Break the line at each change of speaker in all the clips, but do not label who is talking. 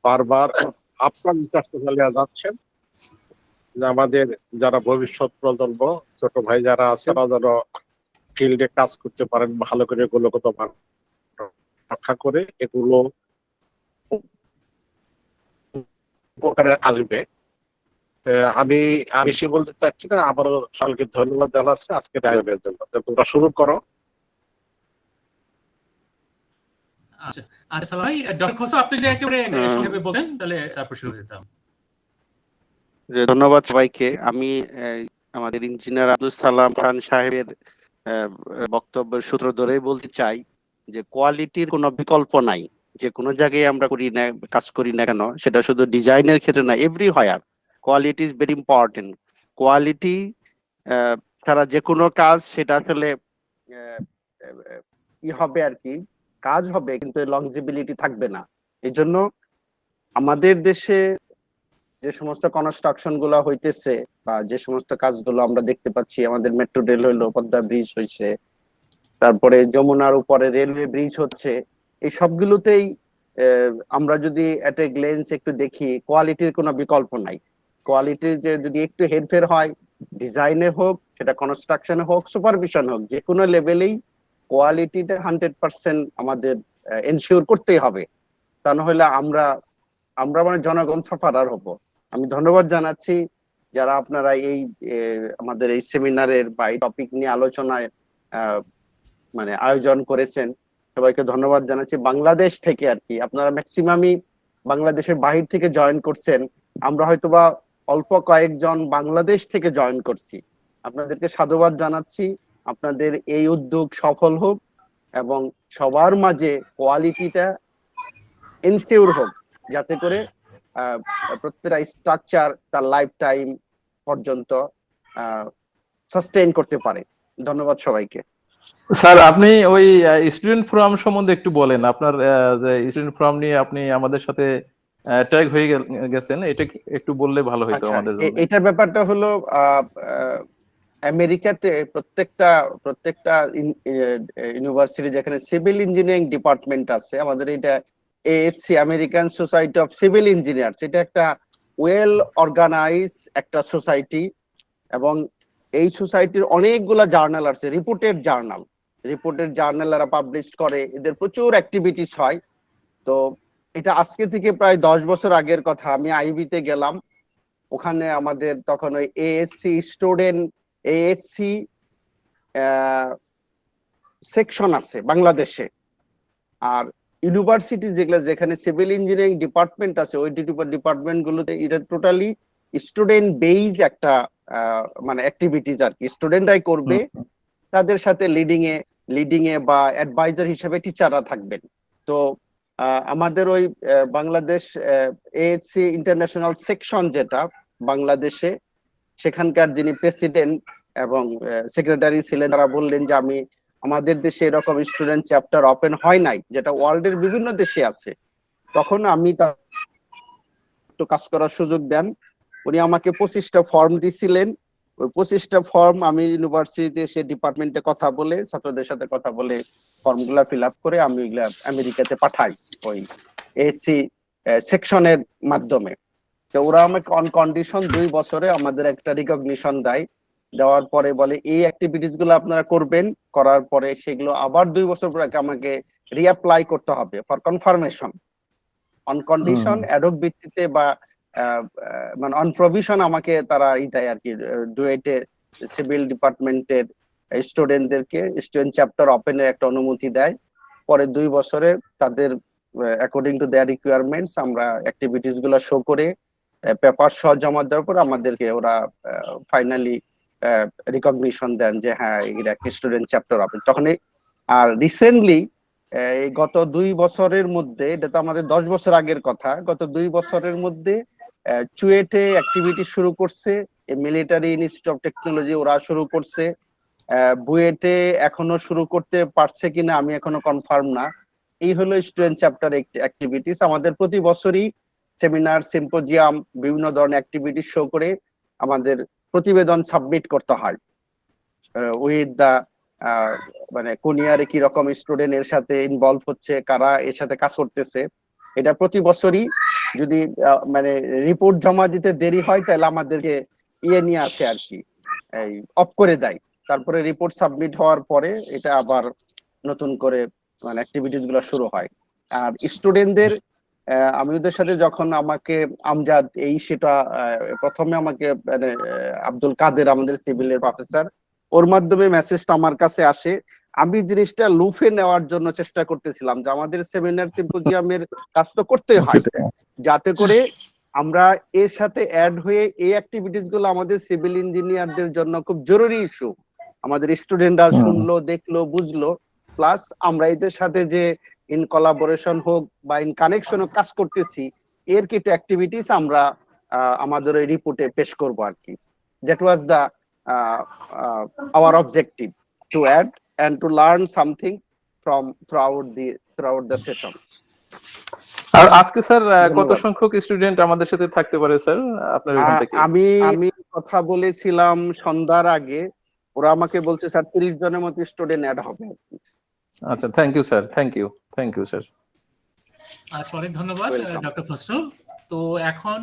বারবার আপনার রিসার্চটা চালিয়ে যাচ্ছেন যে আমাদের যারা ভবিষ্যৎ প্রজন্ম ছোট ভাই যারা আছে তারা যেন ফিল্ডে কাজ করতে পারেন, ভালো করে গুণগত মান রক্ষা করে এগুলো উপকারে আসবে। আমি বেশি বলতে চাচ্ছি না, আবারও সবাইকে ধন্যবাদ জানাচ্ছি আজকের আয়োজনের জন্য। তোমরা শুরু করো।
আচ্ছা আচ্ছা ভাই, ডক্টর খসরু আপনি যে একেবারে সংক্ষেপে বলেন তাহলে তারপর শুরু করতাম।
ধন্যবাদ সবাইকে। আমি আমাদের ইঞ্জিনিয়ার আব্দুল সালাম খান সাহেবের বক্তব্যের সূত্র ধরেই বলতে চাই যে কোয়ালিটির কোনো বিকল্প নাই। যে কোনো জায়গায় আমরা করি না, কাজ করি না কেন, সেটা শুধু ডিজাইনের ক্ষেত্রে না, everywhere quality is very important. Quality ছাড়া যে কোনো কাজ সেটা আসলে কি হবে আর কি, কাজ হবে কিন্তু লংজিবিলিটি থাকবে না। এই জন্য আমাদের দেশে যে সমস্ত কনস্ট্রাকশন গুলো হইতেছে বা যে সমস্ত কাজগুলো আমরা দেখতে পাচ্ছি, আমাদের মেট্রো রেল হইলো, পদ্মা ব্রিজ হয়েছে, তারপরে যমুনার উপরে রেলওয়ে ব্রিজ হচ্ছে, এই সবগুলোতেই আমরা যদি এট এ গ্লেন্স একটু দেখি, কোয়ালিটির কোনো বিকল্প নাই। কোয়ালিটির যে যদি একটু হেরফের হয়, ডিজাইনে হোক, সেটা কনস্ট্রাকশনে হোক, সুপারভিশন হোক, যে কোনো লেভেলেই কোয়ালিটিটা 100% আমাদের এনশিওর করতেই হবে। তা না হলে আমরা মানে জনগণ সাফারার হব। আমি ধন্যবাদ জানাচ্ছি যারা আপনারা এই আমাদের এই সেমিনারের বা এই টপিক নিয়ে আলোচনায় মানে আয়োজন করেছেন। সবাইকে ধন্যবাদ জানাচ্ছি। বাংলাদেশ থেকে আর কি আপনারা ম্যাক্সিমামই বাংলাদেশের বাহির থেকে জয়েন করছেন, আমরা হয়তোবা অল্প কয়েকজন বাংলাদেশ থেকে জয়েন করছি। আপনাদেরকে সাধুবাদ জানাচ্ছি। আপনাদের এই উদ্যোগ সফল হোক এবং সবার মাঝে কোয়ালিটিটা এনশিওর হোক, যাতে করে প্রত্যেকটা স্ট্রাকচার তার লাইফ টাইম পর্যন্ত সাস্টেইন করতে পারে। ধন্যবাদ সবাইকে।
স্যার, আপনি ওই স্টুডেন্ট ফোরাম সম্বন্ধে একটু বলেন। আপনার যে স্টুডেন্ট ফোরাম নিয়ে আপনি আমাদের সাথে ট্যাগ হয়ে গেছেন, এটা একটু বললে ভালো হতো আমাদের জন্য।
এটার ব্যাপারটা হলো আমেরিকাতে প্রত্যেকটা ইউনিভার্সিটি যেখানে সিভিল ইঞ্জিনিয়ারিং ডিপার্টমেন্ট আছে, আমাদের এটা ASC American society of civil engineer, এটা একটা ওয়েল অর্গানাইজ একটা সোসাইটি এবং এই সোসাইটির অনেকগুলা জার্নাল আছে, রিপোর্টেড জার্নাল এরা পাবলিশ করে, এদের প্রচুর অ্যাক্টিভিটিস হয়। তো এটা আজকে থেকে প্রায় 10 বছর আগের কথা। আমি আইবিতে গেলাম, ওখানে আমাদের তখন ওই এএসসি স্টুডেন্ট এএসসি সেকশন আছে বাংলাদেশে, আর ইউনিভার্সিটি যেগুলো যেখানে সিভিল ইঞ্জিনিয়ারিং ডিপার্টমেন্ট আছে, ওই ডিপার্টমেন্ট গুলোতে এটা টোটালি স্টুডেন্ট বেইজ একটা মানে অ্যাক্টিভিটিস আর কি, স্টুডেন্টরাই করবে। তাদের সাথে লিডিং এ বা অ্যাডভাইজার হিসেবে টিচাররা থাকবেন। তো আমাদের ওই বাংলাদেশ এএসসি ইন্টারন্যাশনাল সেকশন যেটা বাংলাদেশে, সেখানকার যিনি প্রেসিডেন্ট এবং সেক্রেটারি ছিলেন, তারা বললেন যে আমাদের দেশে এরকম স্টুডেন্ট চ্যাপ্টার ওপেন হয় নাই, যেটা ওয়ার্ল্ডের বিভিন্ন দেশে আছে। তখন আমি একটু কাজ করার সুযোগ দেন, উনি আমাকে 25টা ফর্ম দিছিলেন। ওই 25টা ফর্ম আমি ইউনিভার্সিটিতে এসে ডিপার্টমেন্টে কথা বলে, ছাত্রদের সাথে কথা বলে ফর্মগুলা ফিল আপ করে আমি ওইগুলা আমেরিকাতে পাঠাই ওই এসসি সেকশনের মাধ্যমে। তো ওরা আমাকে অন কন্ডিশন 2 বছরে আমাদের একটা রিকগনিশন দেওয়ার পরে বলে এই অ্যাক্টিভিটিস গুলো আপনারা করবেন, করার পরে সেগুলো আবার 2 বছর পরে আমাকে রিঅ্যাপ্লাই করতে হবে for confirmation. On condition ad hoc ভিত্তিতে বা মানে অন প্রভিশন আমাকে তারা দেয় আর কি, ডুয়েটে সিভিল ডিপার্টমেন্টের স্টুডেন্টদেরকে স্টুডেন্ট চ্যাপ্টার ওপেনের একটা অনুমতি দেয়। পরে 2 বছরে তাদের অ্যাকর্ডিং টু দেয়ার রিকোয়ারমেন্টস আমরা অ্যাক্টিভিটিস গুলো শো করে পেপার সহ জমা দেওয়ার পর আমাদেরকে ওরা ফাইনালি রিকগনিশন দেন যে হ্যাঁ এটা স্টুডেন্ট চ্যাপ্টার ওপেন। তখন আর রিসেন্টলি এই গত 2 বছরের মধ্যে, এটা তো আমাদের 10 বছর আগের কথা, গত 2 বছরের মধ্যে চুয়েটে অ্যাক্টিভিটি শুরু করছে, মিলিটারি ইনস্টিটিউট অফ টেকনোলজি ওরা শুরু করছে। বুয়েটে এখনো শুরু করতে পারছে কিনা আমি এখনো কনফার্ম না। এই হলো স্টুডেন্ট চ্যাপ্টার অ্যাক্টিভিটিস। আমাদের প্রতি বছরই সেমিনার, সিম্পোজিয়াম, বিভিন্ন ধরনের অ্যাক্টিভিটি শো করে আমাদের প্রতিবেদন সাবমিট করতে হয় উইথ দা মানে কোন ইয়ারে কি রকম স্টুডেন্ট এর সাথে ইনভলভ হচ্ছে, কারা এর সাথে কাজ করতেছে। এটা প্রতি বছরই যদি মানে রিপোর্ট জমা দিতে দেরি হয় তাহলে আমাদেরকে নিয়ে আসে আর কি, এই অফ করে দেয়। তারপরে রিপোর্ট সাবমিট হওয়ার পরে এটা আবার নতুন করে মানে অ্যাক্টিভিটিস গুলো শুরু হয়। আর স্টুডেন্টদের আমি ওদের সাথে যখন আমাকে আমজাদ সেটা প্রথমে আমাকে মানে আব্দুল কাদের আমাদের সিভিলের প্রফেসর, ওর মাধ্যমে মেসেজটা আমার কাছে আসে। আমি জিনিসটা লুফে নেওয়ার জন্য চেষ্টা করতেছিলাম যে আমাদের সেমিনার সিম্পোজিয়ামের কাজ তো করতেই হয়, যাতে করে আমরা এর সাথে অ্যাড হয়ে এই অ্যাক্টিভিটিস গুলো আমাদের সিভিল ইঞ্জিনিয়ারদের জন্য খুব জরুরি ইস্যু, আমাদের স্টুডেন্টরা শুনলো, দেখলো, বুঝলো, প্লাস আমরা এদের সাথে যে ইন কোলাবোরেশন হোক বা ইন কানেকশন হোক কাজ করতেছি, এর কিছু অ্যাক্টিভিটিস আমরা আমাদের ওই রিপোর্টে পেশ করব আর কি। That was the our objective, to add and to learn something from throughout the sessions.
আর আজকে স্যার কত সংখ্যক স্টুডেন্ট আমাদের সাথে থাকতে পারে স্যার আপনার এখান থেকে?
আমি কথা বলেছিলাম সন্ধ্যার আগে, ওরা আমাকে বলছে স্যার 30 জনের মতো স্টুডেন্ট অ্যাড হবে।
আচ্ছা, thank you sir, thank you sir.
অনেক ধন্যবাদ ডক্টর খসরু। তো এখন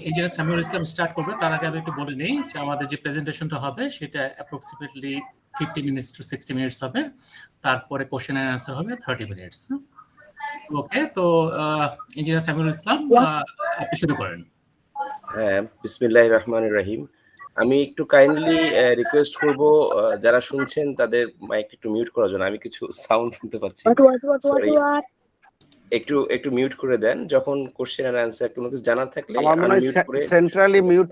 ইঞ্জিনিয়ার সামিউল ইসলাম স্টার্ট করবে, তার আগে আমি একটু বলে নেই যে আমাদের যে প্রেজেন্টেশনটা হবে সেটা অ্যাপ্রক্সিমেটলি 50 minutes to 60 minutes হবে, তারপরে কোশ্চেন এন্ড আনসার হবে 30 minutes। ওকে, তো ইঞ্জিনিয়ার সামিউল ইসলাম আপনি শুরু করেন।
হ্যাঁ, বিসমিল্লাহির রহমানির রহিম। আমি একটু কাইন্ডলি রিকোয়েস্ট করব যারা শুনছেন তাদের মাইক একটু মিউট করার জন্য, আমি কিছু সাউন্ড শুনতে পাচ্ছি। সরি, একটু মিউট করে দেন। যখন কোশ্চেন এন্ড আনসার কোনো কিছু জানার থাকলে মিউট করে
সেন্ট্রালি মিউট।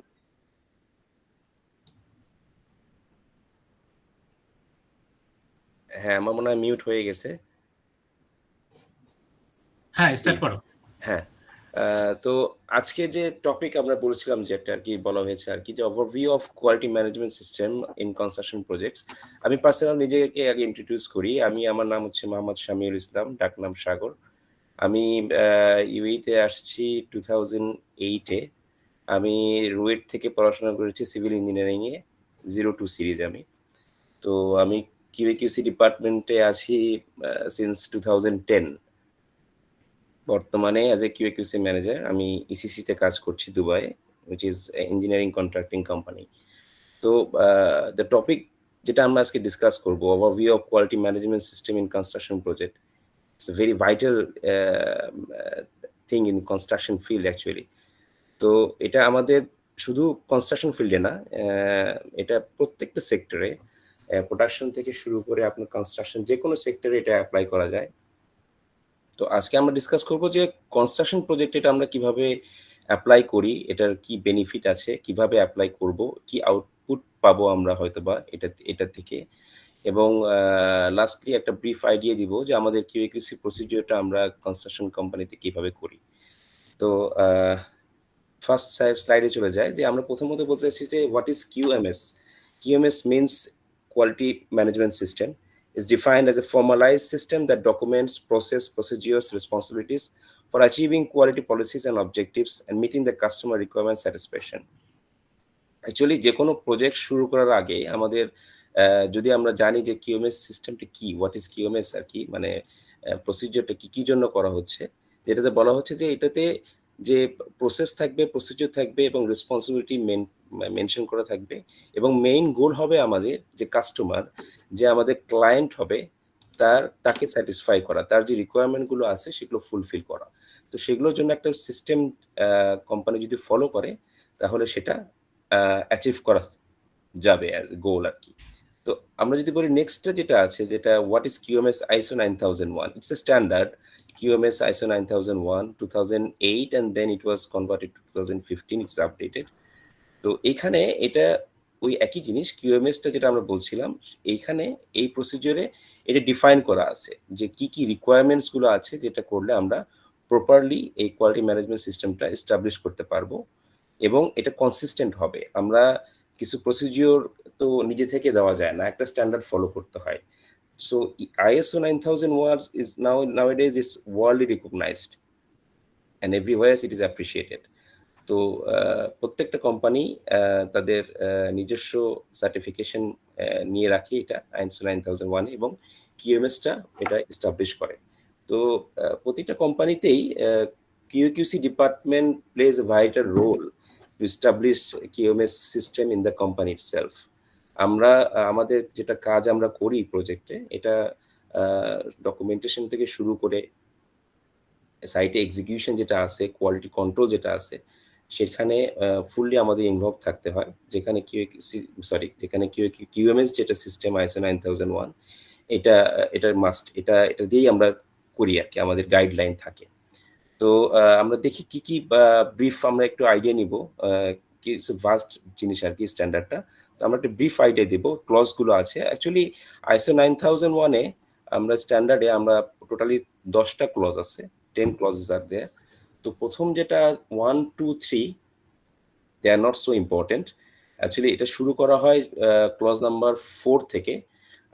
হ্যাঁ, আমার মনে হয় মিউট হয়ে গেছে।
হ্যাঁ, স্টার্ট করো।
হ্যাঁ, তো আজকে যে টপিক আমরা বলেছিলাম যে একটা আর কি বলা হয়েছে আর কি, যে overview of quality management system in construction projects. আমি পার্সোনাল নিজেকে আগে ইন্ট্রোডিউস করি। আমার নাম হচ্ছে মোহাম্মদ শামিউল ইসলাম, ডাকনাম সাগর। আমি ইউএইতে আসছি 2008-এ। আমি রুয়েট থেকে পড়াশোনা করেছি সিভিল ইঞ্জিনিয়ারিংয়ে 02 সিরিজে আমি। তো আমি কিউএকিউসি ডিপার্টমেন্টে আছি সিন্স 2010। বর্তমানে অ্যাজ এ কিউএকিউসি ম্যানেজার আমি ইসিসিতে কাজ করছি Dubai, which is engineering contracting company. তো দ্য টপিক যেটা আমরা আজকে ডিসকাস করবো, overview of quality management system in construction project. It's a very vital thing in construction field actually. তো এটা আমাদের শুধু কনস্ট্রাকশন ফিল্ডে না, এটা প্রত্যেকটা সেক্টরে, প্রোডাকশন থেকে শুরু করে আপনার কনস্ট্রাকশন যে কোনো সেক্টরে এটা অ্যাপ্লাই করা যায়। তো আজকে আমরা ডিসকাস করব যে কনস্ট্রাকশন প্রজেক্ট এটা আমরা কিভাবে অ্যাপ্লাই করি, এটার কি বেনিফিট আছে, কিভাবে অ্যাপ্লাই করব, কি আউটপুট পাবো আমরা হয়তোবা এটা থেকে, এবং লাস্টলি একটা ব্রিফ আইডিয়া দিব যে আমাদের কিউএকিউসি প্রসিডিওরটা আমরা কনস্ট্রাকশন কোম্পানিতে কিভাবে করি। তো ফার্স্ট স্লাইডে চলে যায় যে আমরা প্রথমত বলতে চাচ্ছি যে what is QMS. QMS means quality management system is defined as a formalized system that documents process, procedures, responsibilities for achieving quality policies and objectives and meeting the customer requirement satisfaction. Actually, যে কোনো project শুরু করার আগে আমাদের যদি আমরা জানি যে কিউএমএস সিস্টেমটা কি, হোয়াট ইজ কিউএমএস আর কি, মানে প্রসিডিওরটা কি জন্য করা হচ্ছে, যেটাতে বলা হচ্ছে যে এটাতে যে প্রসেস থাকবে, প্রসিডিওর থাকবে এবং রেসপন্সিবিলিটি মেনশন করা থাকবে, এবং মেইন গোল হবে আমাদের যে কাস্টমার, যে আমাদের ক্লায়েন্ট হবে, তাকে স্যাটিসফাই করা, তার যে রিকোয়ারমেন্টগুলো আছে সেগুলো ফুলফিল করা। তো সেগুলোর জন্য একটা সিস্টেম কোম্পানি যদি ফলো করে তাহলে সেটা অ্যাচিভ করা যাবে অ্যাজ এ গোল আর কি। তো আমরা যদি বলি নেক্সটটা যেটা আছে, যেটা what is QMS ISO 9001, it's a standard QMS ISO 9001 2008 and then it was converted to 2015, it's updated. তো এখানে এটা ওই একই জিনিস, কিউএমএসটা যেটা আমরা বলছিলাম, এইখানে এই প্রসিডিওরে এটা ডিফাইন করা আছে যে কি রিকোয়ারমেন্টস গুলো আছে, যেটা করলে আমরা প্রপারলি এই কোয়ালিটি ম্যানেজমেন্ট সিস্টেমটা এস্টাবলিশ করতে পারবো এবং এটা কনসিস্টেন্ট হবে। আমরা কিছু প্রসিডিওর তো নিজে থেকে দেওয়া যায় না, একটা স্ট্যান্ডার্ড ফলো করতে হয়। So ISO 9001 is nowadays is worldly recognized and everywhere it is appreciated. তো প্রত্যেকটা কোম্পানি তাদের নিজস্ব সার্টিফিকেশন নিয়ে রাখে এটা ISO 9001 এবং কিউএমএসটা এটা এস্টাবলিশ করে। তো প্রতিটা কোম্পানিতেই QA/QC department plays a vital role to establish QMS system in the company itself. আমরা আমাদের যেটা কাজ আমরা করি প্রজেক্টে, এটা ডকুমেন্টেশন থেকে শুরু করে সাইটে এক্সিকিউশন যেটা আছে, কোয়ালিটি কন্ট্রোল যেটা আছে, সেখানে ফুললি আমাদের ইনভলভ থাকতে হয়। যেখানে কিউএমএস যেটা সিস্টেম ISO 9001, এটা মাস্ট, এটা দিয়েই আমরা করি আর কি, আমাদের গাইডলাইন থাকে। তো আমরা দেখি কি কি ব্রিফ, আমরা একটু আইডিয়া নিব, কি ভাস্ট জিনিস আর কি স্ট্যান্ডার্ডটা। তো আমরা একটা ব্রিফ আইডিয়া দিব, ক্লজগুলো আছে অ্যাকচুয়ালি ISO 9001-এ। আমরা স্ট্যান্ডার্ডে আমরা টোটালি 10টা ক্লজ আছে, 10 clauses are there. তো প্রথম যেটা 1, 2, 3, they are not so important. Actually এটা শুরু করা হয় ক্লজ নাম্বার 4 থেকে।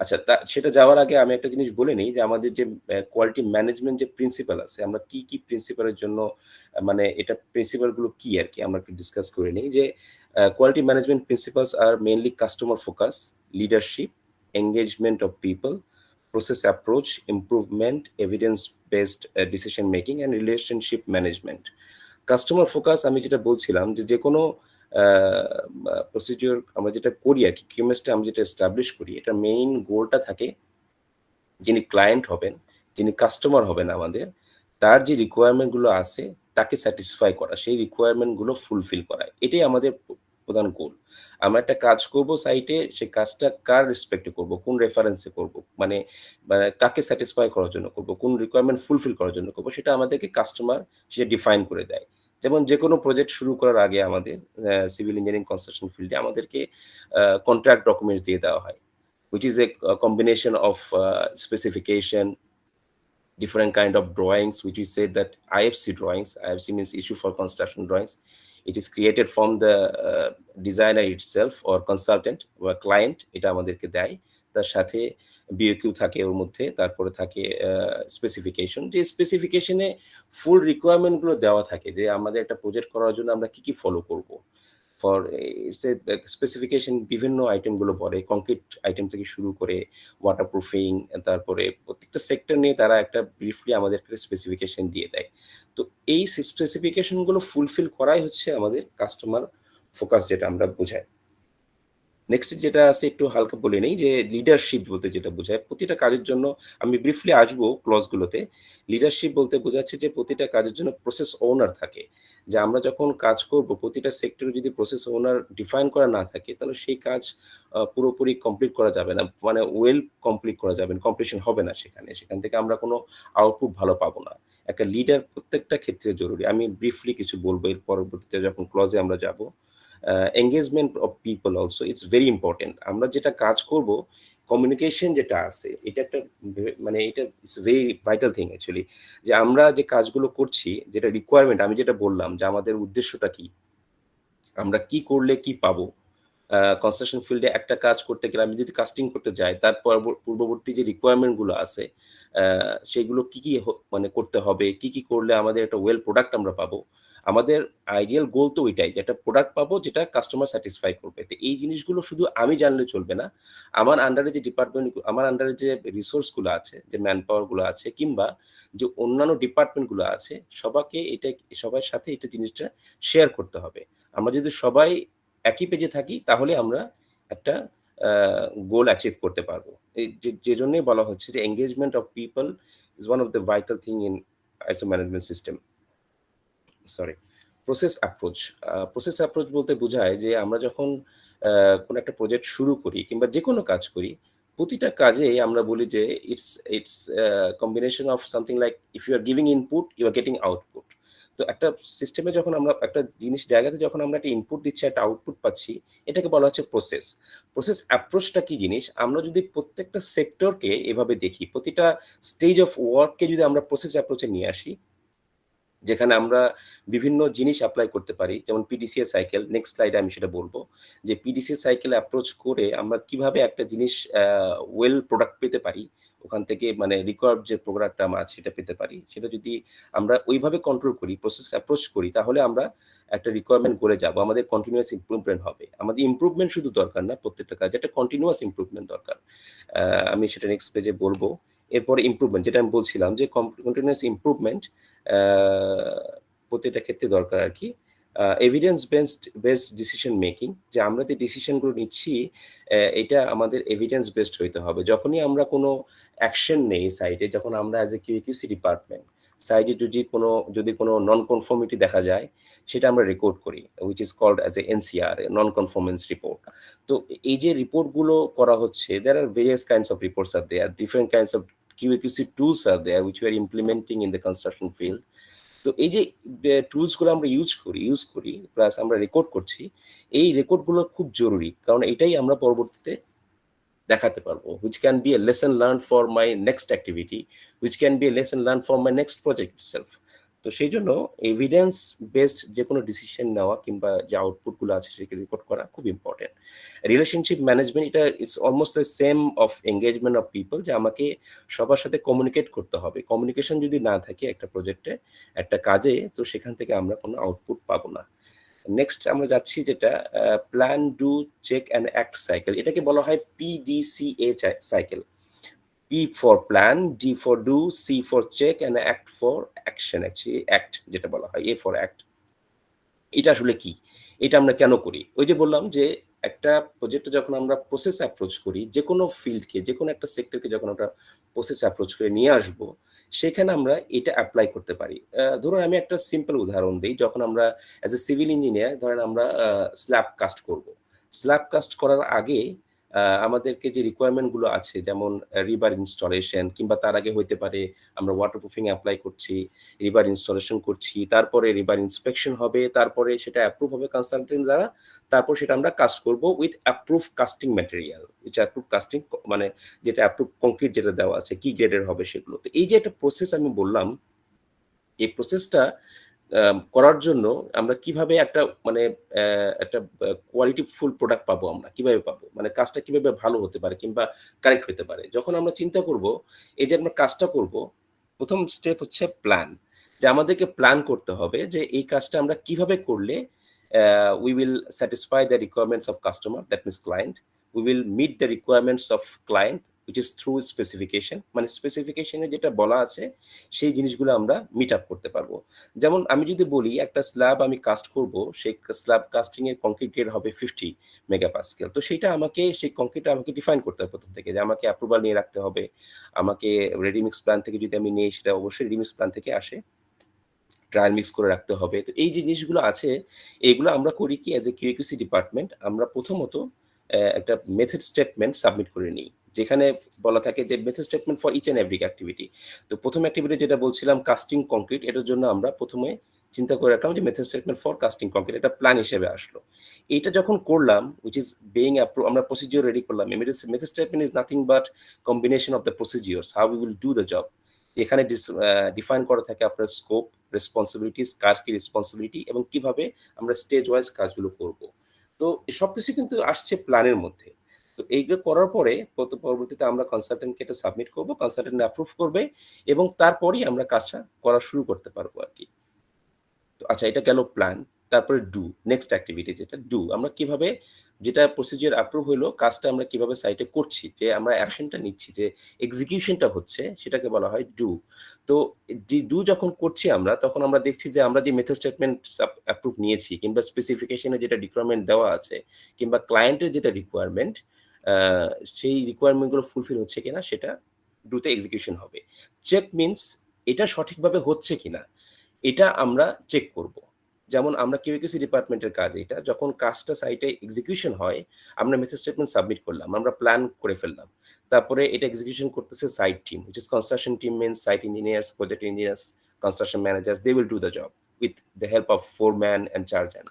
আচ্ছা, সেটা যাওয়ার আগে আমি একটা জিনিস বলে নিই যে আমাদের যে কোয়ালিটি ম্যানেজমেন্ট যে প্রিন্সিপাল আছে, আমরা কি কি প্রিন্সিপালের জন্য, মানে এটা প্রিন্সিপালগুলো কি আর কি আমরা একটু ডিসকাস করে নিই। যে কোয়ালিটি ম্যানেজমেন্ট প্রিন্সিপালস আর mainly customer focus, leadership, engagement of people, process approach, improvement, evidence-based decision making, and relationship management. Customer focus, আমি যেটা বলছিলাম যে কোনো প্রসিডিওর আমরা যেটা করি আর কি, কিউএমএসটা আমরা যেটা এস্টাবলিশ করি, এটা মেইন গোলটা থাকে যিনি ক্লায়েন্ট হবেন, যিনি কাস্টমার হবেন আমাদের, তার যে রিকোয়ারমেন্টগুলো আছে তাকে স্যাটিসফাই করা, সেই রিকোয়ারমেন্টগুলো ফুলফিল করা, এটাই আমাদের প্রধান গোল। আমরা একটা কাজ করব সাইটে, সেই কাজটা কার রেসপেক্টে করব, কোন রেফারেন্সে করব, মানে কাকে স্যাটিসফাই করার জন্য করব, কোন রিকোয়ারমেন্ট ফুলফিল করার জন্য করব, সেটা আমাদেরকে কাস্টমার সেটা ডিফাইন করে দেয়। যেমন যে কোনো প্রজেক্ট শুরু করার আগে আমাদের সিভিল ইঞ্জিনিয়ারিং কনস্ট্রাকশন ফিল্ডে আমাদেরকে কন্ট্রাক্ট ডকুমেন্টস দিয়ে দেওয়া হয়, which is a combination of specification, different kind of drawings, which we say that IFC drawings. IFC means issue for construction drawings. It is created from the designer itself or consultant or client, এটা আমাদেরকে দেয়। তার সাথে BOQ থাকে ওর মধ্যে, তারপরে থাকে specification, যে স্পেসিফিকেশনে ফুল রিকোয়ারমেন্টগুলো দেওয়া থাকে যে আমাদের একটা প্রজেক্ট করার জন্য আমরা কি কি ফলো করব। ফর ইটস এ স্পেসিফিকেশন বিভিন্ন আইটেমগুলো পড়ে, কংক্রিট আইটেম থেকে শুরু করে ওয়াটারপ্রুফিং, তারপরে প্রত্যেকটা সেক্টর নিয়ে তারা একটা ব্রিফলি আমাদেরকে স্পেসিফিকেশন দিয়ে দেয়। তো এই স্পেসিফিকেশনগুলো ফুলফিল করাই হচ্ছে আমাদের কাস্টমার ফোকাস, যেটা আমরা বোঝাই। নেক্সট যেটা আছে একটু হালকা বলে নেই, যে লিডারশিপ বলতে যেটা বোঝায়, প্রতিটা কাজের জন্য আমি ব্রিফলি আসবো ক্লজগুলোতে। লিডারশিপ বলতে বোঝাচ্ছে যে প্রতিটা কাজের জন্য প্রসেস ওনার থাকে, যে আমরা যখন কাজ করব প্রতিটা সেক্টরে যদি প্রসেস ওনার ডিফাইন করা না থাকে, তাহলে সেই কাজ পুরোপুরি কমপ্লিট করা যাবে না, মানে ওয়েল কমপ্লিট করা যাবে না, কমপ্লিশন হবে না, সেখান থেকে আমরা কোনো আউটপুট ভালো পাবো না। একটা লিডার প্রত্যেকটা ক্ষেত্রে জরুরি। আমি ব্রিফলি কিছু বলবো, এর পরবর্তীতে যখন ক্লজে আমরা যাব। Engagement of people also it's very important. আমরা যেটা কাজ করব, কমিউনিকেশন যেটা আছে, এটা একটা মানে এটা it's very vital thing actually. যে আমরা যে কাজগুলো করছি, যেটা রিকোয়ারমেন্ট, আমি যেটা বললাম যে আমাদের উদ্দেশ্যটা কি, আমরা কি করলে কি পাবো। কনস্ট্রাকশন ফিল্ডে একটা কাজ করতে গেলে আমি যদি কাস্টিং করতে যাই, তার পূর্ববর্তী যে রিকোয়ারমেন্টগুলো আছে, সেগুলো কি কি মানে করতে হবে, কি কি করলে আমাদের একটা ওয়েল প্রোডাক্ট আমরা পাবো। আমাদের আইডিয়াল গোল তো ওইটাই, যে একটা প্রোডাক্ট পাবো যেটা কাস্টমার স্যাটিসফাই করবে। তো এই জিনিসগুলো শুধু আমি জানলে চলবে না, আমার আন্ডারে যে ডিপার্টমেন্ট, আমার আন্ডারে যে রিসোর্সগুলো আছে, যে ম্যান পাওয়ারগুলো আছে, কিংবা যে অন্যান্য ডিপার্টমেন্টগুলো আছে, সবার সাথে এটা জিনিসটা শেয়ার করতে হবে। আমরা যদি সবাই একই পেজে থাকি, তাহলে আমরা একটা গোল অ্যাচিভ করতে পারবো। এই যে জন্যই বলা হচ্ছে যে engagement of people is one of the vital thing in ISO management system. Sorry, process approach বলতে বোঝায় যে আমরা যখন কোনো একটা প্রজেক্ট শুরু করি কিংবা যে কোনো কাজ করি, প্রতিটা কাজে আমরা বলি যে it's combination of something like if you are giving input, you are getting output. তো একটা সিস্টেমে যখন আমরা একটা জায়গাতে যখন আমরা একটা ইনপুট দিচ্ছি, একটা আউটপুট পাচ্ছি, এটাকে বলা হচ্ছে প্রসেস অ্যাপ্রোচটা কি জিনিস। আমরা যদি প্রত্যেকটা সেক্টরকে এভাবে দেখি, প্রতিটা স্টেজ অফ ওয়ার্ককে যদি আমরা প্রসেস অ্যাপ্রোচে নিয়ে আসি, যেখানে আমরা বিভিন্ন জিনিস অ্যাপ্লাই করতে পারি, যেমন পিডিসিএ সাইকেল। নেক্সট স্লাইডে আমি সেটা বলবো, যে পিডিসিএ সাইকেল অ্যাপ্রোচ করে আমরা কিভাবে একটা জিনিস ওয়েল প্রোডাক্ট পেতে পারি, ওখান থেকে মানে রিকোয়ার্ড যে প্রোডাক্টটা আমার আছে সেটা পেতে পারি। সেটা যদি আমরা ওইভাবে কন্ট্রোল করি, প্রসেস অ্যাপ্রোচ করি, তাহলে আমরা একটা রিকোয়ারমেন্ট করে যাব, আমাদের কন্টিনিউয়াস ইমপ্রুভমেন্ট হবে। আমাদের ইমপ্রুভমেন্ট শুধু দরকার না, প্রত্যেকটা কাজে একটা কন্টিনিউয়াস ইমপ্রুভমেন্ট দরকার। আমি সেটা নেক্সট পেজে বলবো। এরপরে ইমপ্রুভমেন্ট, যেটা আমি বলছিলাম যে কন্টিনিউয়াস ইমপ্রুভমেন্ট প্রতিটা ক্ষেত্রে দরকার আর কি। এভিডেন্স বেসড ডিসিশন মেকিং, যে আমরা যে ডিসিশনগুলো নিচ্ছি এটা আমাদের এভিডেন্স বেসড হইতে হবে। যখনই আমরা কোনো অ্যাকশন নেই সাইটে, যখন আমরা অ্যাজ এ কিউসি ডিপার্টমেন্ট সাইটে যদি কোনো নন কনফর্মিটি দেখা যায়, সেটা আমরা রেকর্ড করি, which is called as a NCR, non conformance report. তো এই যে রিপোর্টগুলো করা হচ্ছে, there are various kinds of reports are there, different kinds of QC tools are there which we are implementing in the construction field. তো এই যে টুলসগুলো আমরা ইউজ করি প্লাস আমরা রেকর্ড করছি, এই রেকর্ডগুলো খুব জরুরি, কারণ এটাই আমরা পরবর্তীতে দেখাতে পারবো, which can be a lesson learned for my next activity, which can be a lesson learned for my next project itself. তো সেই জন্য এভিডেন্স বেসড যে কোনো ডিসিশন নেওয়া কিংবা যে আউটপুটগুলো আছে সেটাকে রেকর্ড করা খুব ইম্পর্টেন্ট। রিলেশনশিপ ম্যানেজমেন্ট, এটা it's almost the same of engagement of people, যে আমাকে সবার সাথে কমিউনিকেট করতে হবে। কমিউনিকেশন যদি না থাকে একটা প্রজেক্টে, একটা কাজে, তো সেখান থেকে আমরা কোনো আউটপুট পাবো না। নেক্সট আমরা যাচ্ছি যেটা plan, do, check and act cycle. এটাকে বলা হয় PDCA cycle. P for plan, D for do, C for check and act for action, actually act যেটা বলা হয়, A for act। এটা আসলে কি, এটা আমরা কেন করি? ওই যে বললাম যে একটা প্রজেক্টে যখন আমরা প্রসেস অ্যাপ্রোচ করি, যে কোনো ফিল্ডকে, যে কোনো একটা সেক্টরকে যখন আমরা প্রসেস অ্যাপ্রোচ করে নিয়ে আসবো, সেখানে আমরা এটা অ্যাপ্লাই করতে পারি। ধরুন আমি একটা সিম্পল উদাহরণ দিই। যখন আমরা অ্যাজ এ সিভিল ইঞ্জিনিয়ার, ধরেন আমরা স্ল্যাব কাস্ট করব। স্ল্যাব কাস্ট করার আগে আমাদেরকে যে রিকোয়ারমেন্টগুলো আছে, যেমন রিবার ইনস্টলেশন, কিংবা তার আগে হইতে পারে আমরা ওয়াটারপ্রুফিং অ্যাপ্লাই করছি, রিবার ইনস্টলেশন করছি, তারপরে রিবার ইন্সপেকশন হবে, তারপরে সেটা অ্যাপ্রুভ হবে কনসালটেন্ট দ্বারা, তারপর সেটা আমরা কাস্ট করব with approve casting material, which approve casting মানে যেটা অ্যাপ্রুভ কংক্রিট যেটা দেওয়া আছে, কি গ্রেডের হবে সেগুলো। তো এই যে একটা প্রসেস আমি বললাম, এই প্রসেসটা করার জন্য আমরা কিভাবে একটা একটা কোয়ালিটিফুল প্রোডাক্ট পাবো, আমরা কিভাবে পাবো, মানে কাজটা কিভাবে ভালো হতে পারে কিংবা কারেক্ট হতে পারে। যখন আমরা চিন্তা করব এই যে আমরা কাজটা করব, প্রথম স্টেপ হচ্ছে প্ল্যান, যে আমাদেরকে প্ল্যান করতে হবে যে এই কাজটা আমরা কিভাবে করলে we will satisfy the requirements of customer, that means client. We will meet the requirements of client, which is through specification, মানে স্পেসিফিকেশনে যেটা বলা আছে সেই জিনিসগুলো আমরা মিট আপ করতে পারবো। যেমন আমি যদি বলি একটা স্ল্যাব আমি কাস্ট করব, সেই স্ল্যাব কাস্টিং এর কংক্রিট গ্রেড হবে 50 মেগাপাস্কেল। তো সেইটা আমাকে, সেই কংক্রিটটা আমাকে ডিফাইন করতে হবে প্রথম থেকে, যে আমাকে অ্যাপ্রুভাল নিয়ে রাখতে হবে। আমাকে রেডিমিক্স প্ল্যান থেকে যদি আমি নিই, সেটা অবশ্যই রেডিমিক্স প্ল্যান থেকে আসে, ট্রায়াল মিক্স করে রাখতে হবে। তো এই যে জিনিসগুলো আছে, এইগুলো আমরা করি কি অ্যাজ এ কিউসি ডিপার্টমেন্ট, আমরা প্রথমত একটা মেথড স্টেটমেন্ট সাবমিট করে নিই, যেখানে বলা থাকে যে method statement for each and every activity. তো প্রথম অ্যাক্টিভিটি যেটা বলছিলাম কাস্টিং কংক্রিট, এটার জন্য আমরা প্রথমে চিন্তা করে রাখলাম যে method statement for casting concrete, এটা প্ল্যান হিসেবে আসলো। এইটা যখন করলাম, উইচ ইজ বেইং অ্যাপ্রুভ, আমরা প্রসিজিওর রেডি করলাম। Method statement is nothing but combination of the procedures, how we will do the job. এখানে ডিফাইন করা থাকে আপনার স্কোপ, রেসপন্সিবিলিটিস, কার কি রেসপন্সিবিলিটি, এবং কিভাবে আমরা স্টেজ ওয়াইজ কাজগুলো করব। তো সবকিছু কিন্তু আসছে প্ল্যানের মধ্যে। তো এইগুলো করার পরে পরবর্তীতে আমরা কনসালটেন্টকে এটা সাবমিট করব, কনসালটেন্ট অ্যাপ্রুভ করবে, এবং তারপরেই আমরা কাজটা করা শুরু করতে পারবো আর কি। তো আচ্ছা, এটা গেল প্ল্যান। তারপরে ডু, নেক্সট অ্যাক্টিভিটি যেটা ডু, আমরা কিভাবে, যেটা প্রসিজিওর অ্যাপ্রুভ হলো, কাজটা আমরা কিভাবে সাইটে করছি, যে আমরা অ্যাকশনটা নিচ্ছি, যে এক্সিকিউশনটা হচ্ছে, সেটাকে বলা হয় ডু। তো ডু যখন করছি আমরা, তখন আমরা দেখছি যে আমরা যে মেথড স্টেটমেন্ট অ্যাপ্রুভ নিয়েছি, কিংবা স্পেসিফিকেশনে যেটা রিকোয়ারমেন্ট দেওয়া আছে, কিংবা ক্লায়েন্টের যেটা রিকোয়ারমেন্ট, সেই রিকোয়ারমেন্টগুলো ফুলফিল হচ্ছে কিনা, সেটা ডুতে এক্সিকিউশন হবে। চেক মিনস এটা সঠিকভাবে হচ্ছে কিনা, এটা আমরা চেক করব। যেমন আমরা কিউসি ডিপার্টমেন্টের কাজ, এটা যখন কাজটা সাইটে এক্সিকিউশন হয়, আমরা মেথড স্টেটমেন্ট সাবমিট করলাম, আমরা প্ল্যান করে ফেললাম, তারপরে এটা এক্সিকিউশন করতেছে site team, which is construction team means site engineers, project engineers, construction managers, they will do the job with the help of foreman and chargeman.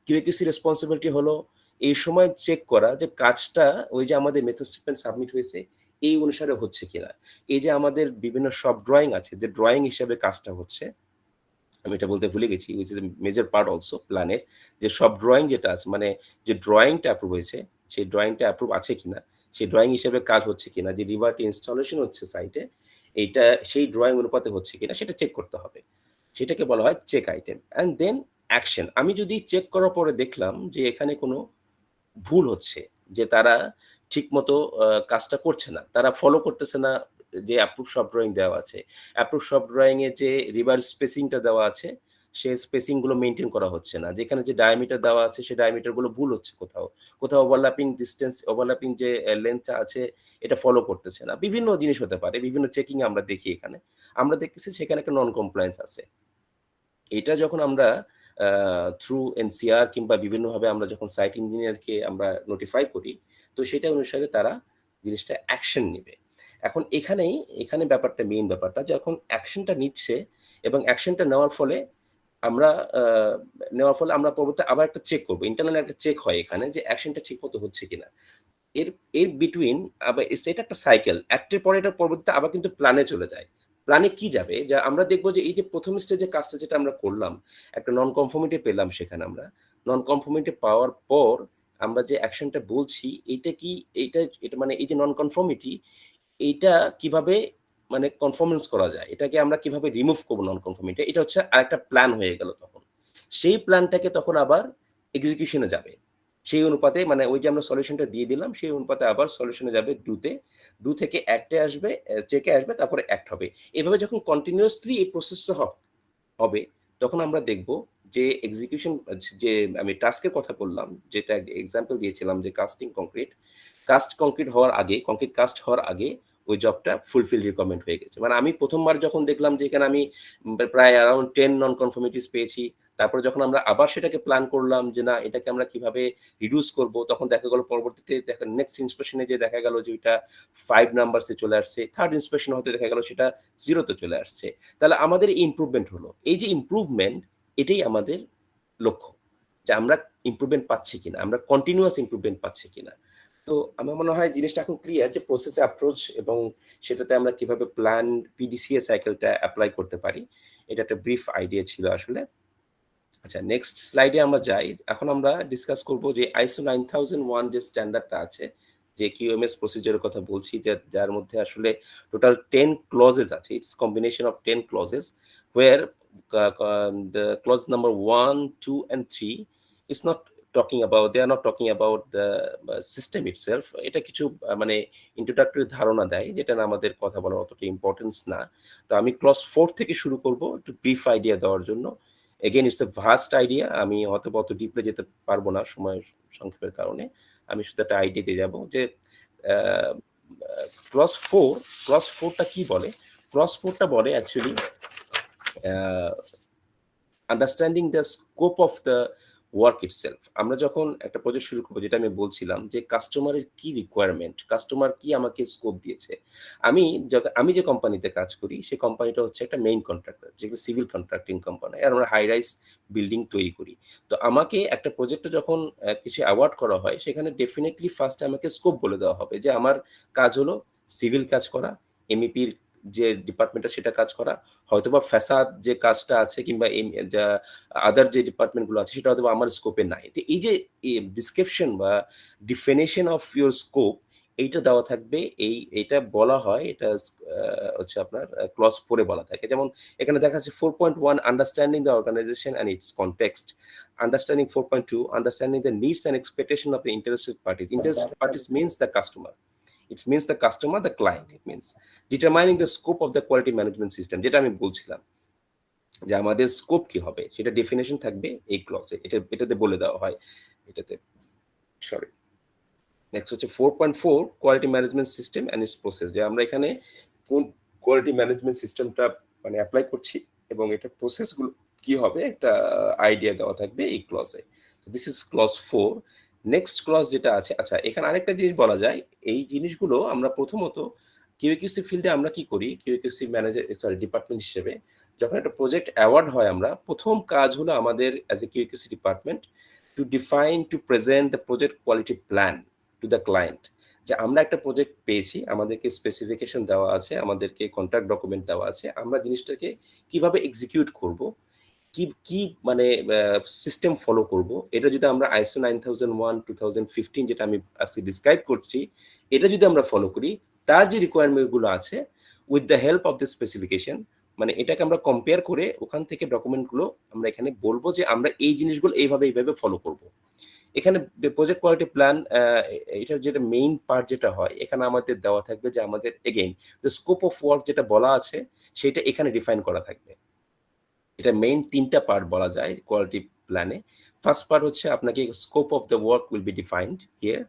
QC responsibility হলো এই সময় চেক করা যে কাজটা ওই যে আমাদের মেথড স্টেটমেন্ট সাবমিট হয়েছে এই অনুসারে হচ্ছে কিনা। এই যে আমাদের বিভিন্ন সব ড্রয়িং আছে, যে ড্রয়িং হিসাবে কাজটা হচ্ছে, আমি এটা বলতে ভুলে গেছি, which is a major part also প্ল্যানের, যে সব ড্রয়িং যেটা আছে, মানে যে ড্রয়িংটা অ্যাপ্রুভ হয়েছে, সেই ড্রয়িংটা অ্যাপ্রুভ আছে কিনা, সেই ড্রয়িং হিসেবে কাজ হচ্ছে কিনা, যে রিভারটি ইনস্টলেশন হচ্ছে সাইটে, এইটা সেই ড্রয়িং অনুপাতে হচ্ছে কিনা, সেটা চেক করতে হবে। সেটাকে বলা হয় check item. And then action. আমি যদি চেক করার পরে দেখলাম যে এখানে কোনো ভুল হচ্ছে, যে তারা ঠিকমতো কাজটা করছে না, তারা ফলো করতেছে না যে অ্যাপ্রুভ সব ড্রয়িং দেওয়া আছে, অ্যাপ্রুভ সব ড্রয়িং এ যে রিভার স্পেসিংটা দেওয়া আছে, সে স্পেসিং গুলো মেনটেন করা হচ্ছে না, যেখানে যে ডায়ামিটার দেওয়া আছে সেই ডায়ামিটার গুলো ভুল হচ্ছে, কোথাও কোথাও ওভারল্যাপিং ডিস্টেন্স, ওভারল্যাপিং যে লেন্থটা আছে এটা ফলো করতেছে না। বিভিন্ন জিনিস হতে পারে, বিভিন্ন চেকিং আমরা দেখি। এখানে আমরা দেখতেছি সেখানে একটা নন কমপ্লায়েন্স আছে। এটা যখন আমরা থ্রু এনসিআর কিংবা বিভিন্নভাবে আমরা যখন সাইট ইঞ্জিনিয়ারকে আমরা নোটিফাই করি, তো সেটা অনুসারে তারা জিনিসটা অ্যাকশন নেবে। এখন এখানে ব্যাপারটা, মেইন ব্যাপারটা, যখন অ্যাকশনটা নিচ্ছে এবং অ্যাকশনটা আমরা আমরা পরবর্তী আবার একটা চেক করবো, ইন্টারনাল একটা চেক হয় এখানে যে অ্যাকশনটা ঠিক মতো হচ্ছে কিনা। এর এর বিটুইন আবার সেটা একটা সাইকেল, একটার পরে এটা পরবর্তীতে আবার কিন্তু প্ল্যানে চলে যায়। প্ল্যানে কি যাবে, যা আমরা দেখবো যে এই যে প্রথম স্টেজে কাজটা যেটা আমরা করলাম, একটা নন কনফর্মিটি পেলাম, সেখানে আমরা নন কনফর্মিটি পাওয়ার পর আমরা যে অ্যাকশনটা বলছি এইটা কি, এটা মানে এই যে নন কনফর্মিটি, এইটা কিভাবে মানে কনফর্মেন্স করা যায়, এটাকে আমরা কিভাবে রিমুভ করবো নন কনফর্মিটি, এটা হচ্ছে আরেকটা প্ল্যান হয়ে গেল। তখন সেই প্ল্যানটাকে তখন আবার এক্সিকিউশনে যাবে, সেই অনুপাতে মানে ওই যে আমরা সলিউশনটা দিয়ে দিলাম সেই অনুপাতে আবার সলিউশনে যাবে ডু থেকে অ্যাক্টে আসবে, চেকে আসবে, তারপরে অ্যাক্ট হবে। এভাবে যখন কন্টিনিউয়াসলি এই প্রসেসটা হবে, তখন আমরা দেখব যে এক্সিকিউশন, যে আমি টাস্কের কথা বললাম, যেটা এক্সাম্পল দিয়েছিলাম যে কংক্রিট কাস্ট হওয়ার আগে ওই জবটা ফুলফিল রিকোয়ারমেন্ট হয়ে গেছে। মানে আমি প্রথমবার যখন দেখলাম যে এখানে আমি প্রায় অ্যারাউন্ড 10 নন কনফর্মিটিস পেয়েছি, তারপরে যখন আমরা আবার সেটাকে প্ল্যান করলাম যে না এটাকে আমরা কিভাবে রিডিউস করব, তখন দেখা গেল পরবর্তীতে নেক্সট ইন্সপেকশনে যে দেখা গেল যে ওইটা 5 নাম্বারসে চলে আসছে, থার্ড ইন্সপেকশন হতে দেখা গেল সেটা 0-তে চলে আসছে। তাহলে আমাদের ইমপ্রুভমেন্ট হলো। এই যে ইমপ্রুভমেন্ট, এটাই আমাদের লক্ষ্য, যে আমরা ইমপ্রুভমেন্ট পাচ্ছি কিনা, আমরা কন্টিনিউয়াস ইমপ্রুভমেন্ট পাচ্ছি কিনা। তো আমার মনে হয় জিনিসটা এখন ক্লিয়ার যে প্রসেস অ্যাপ্রোচ এবং সেটাতে আমরা কিভাবে প্ল্যান পিডিসিএ সাইকেলটা অ্যাপ্লাই করতে পারি, এটা একটা ব্রিফ আইডিয়া ছিল আসলে। আচ্ছা, নেক্সট স্লাইডে আমরা যাই। এখন আমরা ডিসকাস করব যে আইসো 9001 যে স্ট্যান্ডার্ডটা আছে, যে কিউএমএস প্রসিজারের কথা বলছি, যার মধ্যে আসলে টোটাল 10 ক্লজেস আছে। It's combination of 10 clauses where the clause number 1, 2 and 3 is not they are not talking about the system itself. এটা কিছু মানে ইন্ট্রোডাক্টরি ধারণা দেয়, যেটা না আমাদের কথা বলার অতটা ইম্পর্টেন্স না। তো আমি ক্লজ 4 থেকে শুরু করব একটু ব্রিফ আইডিয়া দেওয়ার জন্য। Again it's a vast idea, আমি হয়তো অত ডিপলে যেতে পারবো না সময়ের সংক্ষেপের কারণে। আমি শুধু একটা আইডিয়া দিয়ে যাবো যে ক্লজ ফোরটা কি বলে। ক্লজ ফোরটা বলে actually understanding the scope of the work itself. আমরা যখন একটা প্রজেক্ট শুরু করবো, যেটা আমি বলছিলাম যে কাস্টমারের কি রিকোয়ারমেন্ট, কাস্টমার কি আমাকে স্কোপ দিয়েছে। আমি যে কোম্পানিতে কাজ করি সেই কোম্পানিটা হচ্ছে একটা মেইন কন্ট্রাক্টর, যেগুলো সিভিল কন্ট্রাক্টিং কোম্পানি, আর আমরা হাই রাইজ বিল্ডিং তৈরি করি। তো আমাকে একটা প্রজেক্টে যখন কিছু অ্যাওয়ার্ড করা হয়, সেখানে ডেফিনেটলি ফার্স্টে আমাকে স্কোপ বলে দেওয়া হবে যে আমার কাজ হলো সিভিল কাজ করা, এমইপির যে ডিপার্টমেন্টটা সেটা কাজ করা, হয়তোবা ফ্যাসাদ যে কাজটা আছে কিংবা আদার যে ডিপার্টমেন্টগুলো আছে সেটা হয়তো আমার স্কোপে নাই। তো এই যে ডিসক্রিপশন বা ডিফিনিশন অফ ইউর স্কোপ, এইটা দেওয়া থাকবে। এইটা বলা হয়, এটা হচ্ছে আপনার ক্লজ 4-এ বলা থাকে। যেমন এখানে দেখা যাচ্ছে 4.1 understanding the organization and its context, understanding 4.2 understanding the needs and expectation of the interested parties means the customer. It means the customer, the client. It means determining the scope of the quality management system, যেটা আমি বলছিলাম যে আমাদের scope কি হবে সেটা definition থাকবে এই ক্লজে, এটাতে বলে দেওয়া হয়। নেক্সট হচ্ছে 4.4 quality management system and it's process, যে আমরা এখানে কোন কোয়ালিটি ম্যানেজমেন্ট সিস্টেমটা মানে অ্যাপ্লাই করছি এবং এটা প্রসেসগুলো কি হবে একটা আইডিয়া দেওয়া থাকবে এই ক্লজে। This is clause 4। Next clause যেটা আছে, আচ্ছা এখানে আরেকটা জিনিস বলা যায়, এই জিনিসগুলো আমরা প্রথমত কিউএকিউসি ফিল্ডে আমরা কি করি, কিউএকিউসি ম্যানেজার ডিপার্টমেন্ট হিসেবে যখন একটা প্রজেক্ট অ্যাওয়ার্ড হয়, আমরা প্রথম কাজ হলো আমাদের as a QAQC department to define, to present the project quality plan to the client. যে আমরা একটা প্রজেক্ট পেয়েছি, আমাদেরকে স্পেসিফিকেশন দেওয়া আছে, আমাদেরকে কন্ট্রাক্ট ডকুমেন্ট দেওয়া আছে, আমরা জিনিসটাকে কিভাবে এক্সিকিউট করব, কি মানে সিস্টেম ফলো করব, এটা যদি আমরা আইসো 9001 2015 যেটা আমি আজকে ডিসক্রাইব করছি, এটা যদি আমরা ফলো করি, তার যে রিকোয়ারমেন্টগুলো আছে with the help of the specification, মানে এটাকে আমরা কম্পেয়ার করে ওখান থেকে ডকুমেন্টগুলো আমরা এখানে বলবো যে আমরা এই জিনিসগুলো এইভাবে ফলো করব। এখানে প্রজেক্ট কোয়ালিটি প্ল্যান, এটার যেটা মেইন পার্ট যেটা হয়, এখানে আমাদের দেওয়া থাকবে যে আমাদের again the scope of work যেটা বলা আছে সেটা এখানে ডিফাইন করা থাকবে। এটা মেইন 3টা পার্ট বলা যায় কোয়ালিটি প্ল্যানে। ফার্স্ট পার্ট হচ্ছে আপনাকে scope of the work will be defined here.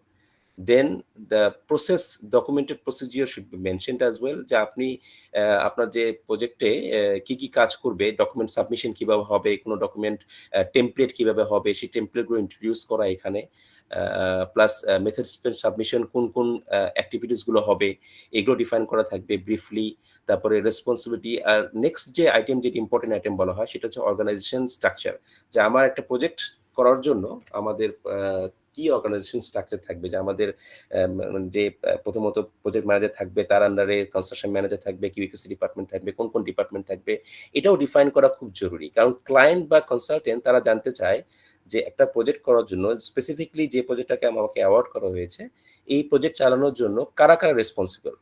Then the process, documented procedure should be mentioned as well, যে আপনি আপনার যে প্রজেক্টে কি কি কাজ করবে, ডকুমেন্ট সাবমিশন কিভাবে হবে, কোনো ডকুমেন্ট টেমপ্লেট কিভাবে হবে, সেই টেমপ্লেটগুলো ইন্ট্রোডিউস করা এখানে, প্লাস মেথড সাবমিশন কোন কোন অ্যাক্টিভিটিসগুলো হবে এগুলো ডিফাইন করা থাকবে ব্রিফলি। তারপরে রেসপন্সিবিলিটি, আর নেক্সট যে আইটেম, যেটি ইম্পর্টেন্ট আইটেম বলা হয় সেটা হচ্ছে অর্গানাইজেশন স্ট্রাকচার, যে আমার একটা প্রজেক্ট করার জন্য আমাদের কি অর্গানাইজেশন স্ট্রাকচার থাকবে, যে আমাদের যে প্রথমত প্রজেক্ট ম্যানেজার থাকবে, তার আন্ডারে কনস্ট্রাকশন ম্যানেজার থাকবে, কিউএসি ডিপার্টমেন্ট থাকবে, কোন কোন ডিপার্টমেন্ট থাকবে, এটাও ডিফাইন করা খুব জরুরি। কারণ ক্লায়েন্ট বা কনসালটেন্ট তারা জানতে চায় যে একটা প্রজেক্ট করার জন্য স্পেসিফিকলি যে প্রজেক্টটাকে আমাকে অ্যাওয়ার্ড করা হয়েছে, এই প্রজেক্ট চালানোর জন্য কারা কারা রেসপন্সিবল,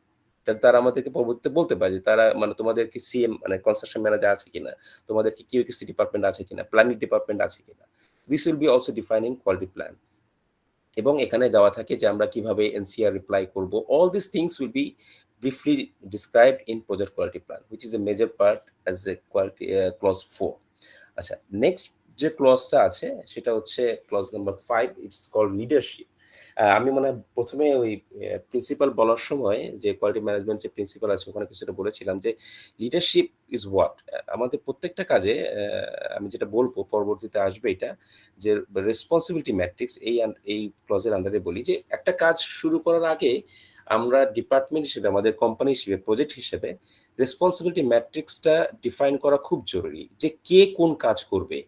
তারা আমাদেরকে বলতে পারে যে তারা মানে তোমাদের কি সিএম মানে কনস্ট্রাকশন ম্যানেজার আছে কিনা, তোমাদের কি কিউএসি ডিপার্টমেন্ট আছে কিনা, প্ল্যানিং ডিপার্টমেন্ট আছে কিনা। This will be also defining quality plan. এবং এখানে দেওয়া থাকে যে আমরা কিভাবে এনসিআর রিপ্লাই করব। All this things will be briefly described in project quality plan, which is a major part as a quality clause 4. আচ্ছা, নেক্সট যে ক্লজটা আছে সেটা হচ্ছে clause number 5, it's called leadership. আমি মনে হয় প্রথমে ওই প্রিন্সিপাল বলার সময় যে কোয়ালিটি ম্যানেজমেন্ট যে প্রিন্সিপাল আছে ওখানে কিছুটা বলেছিলাম যে লিডারশিপ ইজ হোয়াট। আমাদের প্রত্যেকটা কাজে আমি যেটা বলবো পরবর্তীতে আসবে এটা, যে রেসপন্সিবিলিটি ম্যাট্রিক্স এই ক্লজের আন্ডারে বলি যে একটা কাজ শুরু করার আগে আমরা ডিপার্টমেন্ট হিসেবে, আমাদের কোম্পানি হিসেবে, প্রজেক্ট হিসেবে রেসপন্সিবিলিটি ম্যাট্রিক্সটা ডিফাইন করা খুব জরুরি, যে কে কোন কাজ করবে,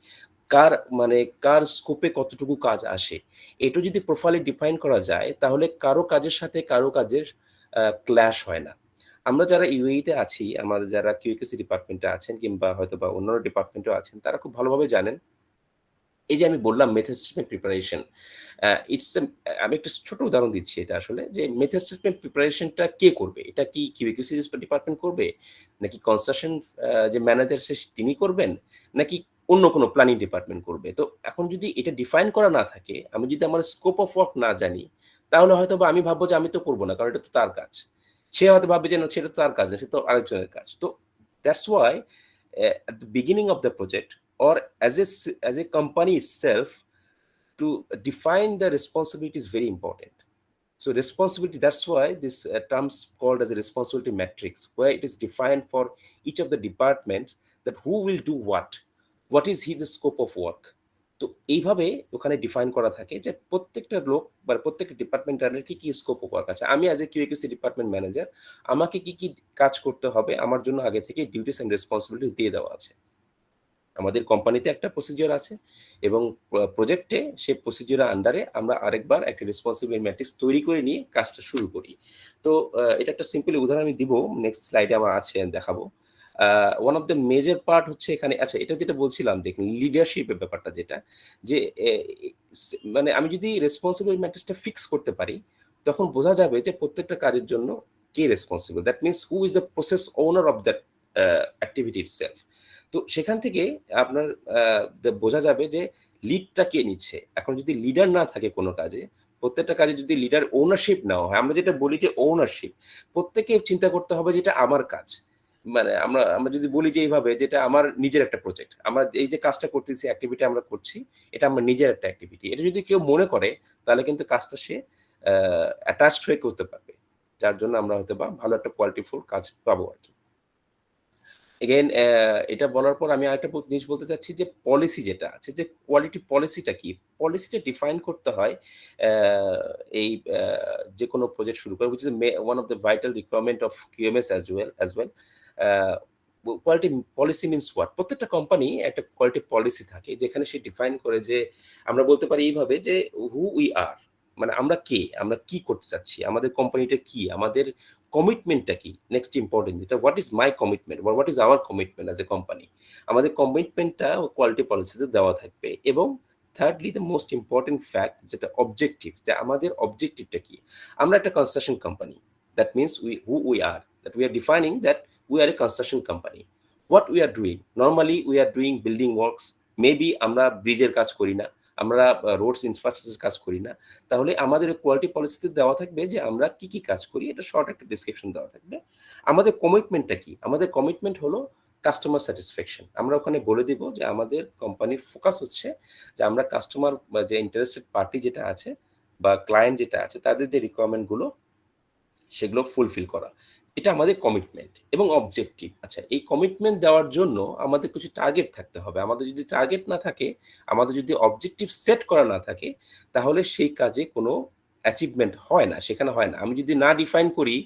কার স্কোপে কতটুকু কাজ আসে। এটা যদি প্রোফাইলে ডিফাইন করা যায় তাহলে কারো কাজের সাথে কারো কাজের ক্ল্যাশ হয় না। আমরা যারা ইউএইতে আছি, আমাদের যারা কিউএসি ডিপার্টমেন্টে আছেন কিংবা হয়তো বা অন্যান্য ডিপার্টমেন্টেও আছেন, তারা খুব ভালোভাবে জানেন এই যে আমি বললাম মেথড স্টেটমেন্ট প্রিপারেশন, আমি একটা ছোট উদাহরণ দিচ্ছি। এটা আসলে যে মেথড স্টেটমেন্ট প্রিপারেশনটা কে করবে, এটা কি কিউএসি ডিপার্টমেন্ট করবে, নাকি কনস্ট্রাকশন যে ম্যানেজার তিনি করবেন, নাকি অন্য কোনো প্ল্যানিং ডিপার্টমেন্ট করবে। তো এখন যদি এটা ডিফাইন করা না থাকে, আমি যদি আমার স্কোপ অফ ওয়ার্ক না জানি, তাহলে হয়তো বা আমি ভাববো যে আমি তো করবো না, কারণ এটা তো তার কাজ। সে হয়তো ভাববে যে না, সেটা তো তার কাজ না, সে তো আরেকজনের কাজ। তো that's why at the beginning of the project or as a company itself, to define the responsibility is very important. So responsibility, that's why this terms called as a responsibility matrix, where it is defined for each of the departments that who will do what is his scope of work. তো এইভাবে ওখানে define করা থাকে যে প্রত্যেকটা লোক বা প্রত্যেকটা ডিপার্টমেন্টের কি কি স্কোপ অফ ওয়ার্ক আছে। আমি অ্যাজ এ কিউএসি ডিপার্টমেন্ট ম্যানেজার, আমাকে কি কি কাজ করতে হবে আমার জন্য আগে থেকে ডিউটিস এন্ড রেসপন্সিবিলিটি দিয়ে দেওয়া আছে। আমাদের কোম্পানিতে একটা প্রসিজিওর আছে এবং প্রজেক্টে সেই প্রসিজিওরের আন্ডারে আমরা আরেকবার একটা রেসপন্সিবিলিটি ম্যাট্রিক্স তৈরি করে নিয়ে কাজটা শুরু করি। তো এটা একটা সিম্পল উদাহরণ আমি দিব, নেক্সট স্লাইডে আমার আছে, দেখাবো। One of the major part হচ্ছে এখানে, আচ্ছা এটা যেটা বলছিলাম দেখুন লিডারশিপের ব্যাপারটা, যেটা যে মানে আমি যদি রেসপন্সিবিলিটি ম্যাট্রিক্সটা ফিক্স করতে পারি, তখন বোঝা যাবে যে প্রত্যেকটা কাজের জন্য কে responsible. That means who is the process owner of that activity itself. তো সেখান থেকে আপনার বোঝা যাবে যে লিডটা কে নিচ্ছে। এখন যদি লিডার না থাকে কোনো কাজে, প্রত্যেকটা কাজে যদি লিডার ওনারশিপ নেওয়া হয়, আমরা যেটা বলি যে ওনারশিপ, প্রত্যেকে চিন্তা করতে হবে যেটা আমার কাজ। মানে আমরা যদি বলি যে এইভাবে, যেটা আমার নিজের একটা প্রজেক্ট, আমরা এই যে কাজটা করতেছি, অ্যাক্টিভিটি আমরা করছি, এটা আমার নিজের একটা অ্যাক্টিভিটি, এটা যদি কেউ মনে করে তাহলে কিন্তু কাজটা সে অ্যাটাচড হয়ে করতে পারবে, যার জন্য আমরা হয়তো বা ভালো একটা কোয়ালিটিফুল কাজ পাবো আর কি। এগেইন এটা বলার পর আমি আরেকটা জিনিস বলতে চাচ্ছি যে পলিসি যেটা আছে, যে কোয়ালিটি পলিসিটা কি, পলিসিটা ডিফাইন করতে হয় এই যে কোনো প্রজেক্ট শুরু করে, which is one of the vital requirement of QMS as well. Quality policy means what. প্রত্যেকটা কোম্পানি একটা কোয়ালিটি পলিসি থাকে, যেখানে সে ডিফাইন করে যে আমরা বলতে পারি এইভাবে যে হু উই আর, মানে আমরা কে, আমরা কি করতে চাচ্ছি, আমাদের কোম্পানিটা কি, আমাদের কমিটমেন্টটা কি। নেক্সট ইম্পর্টেন্ট যেটা, what is my commitment, what is our commitment as a company. আমাদের কমিটমেন্টটা কোয়ালিটি পলিসিতে দেওয়া থাকবে। এবং thirdly the most important fact যেটা অবজেক্টিভ, যে আমাদের অবজেক্টিভটা কি। আমরা একটা construction company, that means who we are, that we are defining that we are a construction company. What we are doing, normally we are doing building works, maybe আমরা ব্রিজের কাজ করি না, আমরা রোডস ইনফ্রাস্ট্রাকচার কাজ করি না, তাহলে আমাদের কোয়ালিটি পলিসিতে দেওয়া থাকবে যে আমরা কি কি কাজ করি, এটা শর্ট একটা ডেসক্রিপশন দেওয়া থাকবে। আমাদের কমিটমেন্টটা কি, আমাদের কমিটমেন্ট হলো কাস্টমার স্যাটিসফ্যাকশন। আমরা ওখানে বলে দিব যে আমাদের কোম্পানির ফোকাস হচ্ছে যে আমরা কাস্টমার বা যে ইন্টারেস্টেড পার্টি যেটা আছে বা ক্লায়েন্ট যেটা আছে তাদের যে রিকোয়ারমেন্ট গুলো সেগুলো ফুলফিল করা। এটা আমাদের কমিটমেন্ট এবং অবজেক্টিভ। আচ্ছা, এই কমিটমেন্ট দেওয়ার জন্য আমাদের কিছু টার্গেট থাকতে হবে। আমাদের যদি টার্গেট না থাকে, আমাদের যদি অবজেক্টিভ সেট করা না থাকে, তাহলে সেই কাজে কোনো অ্যাচিভমেন্ট হয় না, সেখানে হয় না। আমি যদি না ডিফাইন করি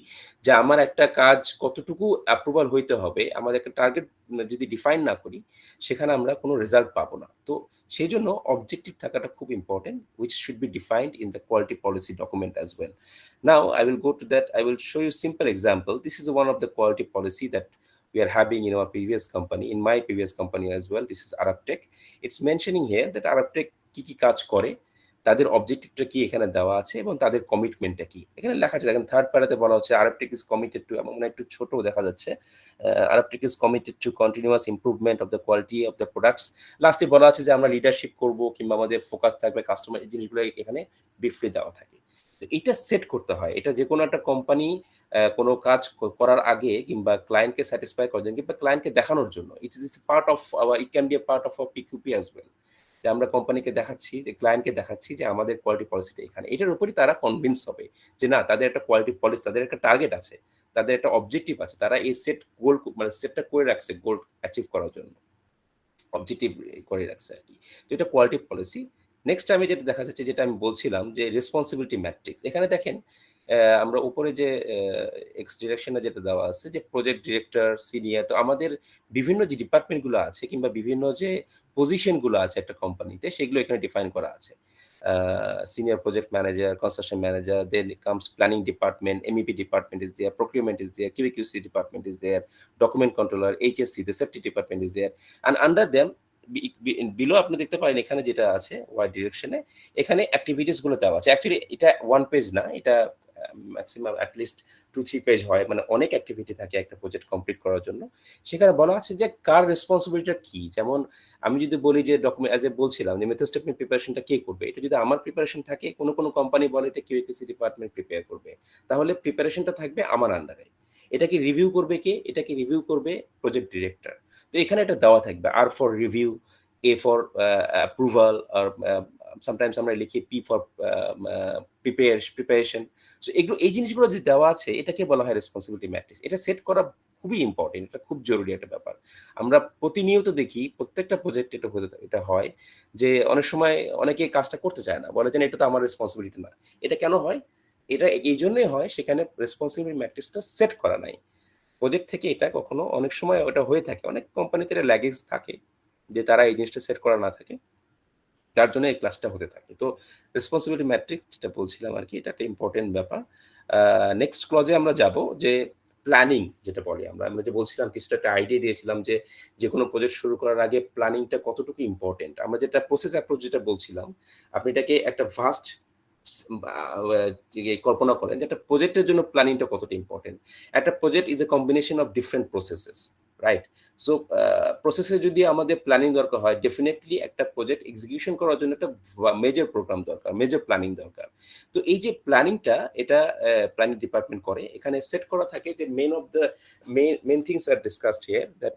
যে আমার একটা কাজ কতটুকু অ্যাপ্রুভাল হইতে হবে, আমাদের একটা টার্গেট যদি ডিফাইন না করি, সেখানে আমরা কোনো রেজাল্ট পাবো না। তো সেই জন্য অবজেক্টিভ থাকাটা খুব important, which should be defined in the quality policy document as well. Now I will go to that. I will show you simple example. This is one of the quality policy that we are having in our previous company, in my previous company as well. This is Arabtech. It's mentioning here that Arabtech কি কাজ করে, তাদের অবজেক্টিভটা কি এখানে দেওয়া আছে এবং তাদের কমিটমেন্টটা কি এখানে লেখা আছে। দেখেন থার্ড প্যারাতে বলা হচ্ছে Arabtech is committed to, এবং একটু ছোট দেখা যাচ্ছে, Arabtech is committed to continuous improvement of the quality of the products. লাস্টে বলা আছে যে আমরা লিডারশিপ করব কিংবা আমাদের ফোকাস থাকবে কাস্টমার, এই জিনিসগুলো এখানে ব্রিফলি দেওয়া থাকে। তো এটা সেট করতে হয়। এটা যে কোনো একটা কোম্পানি কোনো কাজ করার আগে কিংবা ক্লায়েন্টকে স্যাটিসফাই করার জন্য কিংবা ক্লায়েন্টকে দেখানোর জন্য, it is part of our, it can be a part of our PQP as well. যে আমরা কোম্পানিকে দেখাচ্ছি, যে ক্লায়েন্টকে দেখাচ্ছি যে আমাদের কোয়ালিটি পলিসিটা এখানে, এটার উপরই তারা কনভিন্স হবে যে না, তাদের একটা কোয়ালিটি পলিসি, তাদের একটা টার্গেট আছে, তাদের একটা অবজেক্টিভ আছে, তারা এই সেট গোল মানে সেটটা করে রাখছে গোল অ্যাচিভ করার জন্য, অবজেক্টিভ করে রাখছে আর কি। তো এটা কোয়ালিটি পলিসি। নেক্সট আমি যেটা দেখা যাচ্ছে, যেটা আমি বলছিলাম যে রেসপন্সিবিলিটি ম্যাট্রিক্স। এখানে দেখেন আমরা উপরে যে এক্স ডিরেকশনে যেটা দেওয়া আছে যে প্রজেক্ট ডিরেক্টর, সিনিয়র, তো আমাদের বিভিন্ন যে ডিপার্টমেন্টগুলো আছে কিংবা বিভিন্ন যে পজিশনগুলো আছে একটা কোম্পানিতে, সেগুলো এখানে ডিফাইন করা আছে। Senior project manager, construction manager, then comes planning department, MEP department is there, procurement is there, QC department is there, document controller, HSC, the safety department is there, and under them below আপনি দেখতে পারেন এখানে যেটা আছে Y ডিরেকশনে, এখানে activities গুলো দেওয়া আছে। অ্যাকচুয়ালি এটা ওয়ান পেজ না, এটা ম্যাক্সিমাম অ্যাটলিস্ট 2-3 পেজ হয়, মানে অনেক অ্যাক্টিভিটি থাকে একটা প্রজেক্ট কমপ্লিট করার জন্য। সেখানে বলা আছে যে কার রেসপন্সিবিলিটিটা কি। যেমন আমি যদি বলি যে ডকুমেন্ট, অ্যাজ এ বলছিলাম যে মেথড স্টেটমেন্ট প্রিপারেশনটা কে করবে, এটা যদি আমার প্রিপারেশন থাকে, কোনো কোনো কোম্পানি বলে এটা কিউসি ডিপার্টমেন্ট প্রিপেয়ার করবে, তাহলে প্রিপারেশনটা থাকবে আমার আন্ডারে। এটাকে রিভিউ করবে কে, এটাকে রিভিউ করবে প্রজেক্ট ডিরেক্টর। তো এখানে এটা দেওয়া থাকবে R for review, A for approval, আর সামটাইমস আমরা লিখি পি ফর প্রিপারেশন। সো এগুলো, এই জিনিসগুলো যদি দেওয়া আছে, এটাকে বলা হয় রেসপন্সিবিলিটি ম্যাট্রিক্স। এটা সেট করা খুবই ইম্পর্টেন্ট, এটা খুব জরুরি একটা ব্যাপার। আমরা প্রতিনিয়ত দেখি প্রত্যেকটা প্রজেক্ট এটা হয় যে অনেক সময় অনেকে কাজটা করতে চায় না, বলে যে এটা তো আমার রেসপন্সিবিলিটি না। এটা কেন হয়? এটা এই জন্যই হয়, সেখানে রেসপন্সিবিলিটি ম্যাট্রিক্সটা সেট করা নাই প্রজেক্ট থেকে। এটা কখনো অনেক সময় ওটা হয়ে থাকে, অনেক কোম্পানিতে ল্যাগেজ থাকে যে তারা এই জিনিসটা সেট করা না থাকে, তার জন্য এই ক্লাসটা হতে থাকে। তো রেসপন্সিবিলিটি ম্যাট্রিক্স যেটা বলছিলাম আর কি, এটা একটা ইম্পর্টেন্ট ব্যাপার। নেক্সট ক্লজে আমরা যাব যে প্ল্যানিং যেটা বলি, আমরা যে বলছিলাম কিছুটা একটা আইডিয়া দিয়েছিলাম যে যে কোনো প্রজেক্ট শুরু করার আগে প্ল্যানিংটা কতটুকু ইম্পর্টেন্ট। আমরা যেটা প্রসেস অ্যাপ্রোচ যেটা বলছিলাম, আপনি এটাকে একটা ভাস্ট কল্পনা করেন যে একটা প্রজেক্টের জন্য প্ল্যানিংটা কতটা ইম্পর্টেন্ট। একটা project is a combination of different processes, right? So প্রসেসে যদি আমাদের প্ল্যানিং দরকার হয়, ডেফিনেটলি একটা প্রজেক্ট এক্সিকিউশন করার জন্য একটা মেজর প্রোগ্রাম দরকার, মেজর প্ল্যানিং দরকার। তো এই যে প্ল্যানিংটা, এটা প্ল্যানিং ডিপার্টমেন্ট করে। এখানে সেট করা থাকে যে main things are discussed here, that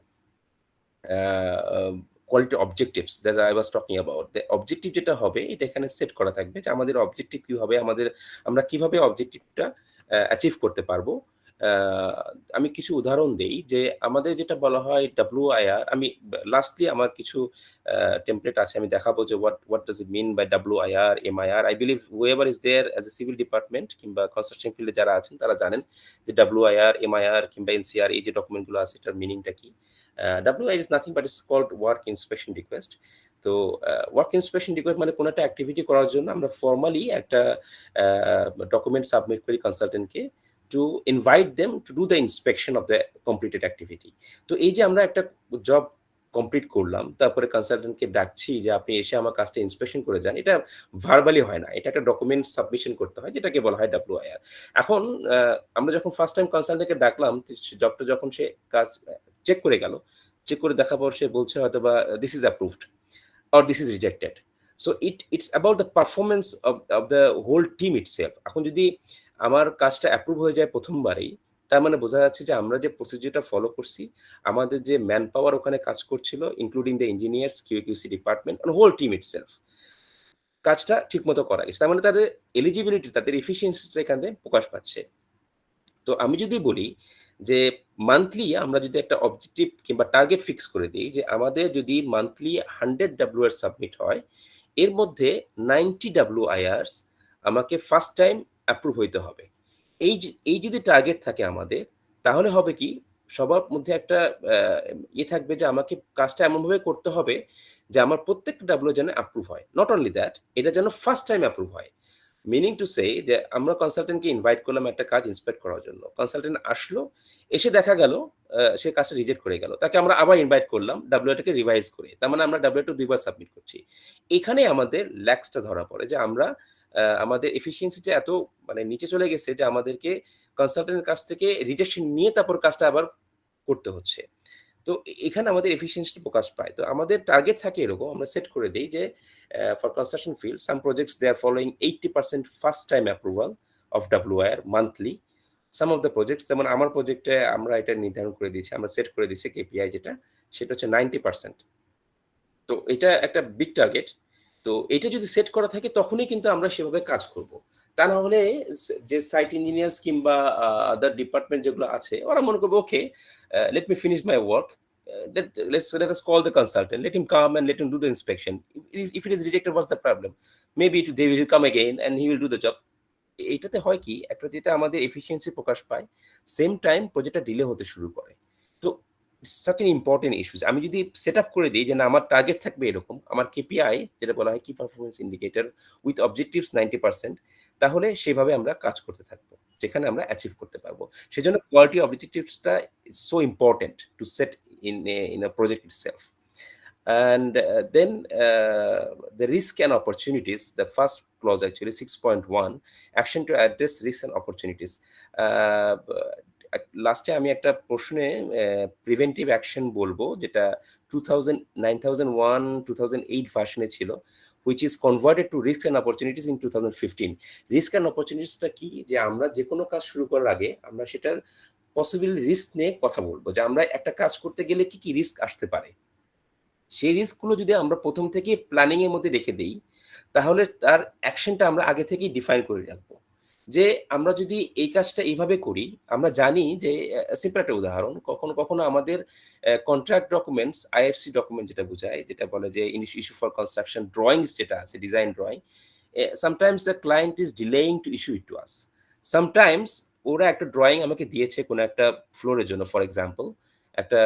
quality objectives that I was talking about. The objective যেটা হবে, এটা এখানে সেট করা থাকবে যে আমাদের অবজেক্টিভ কি হবে, আমরা কিভাবে অবজেক্টিভটা অ্যাচিভ করতে পারবো। আমি কিছু উদাহরণ দেই যে আমাদের যেটা বলা হয় WIR। আমি লাস্টলি আমার কিছু টেমপ্লেট আছে, আমি দেখাবো যে what does it mean by WIR, MIR. I believe whoever is there as a civil department কিংবা কনস্ট্রাকশন ফিল্ডে যারা আছেন তারা জানেন যে WIR, MIR কিংবা NCR, এই যে ডকুমেন্টগুলো আছে, এটার মিনিংটা কি। WIR is nothing but it's called work inspection request. তো ওয়ার্ক ইন্সপেকশন রিকোয়েস্ট মানে কোনো একটা অ্যাক্টিভিটি করার জন্য আমরা ফর্মালি একটা ডকুমেন্ট সাবমিট করি কনসালটেন্টকে to invite them to do the inspection of the completed activity. তো এই যে আমরা একটা জব কমপ্লিট করলাম, তারপরে কনসালটেন্টকে ডাকছি যে আপনি এসে আমার কাজটা ইন্সপেকশন করে যান, এটা ভার্বালি হয় না, এটা একটা ডকুমেন্ট সাবমিশন করতে হয়, যেটাকে বলা হয় WIR। এখন আমরা যখন ফার্স্ট টাইম কনসালটেন্টকে ডাকলাম, জবটা যখন সে কাজ চেক করে গেল, চেক করে দেখার পর সে বলছে হয়তো বা this is approved or this is rejected. So it's about the performance of the whole team itself. এখন যদি আমার কাজটা অ্যাপ্রুভ হয়ে যায় প্রথমবারেই, তার মানে বোঝা যাচ্ছে যে আমরা যে প্রসিডিউরটা ফলো করছি, আমাদের যে ম্যান পাওয়ার ওখানে কাজ করছিল, including the engineers, QC department, whole team itself, কাজটা ঠিকমতো করা গেছে। তার মানে তাদের এলিজিবিলিটি, তাদের এফিসিয়েন্সিটা এখানে প্রকাশ পাচ্ছে। তো আমি যদি বলি যে মান্থলি আমরা যদি একটা অবজেক্টিভ কিংবা টার্গেট ফিক্স করে দিই যে আমাদের যদি মান্থলি 100 ডাব্লিউআর সাবমিট হয়, এর মধ্যে 90 ডাব্লিউআইআরস আমাকে ফার্স্ট টাইম অ্যাপ্রুভ হইতে হবে। এই যদি টার্গেট থাকে আমাদের, তাহলে হবে কি সবার মধ্যে একটা থাকবে যে আমাকে কাজটা এমনভাবে করতে হবে যে আমার প্রত্যেকটা ডাব্লিউ যেন অ্যাপ্রুভ হয়। নট অনলি দ্যাট, এটা যেন ফার্স্ট টাইম অ্যাপ্রুভ হয়। মিনিং টু সে যে আমরা কনসালটেন্টকে ইনভাইট করলাম একটা কাজ ইন্সপেক্ট করার জন্য, কনসালটেন্ট আসলো, এসে দেখা গেল সে কাজটা রিজেক্ট করে গেল, তাকে আমরা আবার ইনভাইট করলাম ডাব্লিউটাকে রিভাইজ করে, তার মানে আমরা ডাব্লিউটা দুইবার সাবমিট করছি। এখানে আমাদের ল্যাক্সটা ধরা পড়ে যে আমরা আমাদের এফিসিয়েন্সিটা এত মানে নিচে চলে গেছে যে আমাদেরকে কনসালটেন্টের কাছ থেকে রিজেকশন নিয়ে তারপর কাজটা আবার করতে হচ্ছে। তো এখানে আমাদের এফিসিয়েন্সিটা প্রকাশ পায়। তো আমাদের টার্গেট থাকে এরকম, আমরা সেট করে দেই যে for construction field some projects they are following 80% first time approval of WIR monthly. Some of the projects, যেমন আমার প্রজেক্টে আমরা এটা নির্ধারণ করে দিয়েছি, আমরা সেট করে দিয়েছি কেপিআই যেটা, সেটা হচ্ছে 90%। তো এটা একটা বিগ টার্গেট। তো এটা যদি সেট করা থাকে তখনই কিন্তু আমরা সেভাবে কাজ করব। তা না হলে যে সাইট ইঞ্জিনিয়ার্স কিংবা আদার ডিপার্টমেন্ট যেগুলো আছে, ওরা মনে করবে ওকে, let me finish my work. Let us call the consultant. Let him come and let him do the inspection. If it is rejected, what's the problem? Maybe they will come again and he will do the job. এইটাতে হয় কি, একটা যেটা আমাদের efficiency প্রকাশ পায়, same time প্রজেক্টটা delay হতে শুরু করে। তো সাচ এন ইম্পর্টেন্ট ইস্যুস। আমি যদি সেট আপ করে দিই যে না আমার টার্গেট থাকবে এরকম, আমার কেপিআই যেটা বলা হয় কি পারফরমেন্স ইন্ডিকেটর উইথ অবজেক্টিভস 90%, তাহলে সেভাবে আমরা কাজ করতে থাকবো, যেখানে আমরা অ্যাচিভ করতে পারবো। সেজন্য কোয়ালিটি অবজেক্টিভসটা is so important to set in a project itself. And then the risk and opportunities, the first clause actually 6.1, action to address risks and opportunities. লাস্টে আমি একটা প্রশ্নে প্রিভেন্টিভ অ্যাকশন বলবো, যেটা 2008 ভার্সনে ছিল, which is converted to risk and opportunities in 2015. Risk and অপরচুনিটিসটা কি, যে আমরা যে কোনো কাজ শুরু করার আগে আমরা সেটার পসিবল রিস্ক নিয়ে কথা বলবো, যে আমরা একটা কাজ করতে গেলে কি কি রিস্ক আসতে পারে। সেই রিস্কগুলো যদি আমরা প্রথম থেকে প্ল্যানিং এর মধ্যে রেখে দেই, তাহলে তার অ্যাকশনটা আমরা আগে থেকেই ডিফাইন করে রাখবো। যে আমরা যদি এই কাজটা এইভাবে করি, আমরা জানি যে সিম্পল একটা উদাহরণ, কখনো কখনো আমাদের কন্ট্রাক্ট ডকুমেন্টস, আইএফসি ডকুমেন্ট যেটা বোঝায়, যেটা বলে যে ইস্যু ফর কনস্ট্রাকশন ড্রয়িংস যেটা আছে, design drawing, sometimes the client is delaying to issue it to us. Sometimes ওরা একটা ড্রয়িং আমাকে দিয়েছে কোনো একটা ফ্লোরের জন্য, ফর এক্সাম্পল একটা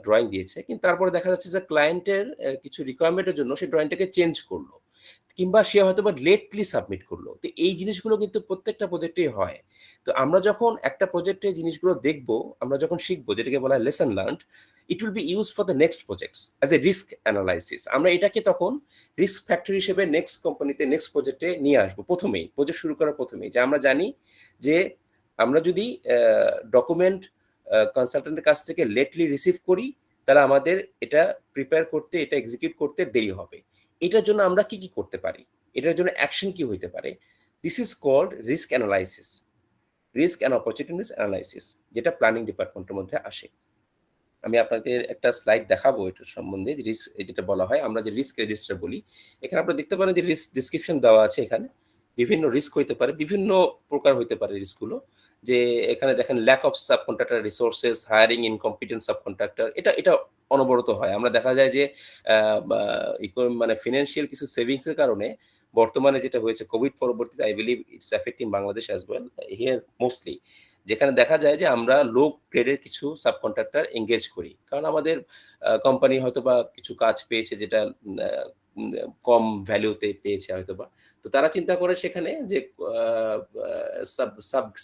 ড্রয়িং দিয়েছে, কিন্তু তারপরে দেখা যাচ্ছে যে ক্লায়েন্টের কিছু রিকোয়ারমেন্টের জন্য সেই ড্রয়িংটাকে চেঞ্জ করলো, কিংবা সে হয়তো বা লেটলি সাবমিট করলো। তো এই জিনিসগুলো কিন্তু প্রত্যেকটা প্রজেক্টেই হয়। তো আমরা যখন একটা প্রজেক্টে জিনিসগুলো দেখবো, আমরা যখন শিখবো, যেটাকে বলা হয় lesson learned, it will be use for the next projects as a risk analysis. আমরা এটাকে তখন রিস্ক ফ্যাক্টর হিসেবে নেক্সট কোম্পানিতে, নেক্সট প্রজেক্টে নিয়ে আসবো, প্রথমেই প্রজেক্ট শুরু করার প্রথমেই, যে আমরা জানি যে আমরা যদি ডকুমেন্ট কনসালটেন্টের কাছ থেকে লেটলি রিসিভ করি, তাহলে আমাদের এটা প্রিপেয়ার করতে, এটা এক্সিকিউট করতে দেরি হবে। এটার জন্য আমরা কি কি করতে পারি, এটার জন্য অ্যাকশন কি হইতে পারে, this is called risk analysis, risk and opportunities analysis, যেটা প্ল্যানিং ডিপার্টমেন্টের মধ্যে আসে। আমি আপনাদের একটা স্লাইড দেখাবো এটার সম্বন্ধে, রিস্ক যেটা বলা হয়, আমরা যে রিস্ক রেজিস্টার বলি, এখানে আপনারা দেখতে পারেন যে রিস্ক ডিসক্রিপশন দেওয়া আছে। এখানে বিভিন্ন রিস্ক হইতে পারে, বিভিন্ন প্রকার হইতে পারে রিস্কগুলো। যে এখানে দেখেন lack of subcontractor resources, hiring incompetent subcontractor, এটা অনবরত হয়। আমরা দেখা যায় যে মানে ফিনান্সিয়াল কিছু সেভিংসের কারণে বর্তমানে যেটা হয়েছে কোভিড পরবর্তীতে, I believe it's affecting Bangladesh as well, here mostly, যেখানে দেখা যায় যে আমরা লো গ্রেডের কিছু সাবকন্ট্রাক্টর এঙ্গেজ করি, কারণ আমাদের কোম্পানি হয়তো বা কিছু কাজ পেয়েছে যেটা কম ভ্যালুতে পেয়েছে হয়তো বা, তো তারা চিন্তা করে সেখানে যে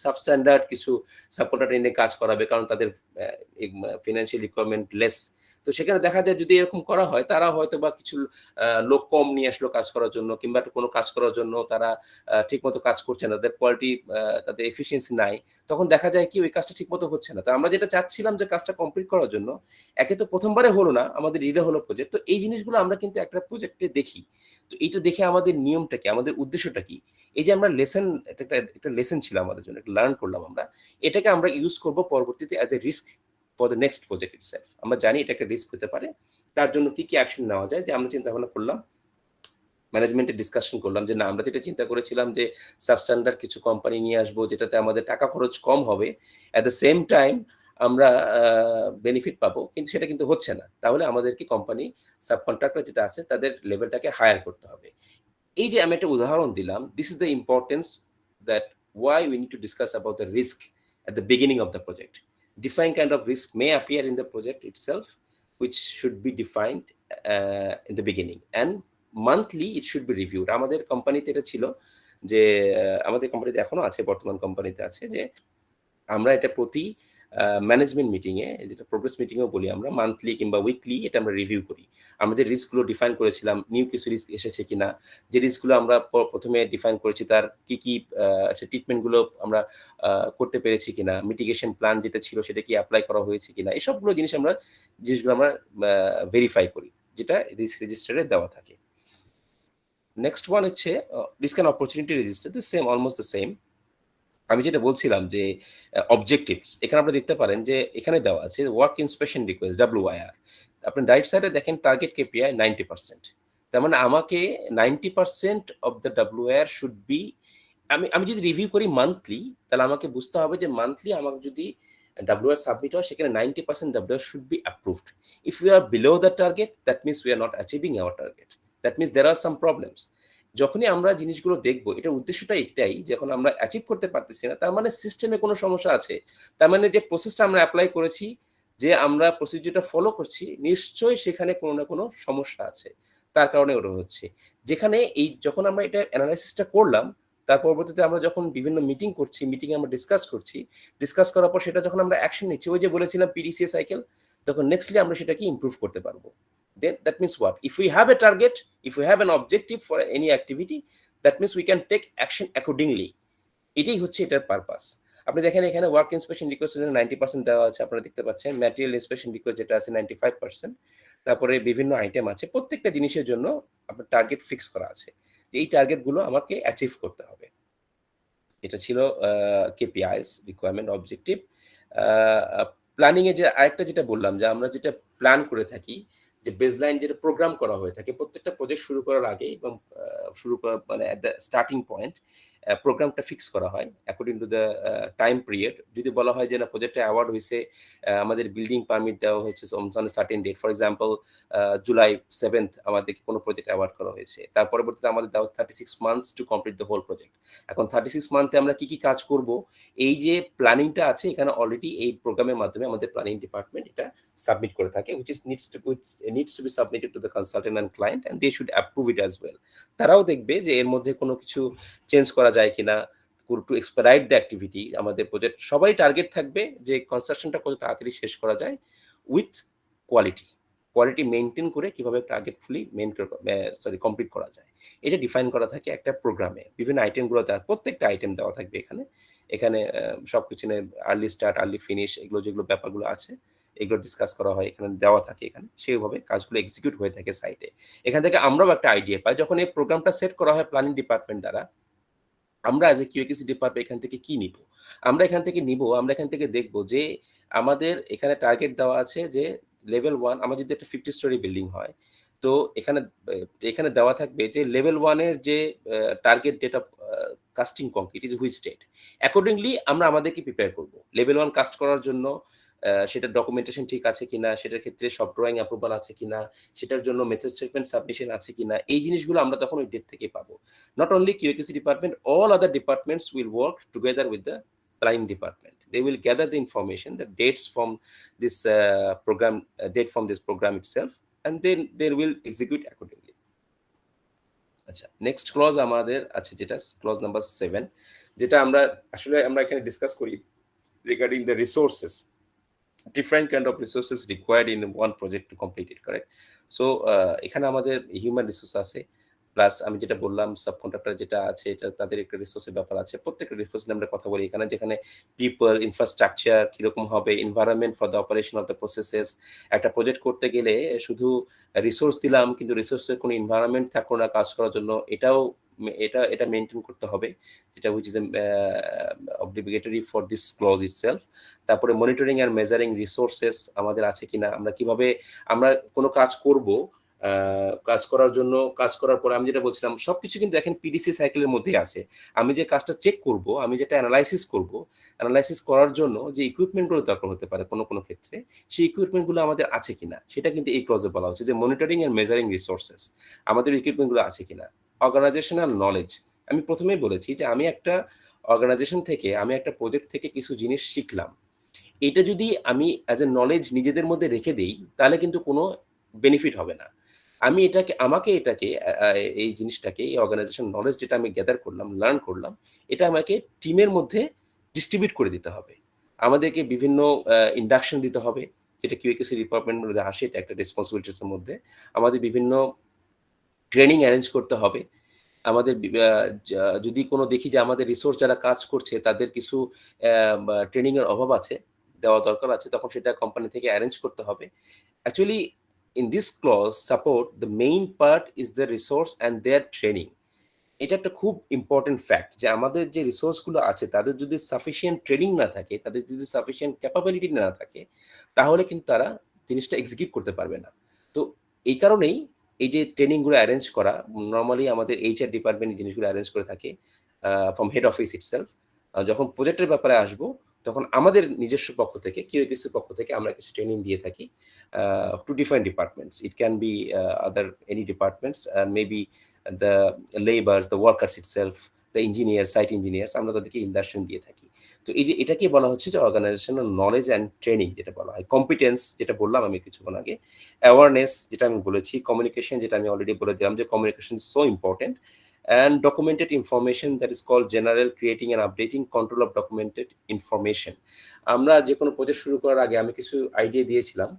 সাবস্ট্যান্ডার্ড কিছু সাবকন্ট্রাক্টর এনে কাজ করাবে, কারণ তাদের ফিনান্সিয়াল রিকোয়ারমেন্ট লেস। তো সেখানে দেখা যায় যদি এরকম করা হয়, তারা হয়তো বা কিছু লোক কম নিয়ে আসলো কাজ করার জন্য, কিংবা কোনো কাজ করার জন্য তারা ঠিকমতো কাজ করছে না, তাদের কোয়ালিটি, তাদের এফিসিয়েন্সি নাই, তখন দেখা যায় কি ওই কাজটা ঠিকমতো হচ্ছে না। তো আমরা যেটা চাচ্ছিলাম যে কাজটা কমপ্লিট করার জন্য, একে তো প্রথমবারে হলো না, আমাদের রিলে হলো প্রজেক্ট। তো এই জিনিসগুলো আমরা কিন্তু একটা প্রজেক্টে দেখি। তো এইটা দেখে আমাদের নিয়মটা কি, আমাদের উদ্দেশ্যটা কি, এই যে আমরা লেসন, একটা লেসন ছিল আমাদের জন্য, একটা লার্ন করলাম আমরা, এটাকে আমরা ইউজ করব পরবর্তীতে as a risk for the next project itself. আমরা জানি এটা একটা রিস্ক হতে পারে, তার জন্য কি কি অ্যাকশন নেওয়া যায়, যে আমরা চিন্তা ভাবনা করলাম, ম্যানেজমেন্টের ডিসকাশন করলাম যে না, আমরা যেটা চিন্তা করেছিলাম যে সাবস্ট্যান্ডার্ড কিছু কোম্পানি নিয়ে আসবো যেটাতে আমাদের টাকা খরচ কম হবে, অ্যাট দ্য সেম টাইম আমরা বেনিফিট পাবো, কিন্তু সেটা কিন্তু হচ্ছে না। তাহলে আমাদেরকে কোম্পানি সাবকন্ট্রাক্টর যেটা আছে তাদের লেভেলটাকে হায়ার করতে হবে। এই যে আমি একটা উদাহরণ দিলাম, this is the importance that why we need to discuss about the risk at the beginning of the project. Defined kind of risk may appear in the project itself, which should be defined in the beginning, and monthly it should be reviewed. আমাদের কোম্পানিতে এটা ছিল যে, আমাদের কোম্পানিতে এখনো আছে, বর্তমান কোম্পানিতে আছে, যে আমরা এটা প্রতি ম্যানেজমেন্ট মিটিংয়ে, যেটা প্রোগ্রেস মিটিংয়েও বলি আমরা, মান্থলি কিংবা উইকলি এটা আমরা রিভিউ করি। আমরা যে রিস্কগুলো ডিফাইন করেছিলাম, নিউ কিছু রিস্ক এসেছে কিনা, যে রিস্কগুলো আমরা প্রথমে ডিফাইন করেছি তার কি কি ট্রিটমেন্টগুলো আমরা করতে পেরেছি কিনা, মিটিগেশন প্ল্যান যেটা ছিল সেটা কি অ্যাপ্লাই করা হয়েছে কিনা, এসবগুলো জিনিসগুলো আমরা ভেরিফাই করি, যেটা রিস্ক রেজিস্টারে দেওয়া থাকে। নেক্সট ওয়ান হচ্ছে risk and opportunity register, the same, almost the same. আমি যেটা বলছিলাম যে অবজেক্টিভস, এখানে আপনারা দেখতে পারেন যে এখানে দেওয়া আছে ওয়ার্ক ইন্সপেকশন রিকোয়েস্ট, WIR। আপনি রাইট সাইডে দেখেন টার্গেট KPI 90%। তার মানে আমাকে 90% of the WIR should B, আমি যদি রিভিউ করি মান্থলি, তাহলে আমাকে বুঝতে হবে যে মান্থলি আমাকে যদি WIR সাবমিট হয়, সেখানে 90% WIR should be approved. If we are below the target, that means we are not achieving our target, that means there are some problems. যখনই আমরা জিনিসগুলো দেখবো, এটার উদ্দেশ্যটা একটাই, যখন আমরা অ্যাচিভ করতে পারতেছি না, তার মানে সিস্টেমে কোনো সমস্যা আছে। তার মানে যে প্রসেসটা আমরা অ্যাপ্লাই করেছি, যে আমরা প্রসিডিউরটা ফলো করছি, নিশ্চয়ই সেখানে কোনো না কোনো সমস্যা আছে, তার কারণে ওটা হচ্ছে। যেখানে যখন আমরা এটা অ্যানালাইসিসটা করলাম, তার পরবর্তীতে আমরা যখন বিভিন্ন মিটিং করছি, মিটিংয়ে আমরা ডিসকাস করার পর সেটা যখন আমরা অ্যাকশন নিচ্ছি, ওই যে বলেছিলাম PDCA সাইকেল, তখন নেক্সটলি আমরা সেটাকে ইমপ্রুভ করতে পারবো। Then that means what? If we have a target, if we have an objective for any activity, that means we can take action accordingly. এটাই হচ্ছে এটার পারপাস। আপনি দেখেন এখানে ওয়ার্ক ইন্সপেকশন রিকোয়েস্টের জন্য 90% দেওয়া আছে, আপনারা দেখতে পাচ্ছেন। ম্যাটেরিয়াল ইন্সপেকশন রিকোয়েস্ট যেটা আছে 95%। তারপরে বিভিন্ন আইটেম আছে, প্রত্যেকটা জিনিসের জন্য আপনার টার্গেট ফিক্স করা আছে, যে এই টার্গেটগুলো আমাকে অ্যাচিভ করতে হবে। এটা ছিল KPIs, রিকোয়ারমেন্ট, অবজেক্টিভ। প্ল্যানিং এ যে আরেকটা যেটা বললাম, যে আমরা যেটা প্ল্যান করে থাকি, যে বেসলাইন যেটা প্রোগ্রাম করা হয়ে থাকে প্রত্যেকটা প্রজেক্ট শুরু করার আগে, এবং শুরু করার মানে অ্যাট দ্য স্টার্টিং পয়েন্ট প্রোগ্রামটা ফিক্স করা হয় according to the time period. যদি বলা হয় যে না, প্রজেক্টে অ্যাওয়ার্ড হয়েছে, আমাদের বিল্ডিং পারমিট দেওয়া হয়েছে on certain date, for example July 7th আমাদের কোনো প্রজেক্ট অ্যাওয়ার্ড করা হয়েছে, তার পরবর্তীতে আমাদের দেওয়া 36 months to complete the whole project. এখন 36 মান্থে আমরা কি কি কাজ করব, এই যে প্ল্যানিংটা আছে, এখানে অলরেডি এই প্রোগ্রামের মাধ্যমে আমাদের প্ল্যানিং ডিপার্টমেন্ট এটা সাবমিট করে থাকে, which needs to be submitted to the consultant and client, and they should approve it as well. তারাও দেখবে যে এর মধ্যে কোনো কিছু চেঞ্জ করা যায় কিনা, টু এক্সপেরাইট দ্য অ্যাক্টিভিটি। আমাদের প্রজেক্ট সবাই টার্গেট থাকবে যে কনস্ট্রাকশনটা কত তাড়াতাড়ি শেষ করা যায় উইথ কোয়ালিটি মেনটেন করে কিভাবে টার্গেটফুলি কমপ্লিট করা যায়, এটা ডিফাইন করা থাকে একটা প্রোগ্রামে। বিভিন্ন আইটেমগুলো প্রত্যেকটা আইটেম দেওয়া থাকবে এখানে সবকিছু নিয়ে আর্লি স্টার্ট, আর্লি ফিনিশ, এগুলো যেগুলো ব্যাপারগুলো আছে, এগুলো ডিসকাস করা হয়, এখানে দেওয়া থাকে। এখানে সেইভাবে কাজগুলো এক্সিকিউট হয়ে থাকে সাইটে। এখান থেকে আমরাও একটা আইডিয়া পাই, যখন এই প্রোগ্রামটা সেট করা হয় প্ল্যানিং ডিপার্টমেন্ট দ্বারা, আমরা অ্যাজ এ QAQC ডিপার্টমেন্ট এখান থেকে কি নিব, আমরা এখান থেকে দেখব যে আমাদের এখানে টার্গেট দেওয়া আছে যে লেভেল 1, আমার যদি একটা 50 স্টোরি বিল্ডিং হয়, তো এখানে দেওয়া থাকবে যে লেভেল 1 এর যে target date of casting concrete is which date. Accordingly আমরা আমাদেরকে প্রিপেয়ার করব লেভেল 1 কাস্ট করার জন্য। সেটা ডকুমেন্টেশন ঠিক আছে কিনা, সেটার ক্ষেত্রে সব ড্রয়িং অ্যাপ্রুভাল আছে কিনা, সেটার জন্য মেথড স্টেটমেন্ট সাবমিশন আছে কিনা, এই জিনিসগুলো আমরা তখন ওই ডেট থেকে পাবো। Not only QAQC department, all other departments will work together with the planning department. They will gather the information, the dates from this program itself, and then they will execute accordingly. আচ্ছা, next clause আমাদের আছে, যেটা clause number 7, যেটা আমরা এখানে discuss করি regarding the resources. different kind of resources required in one project to complete it, correct? So এখানে আমাদের হিউম্যান রিসোর্স আছে, প্লাস আমি যেটা বললাম সাবকন্ট্রাক্টর যেটা আছে এটা তাদের একটা রিসোর্সের ব্যাপার আছে। প্রত্যেকটা রিসোর্স নিয়ে আমরা কথা বলি এখানে, যেখানে পিপল, ইনফ্রাস্ট্রাকচার কিরকম হবে, environment for the operation of the processes. একটা প্রজেক্ট করতে গেলে শুধু রিসোর্স দিলাম কিন্তু রিসোর্সের কোনো এনভায়রনমেন্ট থাকলো না কাজ করার জন্য, এটা মেনটেন করতে হবে, যেটা which is obligatory for this clause itself. তারপরে মনিটরিং অ্যান্ড মেজারিং রিসোর্সেস আমাদের আছে কিনা, আমরা কিভাবে আমরা কোনো কাজ করব, কাজ করার জন্য, কাজ করার পরে আমি যেটা বলছিলাম সবকিছু কিন্তু দেখেন পিডিসি সাইকেলের মধ্যে আছে। আমি যে কাজটা চেক করব, আমি যেটা অ্যানালাইসিস করব, অ্যানালাইসিস করার জন্য যে ইকুইপমেন্টগুলো দরকার হতে পারে কোনো কোনো ক্ষেত্রে, সেই ইকুইপমেন্টগুলো আমাদের আছে কিনা সেটা কিন্তু এই ক্লজে বলা হচ্ছে, যে মনিটরিং অ্যান্ড মেজারিং রিসোর্সেস আমাদের ইকুইপমেন্টগুলো আছে কিনা। অর্গানাইজেশনাল নলেজ, আমি প্রথমেই বলেছি যে আমি একটা অর্গানাইজেশন থেকে, আমি একটা প্রজেক্ট থেকে কিছু জিনিস শিখলাম, এটা যদি আমি অ্যাজ এ নলেজ নিজেদের মধ্যে রেখে দিই তাহলে কিন্তু কোনো বেনিফিট হবে না। আমি এটাকে এই জিনিসটাকে, এই অর্গানাইজেশন নলেজ যেটা আমি গ্যাদার করলাম, লার্ন করলাম, এটা আমাকে টিমের মধ্যে ডিস্ট্রিবিউট করে দিতে হবে। আমাদেরকে বিভিন্ন ইন্ডাকশন দিতে হবে, যেটা কিউএকিউসি ডিপার্টমেন্টের মধ্যে আসে, এটা একটা রেসপন্সিবিলিটিসের মধ্যে। আমাদের বিভিন্ন ট্রেনিং অ্যারেঞ্জ করতে হবে। আমাদের যদি কোনো দেখি যে আমাদের রিসোর্স যারা কাজ করছে তাদের কিছু ট্রেনিংয়ের অভাব আছে, দেওয়া দরকার আছে, তখন সেটা কোম্পানি থেকে অ্যারেঞ্জ করতে হবে। Actually in this clause support the main part is the resource and their training. এটা একটা খুব ইম্পর্টেন্ট ফ্যাক্ট যে আমাদের যে রিসোর্সগুলো আছে তাদের যদি সাফিসিয়েন্ট ট্রেনিং না থাকে, তাদের যদি সাফিসিয়েন্ট ক্যাপাবিলিটি না থাকে, তাহলে কিন্তু তারা জিনিসটা এক্সিকিউট করতে পারবে না। তো এই কারণেই এই যে ট্রেনিংগুলো অ্যারেঞ্জ করা, নর্মালি আমাদের এইচআর ডিপার্টমেন্ট জিনিসগুলো অ্যারেঞ্জ করে থাকে ফ্রম হেড অফিস ইটসেলফ। যখন প্রজেক্টের ব্যাপারে আসবো তখন আমাদের নিজস্ব পক্ষ থেকে, কিউএকিউসির পক্ষ থেকে আমরা কিছু ট্রেনিং দিয়ে থাকি to different departments. It can be any departments, maybe the laborers, the workers itself, the engineers, site engineers, আমরা তাদেরকে ইন্ডাকশন দিয়ে থাকি। তো এই যে এটাকে বলা হচ্ছে যে অর্গানাইজেশনাল নলেজ অ্যান্ড ট্রেনিং যেটা বলা হয়, কম্পিটেন্স যেটা বললাম আমি কিছুক্ষণ আগে, অ্যাওয়ারনেস যেটা আমি বলেছি, কমিউনিকেশন যেটা আমি অলরেডি বলে দিলাম যে communication is so important, and documented information that is called general creating and updating control of documented information. আমরা যে কোনো প্রজেক্ট শুরু করার আগে আমি কিছু আইডিয়া দিয়েছিলাম,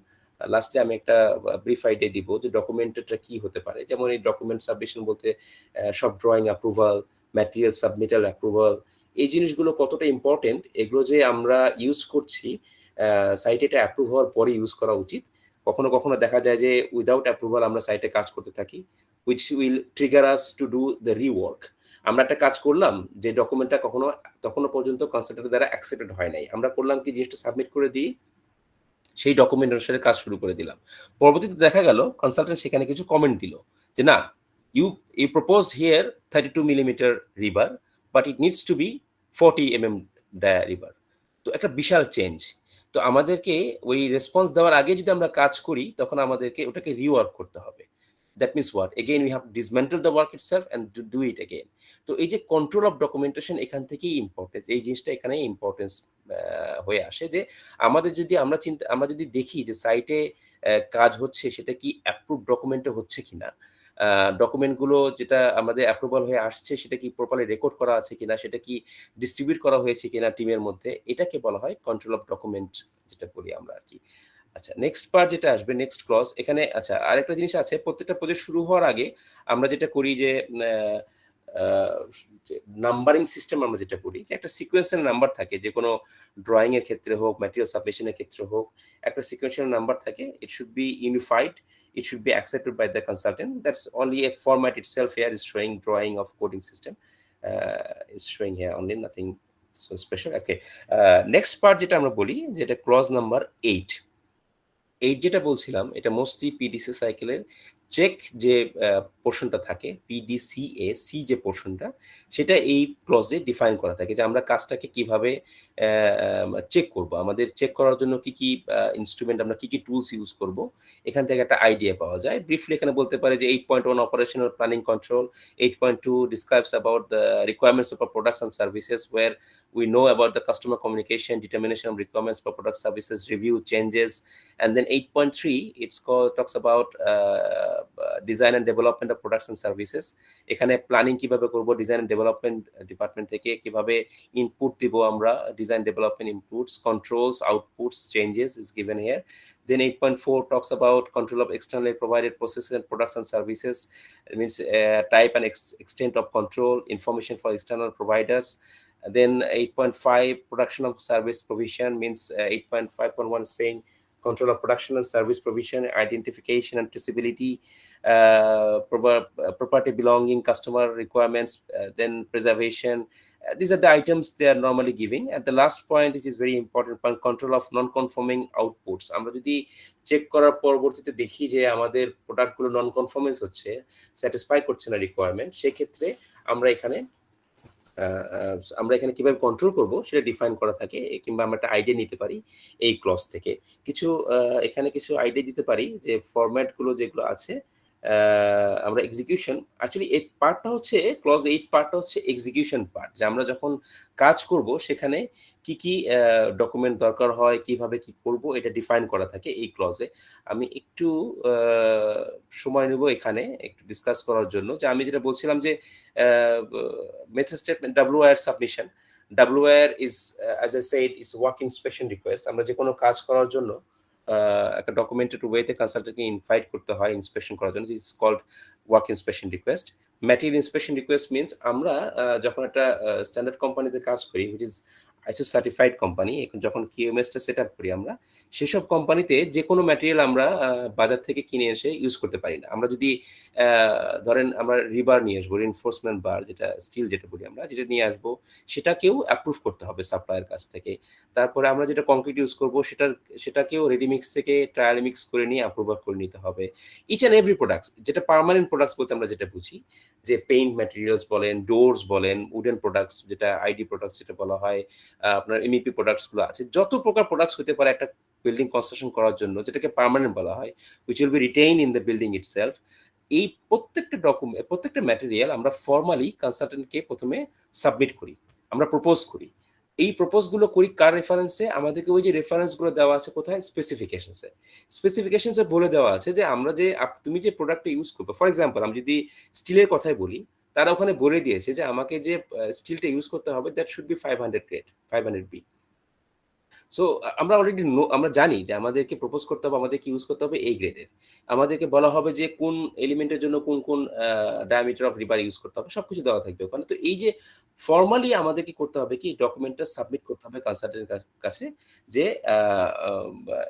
লাস্টে আমি একটা ব্রিফ আইডিয়া দিব যে ডকুমেন্টেডটা কি হতে পারে। যেমন এই ডকুমেন্ট সাবমিশন বলতে সব ড্রয়িং অ্যাপ্রুভাল, ম্যাটেরিয়াল সাবমিটাল অ্যাপ্রুভাল, এই জিনিসগুলো কতটা ইম্পর্টেন্ট, এগুলো যে আমরা ইউজ করছি সাইটে, এটা অ্যাপ্রুভ হওয়ার পরে ইউজ করা উচিত। কখনো কখনো দেখা যায় যে উইদাউট অ্যাপ্রুভাল আমরা সাইটে কাজ করতে থাকি, which will trigger us to do the rework. আমরা একটা কাজ করলাম যে ডকুমেন্টটা তখনো পর্যন্ত কনসালটেন্টের দ্বারা অ্যাকসেপ্টেড হয় নাই, আমরা করলাম কি জিনিসটা সাবমিট করে দিই, সেই ডকুমেন্ট অনুসারে কাজ শুরু করে দিলাম। পরবর্তীতে দেখা গেল কনসালটেন্ট সেখানে কিছু কমেন্ট দিল যে না, you proposed here 32 millimetre rebar, but it needs to be 40 mm rebar. তো একটা বিশাল চেঞ্জ। তো আমাদেরকে ওই রেসপন্স দেওয়ার আগে যদি আমরা কাজ করি তখন আমাদেরকে ওটাকে রিওয়ার্ক করতে হবে। That means what? Again, we have to dismantle the work itself and do it again. তো এই যে কন্ট্রোল অফ ডকুমেন্টেশন এখান থেকেই ইম্পর্টেন্স, এই জিনিসটা এখানে ইম্পর্টেন্স হয়ে আসে যে আমরা যদি দেখি যে সাইটে কাজ হচ্ছে সেটা কি অ্যাপ্রুভ ডকুমেন্টে হচ্ছে কিনা, ডকুমেন্টগুলো যেটা আমাদের অ্যাপ্রুভাল হয়ে আসছে সেটা কি প্রপারলি রেকর্ড করা আছে কিনা, সেটা কি ডিস্ট্রিবিউট করা হয়েছে কিনা টিমের মধ্যে, এটাকে বলা হয় কন্ট্রোল অফ ডকুমেন্ট যেটা বলি আমরা আর কি। আচ্ছা, নেক্সট পার্ট যেটা আসবে, নেক্সট ক্লজ এখানে। আচ্ছা, আরেকটা জিনিস আছে, প্রত্যেকটা প্রজেক্ট শুরু হওয়ার আগে আমরা যেটা করি যে নাম্বারিং সিস্টেম, আমরা যেটা করি যে একটা সিকোয়েন্সিয়াল নাম্বার থাকে, যে কোনো ড্রয়িং এর ক্ষেত্রে হোক, ম্যাটেরিয়াল সাবমিশনের ক্ষেত্রে হোক, একটা সিকোয়েন্সিয়াল নাম্বার থাকে। It should be unified, it should be accepted by the consultant. That's only a format itself here is showing drawing of coding system, is showing here only, nothing so special. Okay, next part যেটা আমরা বলি যেটা clause number 8 যেটা বলছিলাম, এটা mostly PDC সাইকেলের check যে পোর্শনটা থাকে, পিডিসিএ সি যে পোর্শনটা, সেটা এই ক্লজে ডিফাইন করা থাকে যে আমরা কাজটাকে কিভাবে চেক করব, আমাদের চেক করার জন্য কি কি ইনস্ট্রুমেন্ট, আমরা কি কি টুলস ইউজ করব, এখান থেকে একটা আইডিয়া পাওয়া যায়। ব্রিফলি এখানে বলতে পারে যে 8.1 operational planning control, 8.2 describes about the requirements of our products and services, where we know about the customer communication, determination of requirements for product services, review changes And then 8.3, it's called talks about design and development of products and services. এখানে planning কিভাবে করব, design and development department থেকে কিভাবে input দিব আমরা, design development inputs, controls, outputs, changes is given here. Then 8.4 talks about control of externally provided processes and products and services. It means type and extent of control, information for external providers. Then 8.5 production of service provision means 8.5.1 saying control of production and service provision, identification and traceability, property belonging, customer requirements, then preservation. These are the items they are normally giving. And the last point, which is very important point, control of non-conforming outputs. আমরা যদি check করার পরবর্তীতে দেখি যে আমাদের প্রোডাক্টগুলো নন কনফর্মেন্স হচ্ছে, satisfy করছে না রিকোয়ারমেন্ট, সেক্ষেত্রে আমরা এখানে কিভাবে কন্ট্রোল করব সেটা ডিফাইন করা থাকে, কিংবা আমরা একটা আইডিয়া নিতে পারি এই ক্লজ থেকে। এখানে কিছু আইডিয়া দিতে পারি যে ফরম্যাটগুলো যেগুলো আছে, আমরা এক্সিকিউশন, অ্যাকচুয়ালি এই পার্টটা হচ্ছে ক্লজ 8 পার্টটা হচ্ছে এক্সিকিউশন পার্ট, যে আমরা যখন কাজ করব সেখানে কি কি ডকুমেন্ট দরকার হয়, কিভাবে কি করব, এটা ডিফাইন করা থাকে এই ক্লজে। আমি একটু সময় নেব এখানে একটু ডিসকাস করার জন্য, যে আমি যেটা বলছিলাম যে method statement WIR submission. WIR is as I said it's work inspection request. আমরা যে কোনো কাজ করার জন্য একটা ডকুমেন্টেড ওয়েতে কনসালটেন্টকে ইনভাইট করতে হয় ইন্সপেকশন করার জন্য, it's called work inspection request. Material inspection request means আমরা যখন একটা স্ট্যান্ডার্ড কোম্পানিতে কাজ করি, which is ISO certified company, এখন যখন QMS-টা সেট আপ করি আমরা, সেসব কোম্পানিতে যে কোনো ম্যাটেরিয়াল আমরা বাজার থেকে কিনে এসে ইউজ করতে পারি না। আমরা যদি ধরেন আমরা রিবার নিয়ে আসবো, রিনফোর্সমেন্ট বার, যেটা স্টিল যেটা বলি আমরা, যেটা নিয়ে আসবো, সেটাকেও অ্যাপ্রুভ করতে হবে সাপ্লায়ার কাছ থেকে। তারপরে আমরা যেটা কংক্রিট ইউজ করবো সেটাকেও রেডিমিক্স থেকে ট্রায়াল মিক্স করে নিয়ে অ্যাপ্রুভাল করে নিতে হবে। ইচ অ্যান্ড এভরি প্রোডাক্টস, যেটা পার্মানেন্ট প্রোডাক্টস বলতে আমরা যেটা বুঝি, যে পেইন্ট ম্যাটেরিয়ালস বলেন, ডোরস বলেন, উডেন প্রোডাক্টস, যেটা ID প্রোডাক্টস যেটা বলা হয়, আপনার MEP প্রোডাক্টসগুলো আছে, যত প্রকার প্রোডাক্টস হতে পারে একটা বিল্ডিং কনস্ট্রাকশন করার জন্য, যেটাকে পার্মানেন্ট বলা হয়, which will be retain in the building itself. এই প্রত্যেকটা ডকুমেন্ট, প্রত্যেকটা ম্যাটেরিয়াল আমরা ফর্মালি কনসালটেন্টকে প্রথমে সাবমিট করি, আমরা প্রপোজ করি। এই প্রপোজগুলো করি কার রেফারেন্সে? আমাদেরকে ওই যে রেফারেন্সগুলো দেওয়া আছে কোথায়? স্পেসিফিকেশনসে বলে দেওয়া আছে যে আমরা যে তুমি যে প্রোডাক্টটা ইউজ করবে, ফর এক্সাম্পল আমি যদি স্টিলের কথাই বলি, তারা ওখানে বলে দিয়েছে যে আমাকে যে স্টিলটা ইউজ করতে হবে, that should be 500 grade, 500B। So আমরা অলরেডি আমরা জানি যে আমাদেরকে প্রপোজ করতে হবে, আমাদেরকে ইউজ করতে হবে এই গ্রেডের। আমাদেরকে বলা হবে যে কোন এলিমেন্টের জন্য কোন কোন ডায়ামিটার অফ রিবার ইউজ করতে হবে, সবকিছু দেওয়া থাকবে ওখানে। তো এই যে ফর্মালি আমাদেরকে করতে হবে কি, ডকুমেন্টটা সাবমিট করতে হবে কনসালটেন্টের কাছে, যে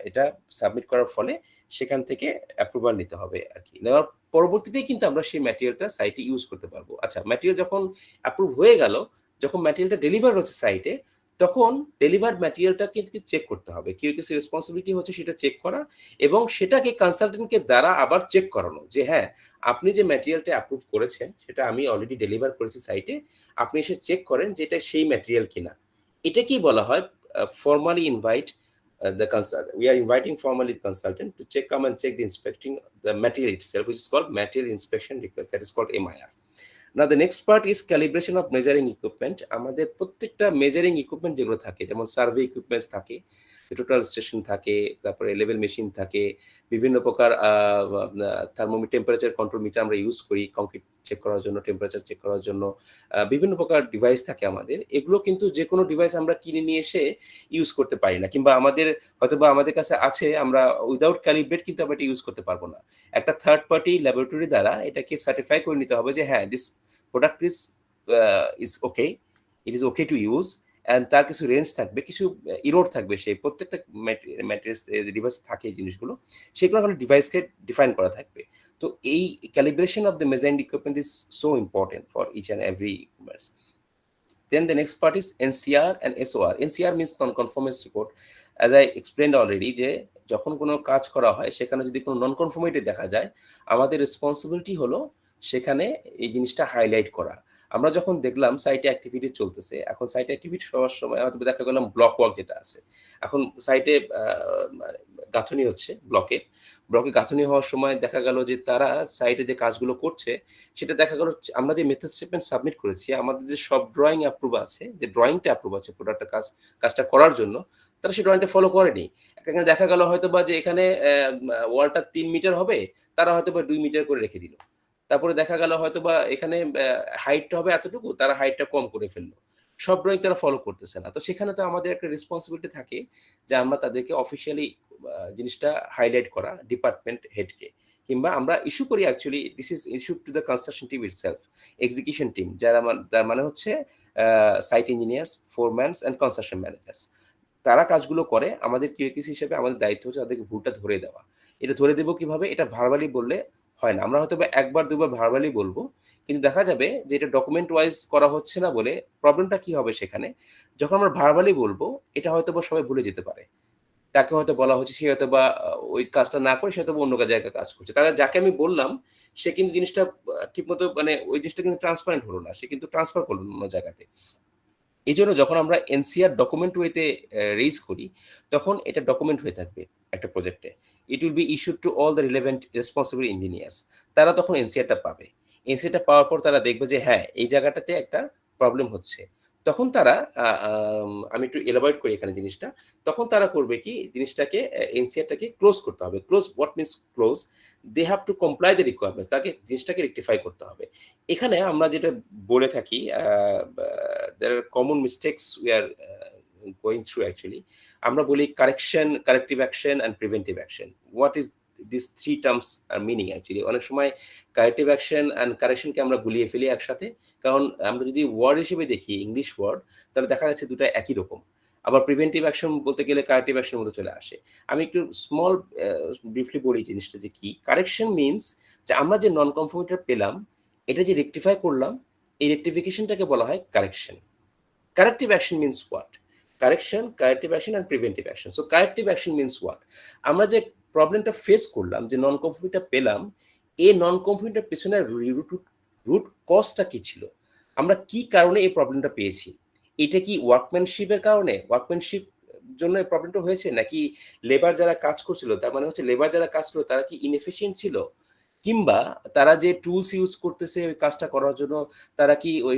এটা সাবমিট করার ফলে সেখান থেকে অ্যাপ্রুভাল নিতে হবে আর কি। নেওয়ার পরবর্তীতেই কিন্তু আমরা সেই ম্যাটেরিয়ালটা সাইটে ইউজ করতে পারবো। আচ্ছা, ম্যাটেরিয়াল যখন অ্যাপ্রুভ হয়ে গেল, যখন ম্যাটেরিয়ালটা ডেলিভার হচ্ছে সাইটে, তখন ডেলিভার ম্যাটেরিয়ালটা কিন্তু চেক করতে হবে। QAQC রেসপন্সিবিলিটি হচ্ছে সেটা চেক করা, এবং সেটাকে কনসালটেন্টকে দ্বারা আবার চেক করানো, যে হ্যাঁ, আপনি যে ম্যাটেরিয়ালটা অ্যাপ্রুভ করেছেন সেটা আমি অলরেডি ডেলিভার করেছি সাইটে, আপনি এসে চেক করেন যে এটা সেই ম্যাটেরিয়াল কিনা। এটা কি বলা হয়? Formally invite the consultant. We are inviting formally the consultant to come and check the material itself, which is called material inspection request. That is called MIR. Now the next part is calibration of measuring equipment. আমাদের প্রত্যেকটা measuring equipment যেগুলো থাকে, যেমন survey equipments থাকে, total station থাকে, তারপরে level machine থাকে, বিভিন্ন প্রকার থার্মোমিটার, টেম্পারেচার কন্ট্রোল মিটার আমরা ইউজ করি কংক্রিট চেক করার জন্য, টেম্পারেচার চেক করার জন্য, বিভিন্ন প্রকার ডিভাইস থাকে আমাদের। এগুলো কিন্তু যে কোনো ডিভাইস আমরা কিনে নিয়ে এসে ইউজ করতে পারি না, কিংবা হয়তোবা আমাদের কাছে আছে, আমরা উইদাউট ক্যালিব্রেট কিন্তু আমরা এটা ইউজ করতে পারবো না। একটা থার্ড পার্টি ল্যাবরেটরি দ্বারা এটাকে সার্টিফাই করে নিতে হবে যে হ্যাঁ, this product is okay, it is okay to use, and তার কিছু রেঞ্জ থাকবে, কিছু ইরোর থাকবে, সেই প্রত্যেকটা ম্যাটেরিয়ালস ডিভাইস থাকে, এই জিনিসগুলো সেগুলো আমাদের ডিভাইসকে ডিফাইন করা থাকবে। তো এই calibration of the measuring equipment is so important for each and every e-commerce. Then the next part is NCR and SOR. NCR means non-conformance report. As I explained already, যে যখন কোনো কাজ করা হয় সেখানে যদি কোনো নন কনফর্মিটি দেখা যায়, আমাদের রেসপন্সিবিলিটি হলো সেখানে এই জিনিসটা হাইলাইট করা। আমরা যখন দেখলাম সাইটে অ্যাক্টিভিটি চলতেছে, এখন সাইটে অ্যাক্টিভিটি হওয়ার সময় হয়তো দেখা গেলাম ব্লক ওয়ার্ক যেটা আছে, এখন সাইটে গাঁথনি হচ্ছে ব্লকে গাঁথনি হওয়ার সময় দেখা গেল যে তারা সাইটে যে কাজগুলো করছে সেটা দেখা গেল আমরা যে মেথড স্টেটমেন্ট সাবমিট করেছি, আমাদের যে সব ড্রয়িং অ্যাপ্রুভ আছে, যে ড্রয়িংটা অ্যাপ্রুভ আছে প্রোডাক্টের কাজটা করার জন্য, তারা সেই ড্রয়িংটা ফলো করেনি। এখানে দেখা গেল হয়তো বা যে এখানে ওয়ালটা 3 মিটার হবে, তারা হয়তো বা 2 মিটার করে রেখে দিল। তারপরে দেখা গেল হয়তো বা এখানে হাইটটা হবে এতটুকু, তারা হাইটটা কম করে ফেললো। সব ড্রয়িং তারা ফলো করতেছে না। তো সেখানে তো আমাদের একটা রেসপন্সিবিলিটি থাকে যে আমরা তাদেরকে অফিসিয়ালি জিনিসটা হাইলাইট করা ডিপার্টমেন্ট হেডকে, কিংবা আমরা ইস্যু করি, actually this is issued to the construction team itself, execution team, যার মানে হচ্ছে site engineers, foremans and construction managers. তারা কাজগুলো করে, আমাদের কিউএকিউসি হিসেবে আমাদের দায়িত্ব হচ্ছে তাদেরকে ভুলটা ধরে দেওয়া। এটা ধরে দেবো কিভাবে? এটা ভার্বালি বললে হয় না। আমরা হয়তো বা একবার দুবার ভার্বালি বলবো, কিন্তু দেখা যাবে যে এটা ডকুমেন্ট ওয়াইজ করা হচ্ছে না বলে প্রবলেমটা কি হবে সেখানে, যখন আমরা ভার্বালি বলবো এটা হয়তো বা সবাই ভুলে যেতে পারে। তাকে হয়তো বলা হচ্ছে, সে হয়তো বা ওই কাজটা না করে সে হয়তো অন্য জায়গায় কাজ করছে। তাহলে যাকে আমি বললাম সে কিন্তু জিনিসটা ঠিকমতো মানে ওই জিনিসটা কিন্তু ট্রান্সপারেন্ট হলো না, সে কিন্তু ট্রান্সফার করলো অন্য জায়গাতে। এই জন্য যখন আমরা এনসিআর ডকুমেন্ট ওয়েতে রেইজ করি, তখন এটা ডকুমেন্ট হয়ে থাকবে একটা প্রজেক্টে। It will be issued to all the relevant responsible engineers. তারা তখন এনসিআরটা পাবে। এনসিআরটা পাওয়ার পর তারা দেখবে যে হ্যাঁ, এই জায়গাটাতে একটা প্রবলেম হচ্ছে। তখন তারা আমি একটু এলাবোরেট করি এখানে জিনিসটা। তখন তারা করবে কি, জিনিসটাকে এনসিআরটাকে ক্লোজ করতে হবে। Close, what means close? They have to comply the requirements. তাকে জিনিসটাকে রেকটিফাই করতে হবে। এখানে আমরা যেটা বলে থাকি, there are common mistakes we are going through actually. আমরা বলি correction, corrective action and preventive action. What is this three terms are meaning actually? অনেক সময় কারেক্টিভ অ্যাকশন অ্যান্ড কারেকশনকে আমরা গুলিয়ে ফেলি একসাথে, কারণ আমরা যদি ওয়ার্ড হিসেবে দেখি ইংলিশ ওয়ার্ড, তাহলে দেখা যাচ্ছে দুটো একই রকম। আবার প্রিভেন্টিভ অ্যাকশন বলতে গেলে কারেক্টিভ অ্যাকশনের মধ্যে চলে আসে। আমি একটু স্মল ব্রিফলি বলি জিনিসটা যে কি। কারেকশন মিনস যে আমরা যে নন কনফর্মিটিটা পেলাম, এটা যে রেকটিফাই করলাম, এই রেকটিফিকেশনটাকে বলা হয় correction. Corrective action means what? Correction, corrective action and preventive action. So corrective action means what? আমরা যে প্রবলেমটা ফেস করলাম, যে নন কনফর্মিটিটা পেলাম, এই নন কনফর্মিটিটার পেছনে রুট কজটা কি ছিল? আমরা কি কারণে এই প্রবলেমটা পেয়েছি? এটা কি ওয়ার্কম্যানশিপের কারণে, ওয়ার্কম্যানশিপ জন্য এই প্রবলেমটা হয়েছে, নাকি লেবার যারা কাজ করছিল, তার মানে হচ্ছে লেবার যারা কাজ করলো তারা কি ইনএফিশিয়েন্ট ছিল, কিংবা তারা যে টুলস ইউজ করতেছে ওই কাজটা করার জন্য, তারা কি ওই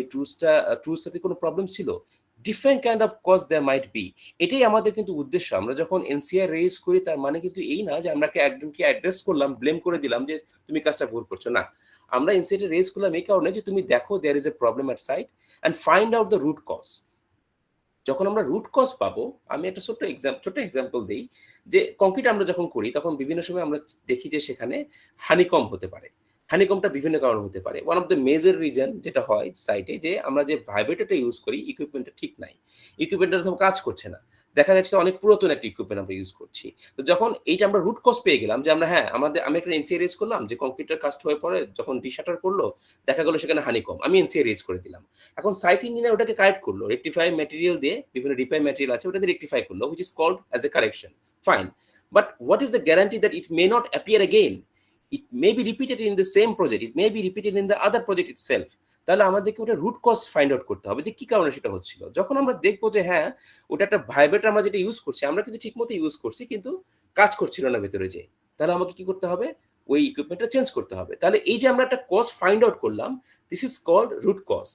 টুলসটাতে কোনো প্রবলেম ছিল? Different kind of cause there might be. এটাই আমাদের কিন্তু উদ্দেশ্য। আমরা যখন এনসিআর রেজ করি, তার মানে কিন্তু এই না যে আমরা একজনকে অ্যাড্রেস করলাম, ব্লেম করে দিলাম যে তুমি কাজটা ভুল করছো। না, আমরা এনসিআর রেজ করলাম এই কারণে যে তুমি দেখো there is a problem at site and find out the root cause. যখন আমরা রুট কজ পাবো, আমি একটা ছোট্ট এক্সাম্পল দিই, যে কংক্রিট আমরা যখন করি তখন বিভিন্ন সময় আমরা দেখি যে সেখানে হানিকম হতে পারে। হানিকমটা বিভিন্ন কারণে হতে পারে। One of the major reason যেটা হয় সাইটে, যে আমরা যে ভাইব্রেটরটা ইউজ করি, ইকুইপমেন্টটা ঠিক নাই, ইকুইপমেন্টটা তখন কাজ করছে না, দেখা যাচ্ছে অনেক পুরাতন একটা ইকুইপমেন্ট আমরা ইউজ করছি। তো যখন এইটা আমরা রুট কজ পেয়ে গেলাম যে আমরা হ্যাঁ, আমি একটা এনসিআর রেজ করলাম যে কংক্রিটের কাজটা হয়ে পরে যখন ডিশাটার করলো, দেখা গেলো সেখানে হানিকম, আমি এনসিআর রেজ করে দিলাম। এখন সাইট ইঞ্জিনিয়ার ওটাকে কারেক্ট করলো, রেকটিফাই ম্যাটেরিয়াল দিয়ে, বিভিন্ন রিপেয়ার ম্যাটেরিয়াল আছে, ওটাতে রেকটিফাই করলো, which is called as a correction. Fine, but what is the guarantee that it may not appear again? It may be repeated in the same project, it may be repeated in the other project itself. তাহলে আমাদেরকে ওটা root cause find out করতে হবে যে কি কারণে সেটা হচ্ছিল। যখন আমরা দেখবো যে হ্যাঁ, ওটা একটা ভাইব্রেটর আমরা যেটা ইউজ করছি, আমরা কিন্তু ঠিক মতো ইউজ করছি, কিন্তু কাজ করছিল না ভেতরে যে, তাহলে আমাকে কি করতে হবে? ওই ইকুইপমেন্টটা চেঞ্জ করতে হবে। তাহলে এই যে আমরা একটা কজ ফাইন্ড আউট করলাম, this is called root cause,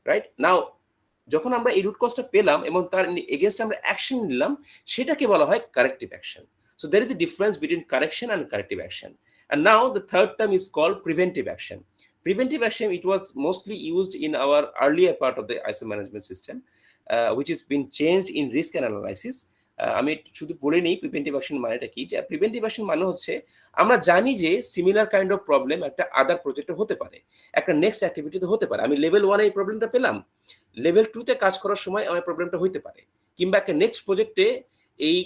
right? Now যখন আমরা এই রুট কজটা পেলাম এবং তার এগেইনস্ট আমরা অ্যাকশন নিলাম, সেটাকে বলা হয় corrective action. So there is a difference between correction and corrective action. And now the third term is called preventive action. Preventive action, it was mostly used in our earlier part of the ISO management system, which has been changed in risk and analysis. আমি শুধু বলে নিই preventive action মানেটা কি। যে preventive action মানে হচ্ছে আমরা জানি যে সিমিলার কাইন্ড অফ প্রবলেম একটা আদার প্রজেক্টে হতে পারে, একটা নেক্সট অ্যাক্টিভিটিতে হতে পারে। আমি লেভেল 1 এই প্রবলেমটা পেলাম, লেভেল 2 তে কাজ করার সময় আমার প্রবলেমটা হতে পারে, কিংবা একটা নেক্সট প্রজেক্টে এই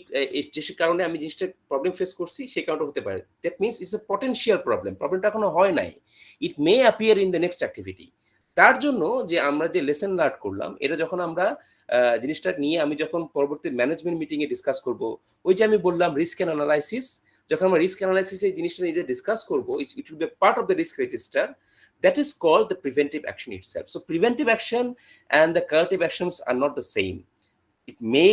যে কারণে আমি জিনিসটা প্রবলেম ফেস করছি সেই কারণটা হতে পারে। That means it's a potential problem, প্রবলেমটা এখনো হয় নাই, it may appear in the next activity. তার জন্য যে আমরা যে লেসন লার্ন করলাম, এটা যখন আমরা জিনিসটা নিয়ে আমি যখন পরবর্তী ম্যানেজমেন্ট মিটিংয়ে ডিসকাস করব, ওই যে আমি বললাম রিস্ক অ্যান্ড অ্যানালাইসিস, যখন আমরা রিস্ক অ্যানালাইসিস এই জিনিসটা নিজে ডিসকাস করবো, it will be part of the risk register, That is called the preventive action itself. So preventive action and the corrective actions are not the same. It may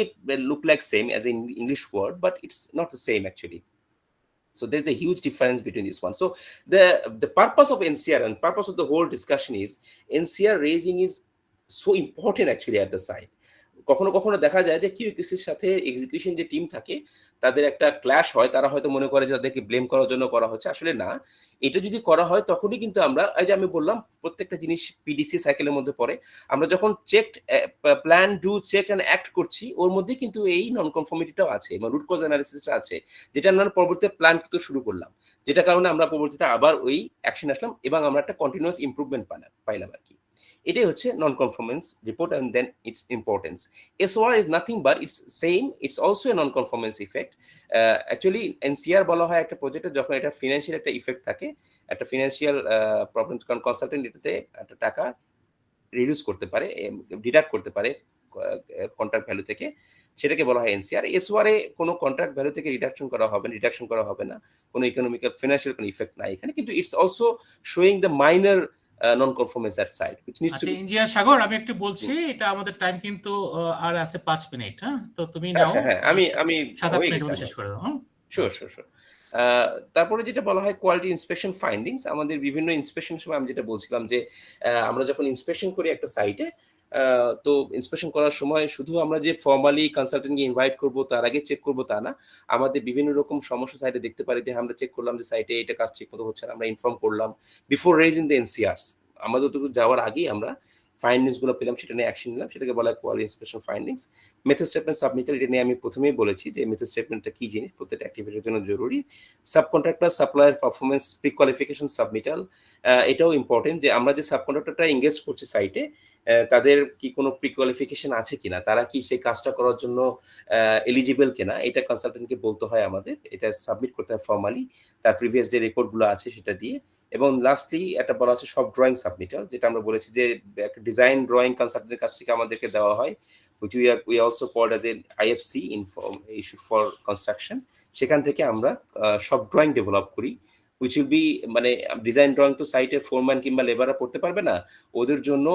look like same as in English word, but it's not the same actually. So there's a huge difference between this one. So the purpose of NCR and purpose of the whole discussion is NCR raising is so important actually at the site. কখনো কখনো দেখা যায় যে কিউকিউসির সাথে execution যে team থাকে তাদের একটা ক্ল্যাশ হয়, তারা হয়তো মনে করে যে তাদেরকে ব্লেম করার জন্য করা হচ্ছে, আসলে না। এটা যদি করা হয় তখনই কিন্তু আমরা, এই যে আমি বললাম প্রত্যেকটা জিনিস পিডিসি সাইকেলের মধ্যে পড়ে, আমরা যখন check plan do check and act করছি ওর মধ্যে কিন্তু এই নন কনফর্মিটিটাও আছে এবং রুট কজ অ্যানালিসিসটা আছে, যেটা আমরা পরবর্তীতে প্ল্যান কিন্তু শুরু করলাম, যেটা কারণে আমরা পরবর্তীতে আবার ওই অ্যাকশন আসলাম এবং আমরা একটা কন্টিনিউয়াস ইমপ্রুভমেন্ট পাইলাম আর কি। এটাই হচ্ছে non conformance report and then its importance. SOR is nothing but it's same, it's also a non-conformance effect. Actually NCR বলা হয় একটা প্রজেক্টে যখন এটা ফিনান্সিয়াল একটা ইফেক্ট থাকে, একটা ফিনান্সিয়াল প্রবলেম, কারণ কনসালটেন্ট এটাতে একটা টাকা রিডিউস করতে পারে, ডিডাক্ট করতে পারে কন্ট্রাক্ট ভ্যালু থেকে, সেটাকে বলা হয় NCR। SOR এ কোনো কন্ট্রাক্ট ভ্যালু থেকে রিডাকশন করা হবে না, কোনো ইকোনমিক্যাল ফিনান্সিয়াল কোনো ইফেক্ট নাই এখানে, কিন্তু it's also showing the minor non-conformance that side which needs to
আচ্ছা
be।
ইঞ্জিনিয়ার সাগর, আমি একটু বলছি, এটা আমাদের টাইম কিন্তু আর আছে 5 মিনিট। হ্যাঁ, তো তুমি নাও।
হ্যাঁ, আমি
7-8
হয়ে
মিনিট
গেছে
মধ্যে শেষ করে দাও। হ্যাঁ,
শিওর। তারপরে যেটা বলা হয় কোয়ালিটি ইন্সপেকশন ফাইন্ডিংস, আমাদের বিভিন্ন ইন্সপেকশনের সময় আমি যেটা বলছিলাম যে আমরা যখন ইন্সপেকশন করি একটা সাইটে, তো ইন্সপেকশন করার সময় শুধু আমরা যে ফর্মালি কনসালটেন্টকে ইনভাইট করব তার আগে চেক করব তা না, আমাদের বিভিন্ন রকম সমস্যা সাইটে দেখতে পারি যে আমরা চেক করলাম যে সাইটে এটা কাজ ঠিক মতো হচ্ছে না, আমরা ইনফর্ম করলাম বিফোর রেজিং দ্য NCRs, আমাদের তো যাওয়ার আগেই আমরা ফাইন্ডিংস গুলো পেলাম, সেটা নিয়ে অ্যাকশন নিলাম, সেটাকে বলা হয় quality inspection findings. Method statement submittal, এটা নিয়ে আমি প্রথমেই বলেছি যে মেথড স্টেটমেন্টটা কি জিনিস, প্রত্যেকটা অ্যাক্টিভিটির জন্য জরুরি। Subcontractor supplier performance pre qualification সাবমিটাল, এটাও ইম্পর্টেন্ট যে আমরা যে সাবকন্ট্রাক্টরটা এঙ্গেজ করছি সাইটে তাদের কি কোনো প্রি কোয়ালিফিকেশন আছে কিনা, তারা কি সেই কাজটা করার জন্য এলিজিবল কিনা, এটা কনসালটেন্টকে বলতে হয় আমাদের, এটা সাবমিট করতে হয় ফর্মালি তার প্রিভিয়াস যে রেকর্ডগুলো আছে সেটা দিয়ে। এবং লাস্টলি একটা বলা হচ্ছে সব ড্রয়িং সাবমিটাল, যেটা আমরা বলেছি যে একটা ডিজাইন ড্রয়িং কনসালটেন্টের কাছ থেকে আমাদেরকে দেওয়া হয়, which we also called as an IFC issued for construction, সেখান থেকে আমরা সব ড্রয়িং ডেভেলপ করি, which will be মানে ডিজাইন ড্রয়িং তো সাইটের ফোরম্যান কিংবা লেবাররা পড়তে পারবে না, ওদের জন্য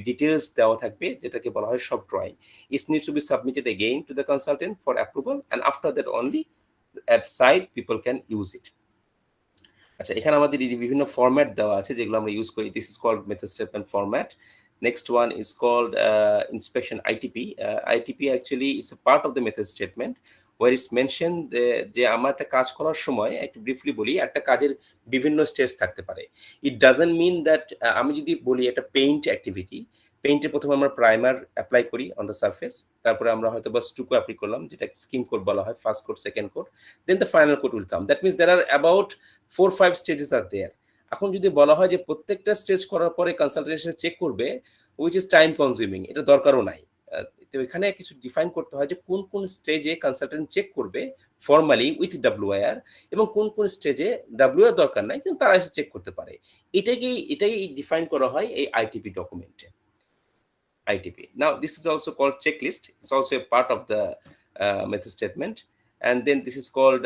ডিটেলস দেওয়া থাকবে যেটাকে বলা হয় সব drawing. It needs to be submitted again to the consultant for approval and after that only at site people can use it. আচ্ছা, এখানে আমাদের বিভিন্ন ফরম্যাট দেওয়া আছে যেগুলো আমরা ইউজ করি। This is called method statement format. Next one is called inspection ITP. ITP actually it's a part of the method statement where it's mentioned যে আমার একটা কাজ করার সময়, একটু ব্রিফলি বলি, একটা কাজের বিভিন্ন স্টেজ থাকতে পারে। ইট ডাজন্ট মিন দ্যাট আমি যদি বলি একটা পেইন্ট অ্যাক্টিভিটি, পেইন্টে প্রথমে আমরা প্রাইমার অ্যাপ্লাই করি অন দ্য সারফেস, তারপরে আমরা হয়তো বা স্টুকো অ্যাপ্লাই করলাম যেটা স্কিম কোড বলা হয়, first coat, second coat, then the final coat will come. That means there are about 4-5 stages are there. এখন যদি বলা হয় যে প্রত্যেকটা স্টেজ করার পরে কনসালটেন্ট চেক করবে, উইচ ইজ টাইম কনজিউমিং, এটা দরকারও নাই। তো এখানে কিছু ডিফাইন করতে হয় যে কোন কোন স্টেজে কনসালটেন্ট চেক করবে ফর্মালি উইথ WIR এবং কোন কোন স্টেজে WIR দরকার নাই কিন্তু তারা এসে চেক করতে পারে। এটাই ডিফাইন করা হয় এই ITP ডকুমেন্টে। ITP. Now, this is also called checklist. It's also a part of the method statement. And then this is called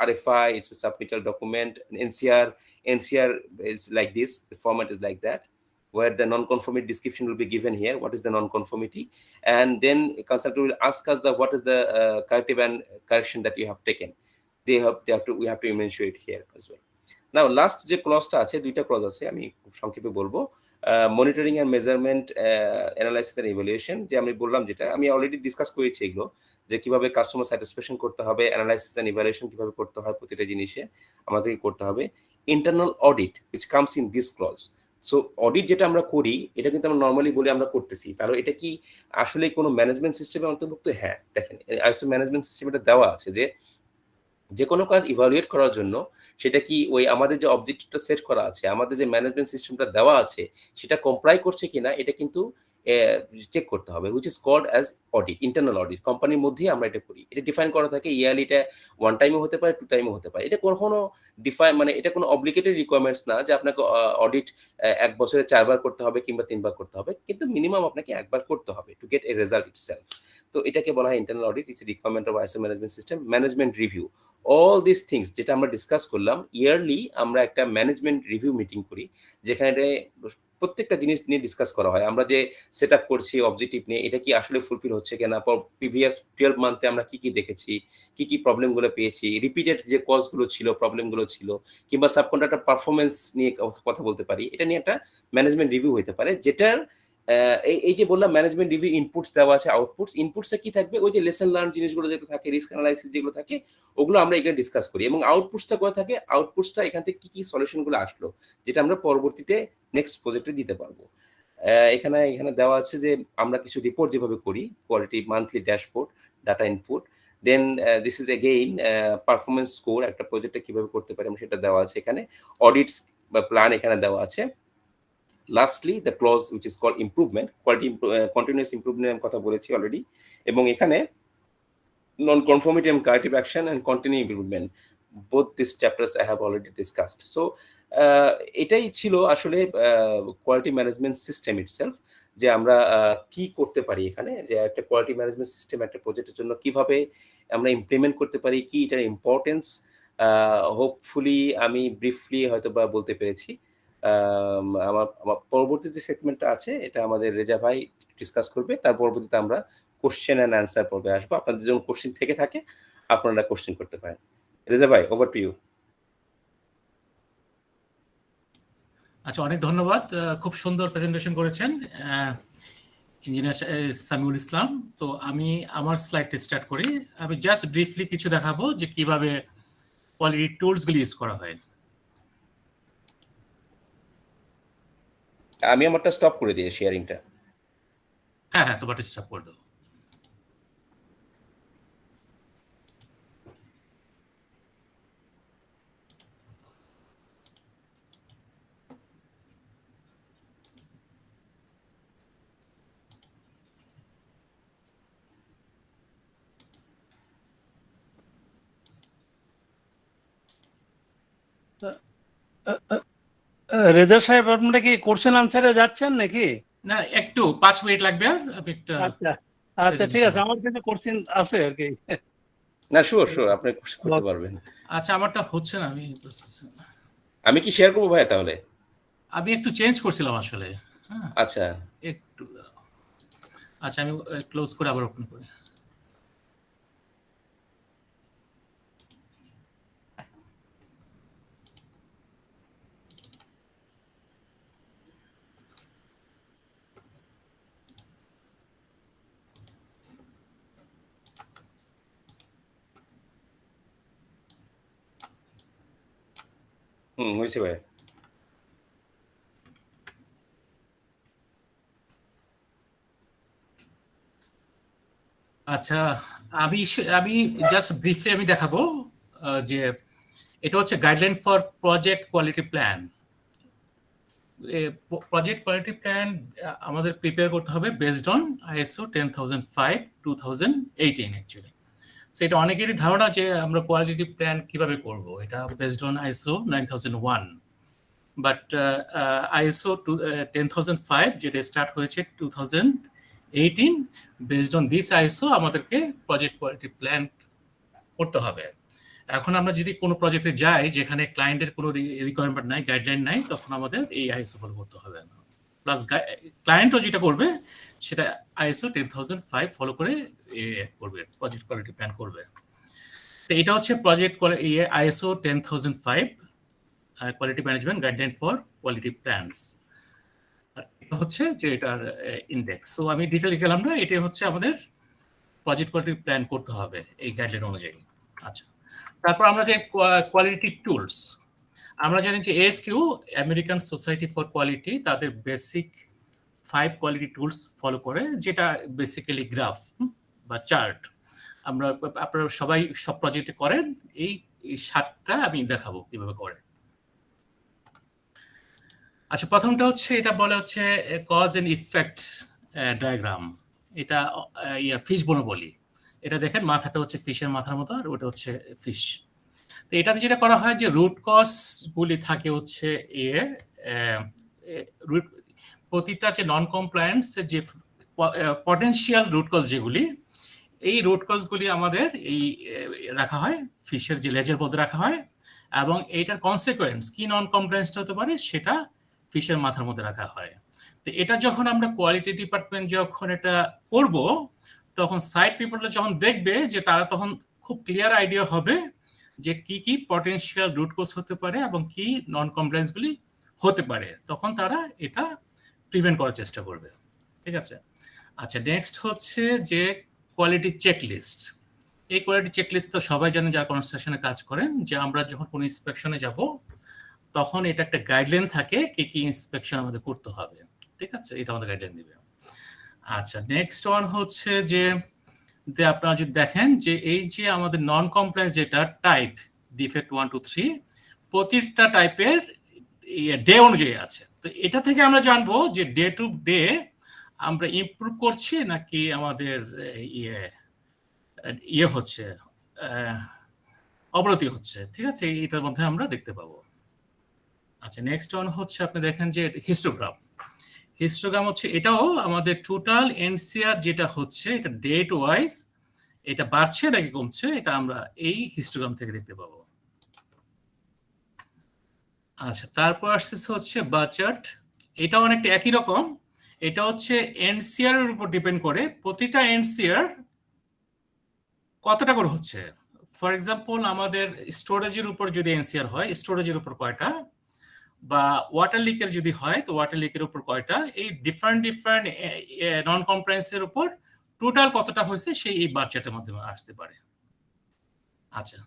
RFI. It's a submittal document. NCR is like this. The format is like that, where the non-conformity description will be given here. What is the non-conformity? And then a consultant will ask us what is the corrective and correction that you have taken. We have to mention it here as well. Now, last যে ক্লজটা আছে, দুইটা clause আছে, আমি খুব সংক্ষেপে বলবো। Monitoring and measurement, analysis and evaluation, যে আমি বললাম, যেটা আমি অলরেডি ডিসকাস করেছি এগুলো, যে কিভাবে কাস্টমার স্যাটিসফ্যাকশন করতে হবে, অ্যানালাইসিস অ্যান্ড ইভ্যালুয়েশন কিভাবে করতে হয়, প্রতিটা জিনিসে আমাদেরকে করতে হবে। Internal audit which comes in this clause. So audit যেটা আমরা করি, এটা কিন্তু আমরা নর্মালি বলি আমরা করতেছি, তাহলে এটা কি আসলে কোনো ম্যানেজমেন্ট সিস্টেমে অন্তর্ভুক্ত? হ্যাঁ, দেখেন ISO ম্যানেজমেন্ট সিস্টেম এটা দেওয়া আছে যে কোনো কাজ ইভালুয়েট করার জন্য সেটা কি ওই আমাদের যে অবজেক্টিভটা সেট করা আছে, আমাদের যে ম্যানেজমেন্ট সিস্টেমটা দেওয়া আছে, সেটা কমপ্লাই করছে কিনা, এটা কিন্তু চেক করতে হবে, which is called as audit, internal audit. কোম্পানির মধ্যেই আমরা এটা করি। এটা ডিফাইন করা থাকে ইয়ারলি, এটা 1 টাইমও হতে পারে, 2 টাইমও হতে পারে। এটা কখনো মানে এটা কোনো অব্লিগেটরি রিকোয়ারমেন্টস না যে আপনাকে অডিট ১ বছরে ৪ বার করতে হবে কিংবা ৩ বার করতে হবে। কিন্তু মিনিমাম আপনাকে ১ বার করতে হবে to get a result itself. তো এটাকে বলা হয় internal audit. It's a requirement of ISO management system. Management review, all this things যেটা আমরা ডিসকাস করলাম, ইয়ারলি আমরা একটা ম্যানেজমেন্ট রিভিউ মিটিং করি, যেখানে প্রত্যেকটা জিনিস নিয়ে ডিসকাস করা হয়। আমরা যে সেট আপ করছি অবজেক্টিভ নিয়ে, এটা কি আসলে ফুলফিল হচ্ছে কিনা, প্রিভিয়াস 12 মান্থে আমরা কি দেখেছি, কি প্রবলেমগুলো পেয়েছি, রিপিটেড যে কজগুলো ছিল, প্রবলেমগুলো ছিল, কিংবা সাবকন্ট্রাক্টর পারফরমেন্স নিয়ে কথা বলতে পারি। এটা নিয়ে একটা ম্যানেজমেন্ট রিভিউ হতে পারে, যেটার এই যে বললাম ম্যানেজমেন্ট রিভিউ ইনপুটস দেওয়া আছে, আউটপুটস। ইনপুটসে কি থাকবে, ওই যে লেসন লার্ন জিনিসগুলো যেটা থাকে, রিস্ক অ্যানালাইসিস যেগুলো থাকে, ওগুলো আমরা এখানে ডিসকাস করি। এবং আউটপুটসটা করে থাকে, আউটপুটসটা এখান থেকে কি সলিউশনগুলো আসলো, যেটা আমরা পরবর্তীতে নেক্সট প্রজেক্টে দিতে পারবো। এখানে দেওয়া আছে যে আমরা কিছু রিপোর্ট যেভাবে করি, quality monthly dashboard, data input, then this is again performance score, একটা প্রজেক্টে কিভাবে করতে পারি আমরা সেটা দেওয়া আছে এখানে। অডিটস বা প্ল্যান এখানে দেওয়া আছে। Lastly the clause which is called improvement, quality continuous ইমপ্রুভমেন্টের কথা বলেছি অলরেডি। এবং এখানে non conformity and corrective action and continuous improvement, both these chapters I have already discussed. So এটাই ছিল আসলে কোয়ালিটি ম্যানেজমেন্ট সিস্টেম ইটসেলফ, যে আমরা কি করতে পারি এখানে, যে একটা কোয়ালিটি ম্যানেজমেন্ট সিস্টেম একটা প্রজেক্টের জন্য কিভাবে আমরা ইমপ্লিমেন্ট করতে পারি, কি এটার ইম্পর্টেন্স। হোপফুলি আমি ব্রিফলি হয়তো বা বলতে পেরেছি। আমার পরবর্তী যে সেগমেন্টটা আছে, এটা আমাদের রেজা ভাই ডিসকাস করবে। তার পরবর্তীতে আমরা কোশ্চেন অ্যান্ড অ্যান্সার পর্বে আসবো। আপনাদের যখন কোশ্চেন থেকে থাকে, আপনারা কোশ্চেন করতে পারেন। রেজা ভাই, ওভার টু ইউ।
আচ্ছা, অনেক ধন্যবাদ। খুব সুন্দর প্রেজেন্টেশন করেছেন ইঞ্জিনিয়ার সামিউল ইসলাম। তো আমি আমার স্লাইডটা স্টার্ট করি। আমি জাস্ট ব্রিফলি কিছু দেখাবো যে কিভাবে কোয়ালিটি টুলসগুলি ইউজ করা হয়।
আমি আমারটা স্টপ করে দিই শেয়ারিংটা।
হ্যাঁ, তোমারটা স্টপ করে দেবো।
রেজা সাহেব, আপনারা কি কোশ্চেন আনসারে যাচ্ছেন নাকি?
না, একটু 5 মিনিট লাগবে। আর আমি একটা
আচ্ছা ঠিক আছে, আমার কিছু কোশ্চেন আছে আর কি।
না, শিওর আপনি করতে পারবেন।
আচ্ছা, আমারটা হচ্ছে না।
আমি কি শেয়ার করবো ভাই তাহলে?
আমি একটু চেঞ্জ করছিলাম আসলে। হ্যাঁ,
আচ্ছা
একটু। আচ্ছা, আমি ক্লোজ করে আবার ওপেন করি।
হয়েছে ভাই।
আচ্ছা, আমি জাস্ট ব্রিফলি আমি দেখাবো যে এটা হচ্ছে guideline for project quality plan. Project quality plan আমাদের প্রিপেয়ার করতে হবে বেসড অন আইএসও 10005/2018 অ্যাকচুয়ালি। সেটা অনেকেরই ধারণা যে আমরা কোয়ালিটি প্ল্যান কিভাবে করব, এটা based on ISO 9001। But ISO 10005 যেটা স্টার্ট হয়েছে 2018, বেসড অন দিস আইএসও আমাদেরকে প্রজেক্ট কোয়ালিটি প্ল্যান করতে হবে। এখন আমরা যদি কোনো প্রজেক্টে যাই যেখানে ক্লায়েন্টের কোনো রিকোয়ারমেন্ট নাই, গাইডলাইন নাই, তখন আমাদের এই আইএসও ফলো করতে হবে না। প্লাস ক্লায়েন্টও যেটা করবে সেটা আইএসও 10005 ফলো করে করবে, প্রজেক্ট কোয়ালিটি প্ল্যান করবে। তো এটা হচ্ছে project ISO 10005 quality management guideline for quality plans. এটা হচ্ছে যে এটার ইন্ডেক্স। সো আমি ডিটেইলে গেলাম না, এটা হচ্ছে আমাদের প্রজেক্ট কোয়ালিটি প্ল্যান করতে হবে এই গাইডলাইন অনুযায়ী। আচ্ছা, তারপর আমরা যে কোয়ালিটি টুলস, আমরা জানি যে এএসকিউ, আমেরিকান সোসাইটি ফর কোয়ালিটি, তাদের বেসিক 5 কোয়ালিটি টুলস ফলো করে, যেটা বেসিক্যালি গ্রাফ বা চার্ট। আপনারা সবাই সব প্রজেক্টে করেন, এই 7টা আমি দেখাবো কিভাবে করে। আচ্ছা, প্রথমটা হচ্ছে এটা বলে হচ্ছে কজ এন্ড ইফেক্ট ডায়াগ্রাম, এটা ফিশ বোনো বলি। এটা দেখেন মাথাটা হচ্ছে ফিশের মাথার মতো, আর ওটা হচ্ছে ফিশ। তো এটাতে যেটা করা হয় যে রুট কজ গুলি থাকে হচ্ছে রুট, প্রতিটা যে নন কমপ্লায়েন্স যে পটেনশিয়াল রুট কজ যেগুলি, এই রুট কজ গুলি আমাদের এই রাখা হয় ফিশের যে লেজের মধ্যে রাখা হয়, এবং এইটার কনসিকোয়েন্স কি নন কমপ্লায়েন্সটা হতে পারে সেটা ফিশের মাথার মধ্যে রাখা হয়। তো এটা যখন আমরা কোয়ালিটি ডিপার্টমেন্ট যখন এটা করব, তখন সাইট পিপলরা যখন দেখবে যে তারা তখন খুব ক্লিয়ার আইডিয়া হবে যে কি কি পটেনশিয়াল রুট কজ হতে পারে এবং কি নন কমপ্লায়েন্স গুলি হতে পারে, তখন তারা এটা প্রিভেন্ট করার চেষ্টা করবে। ঠিক আছে। আচ্ছা, নেক্সট হচ্ছে যে কোয়ালিটি চেকলিস্ট। এই কোয়ালিটি চেকলিস্ট তো সবাই জানেন যারা কনস্ট্রাকশনে কাজ করেন, যে আমরা যখন কোনো ইন্সপেকশনে যাব তখন এটা একটা গাইডলাইন থাকে কি কি ইন্সপেকশন আমাদের করতে হবে। ঠিক আছে, এটা আমাদের গাইডলাইন দিবে। আচ্ছা, নেক্সট ওয়ান হচ্ছে যে আপনারা যদি দেখেন যে এই যে আমাদের নন কমপ্লায়েন্স যেটা টাইপ ডিফেক্ট 1 2 3, প্রতিটা টাইপের ডে অনুযায়ী আছে। তো এটা থেকে আমরা জানবো যে ডে টু ডে আমরা ইমপ্রুভ করছি নাকি আমাদের ইয়ে হচ্ছে অবনতি হচ্ছে। ঠিক আছে, এটার মধ্যে আমরা দেখতে পাবো। আচ্ছা, নেক্সট ওয়ান হচ্ছে আপনি দেখেন যে হিস্টোগ্রাম। হিস্টোগ্রাম হচ্ছে এটাও আমাদের টোটাল এনসিআর যেটা হচ্ছে এটা ডেট ওয়াইজ এটা বাড়ছে নাকি কমছে, এটা আমরা এই হিস্টোগ্রাম থেকে দেখতে পাবো। আচ্ছা, তারপর আসছে হচ্ছে বার চার্ট। এটা অনেকটা একই রকম। এটা হচ্ছে এনসিআর এর উপর ডিপেন্ড করে, প্রতিটা এনসিআর কতটা করে হচ্ছে। ফর এক্সাম্পল, আমাদের স্টোরেজের উপর যদি এনসিআর হয়, স্টোরেজের উপর কয়টা, বা ওয়াটার লিকের যদি হয় তো ওয়াটার লিকের উপর কয়টা, এই ডিফারেন্ট ডিফারেন্ট নন কমপ্লায়েন্সের উপর টোটাল কতটা হয়েছে সেই এই বার চার্টের মাধ্যমে আসতে পারে। আচ্ছা,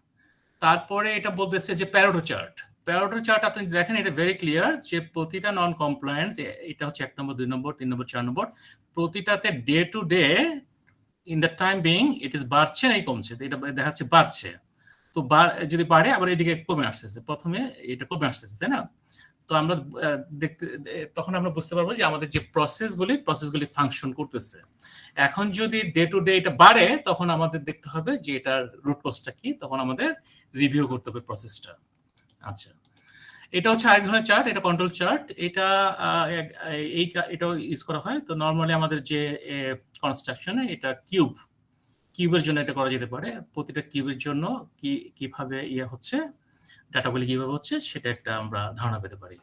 তারপরে এটা বলতেছে যে প্যারোটো চার্ট। প্যারোটো চার্ট আপনি দেখেন এটা ভেরি ক্লিয়ার যে প্রতিটা নন কমপ্লায়েন্স, এটা হচ্ছে 1 নম্বর 2 নম্বর 3 নম্বর 4 নম্বর, প্রতিটাতে day to day in the time being it is বাড়ছে নাকি কমছে। তো এটা দেখা যাচ্ছে বাড়ছে। তো যদি বাড়ে আবার এদিকে কমে আসতেছে, প্রথমে এটা কমে আসতেছে, তাই না? তো আমরা দেখতে তখন আমরা বুঝতে পারবো যে আমাদের যে প্রসেসগুলি ফাংশন করতেছে। এখন যদি ডে টু ডে এটা বাড়ে তখন আমাদের দেখতে হবে যে এটার রুট কজটা কি, তখন আমাদের রিভিউ করতে হবে প্রসেসটা। আচ্ছা, এটা হচ্ছে আরেক ধরনের চার্ট, এটা কন্ট্রোল চার্ট। এটা এটাও ইউজ করা হয়। তো নর্মালি আমাদের যে কনস্ট্রাকশনে এটা কিউবের জন্য এটা করা যেতে পারে। প্রতিটা কিউবের জন্য কিভাবে ইয়ে হচ্ছে, ডাটাগুলি কিভাবে হচ্ছে সেটা একটা আমরা ধারণা পেতে পারি।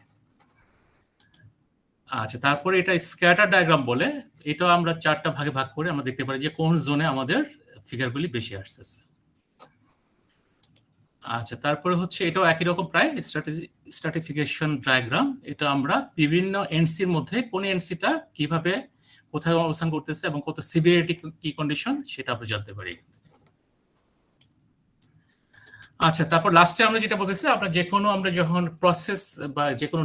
আচ্ছা, তারপরে এটা স্ক্যাটার ডায়াগ্রাম বলে, এটা আমরা 4টা ভাগে ভাগ করে আমরা দেখতে পারি যে কোন জোনে আমাদের ফিগারগুলি বেশি আসতেছে। আচ্ছা, তারপরে হচ্ছে এটাও একই রকম প্রায় স্ট্রাটিফিকেশন ডায়াগ্রাম। এটা আমরা বিভিন্ন এনসির মধ্যে কোন এনসিটা কিভাবে কোথায় অবস্থান করতেছে এবং কত সিভিয়ারিটি কি কন্ডিশন সেটা আমরা জানতে পারি। আচ্ছা, তারপর লাস্টে আমরা যেটা বলতেছি, আমরা আমরা যখন প্রসেস বা যে কোনো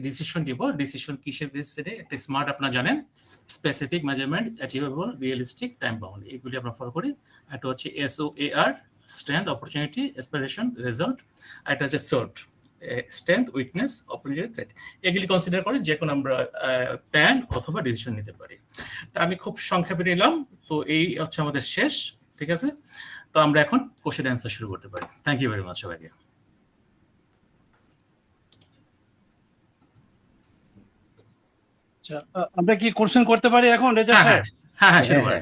ডিসিশন দিব, ডিসিশন কিসের বেসিসে, একটা স্মার্ট আপনারা জানেন, specific, measurement, achievable, realistic, time bound, এগুলি আমরা ফলো করি। একটা হচ্ছে SOAR, strength, opportunity, aspiration, result. আর এটা হচ্ছে SWOT, strength, weakness, opportunity, threat. এগুলি কনসিডার করে যে কোনো আমরা প্ল্যান অথবা ডিসিশন নিতে পারি। তা আমি খুব সংক্ষেপে নিলাম। তো এই হচ্ছে আমাদের শেষ। ঠিক আছে, তো আমরা এখন কোশ্চেন অ্যান্সার শুরু করতে পারি। থ্যাংক ইউ ভেরি মাচ সবাইকে।
আচ্ছা, আমরা কি কোশ্চেন করতে পারি এখন রেজা সাহেব?
হ্যাঁ, শুরু করেন।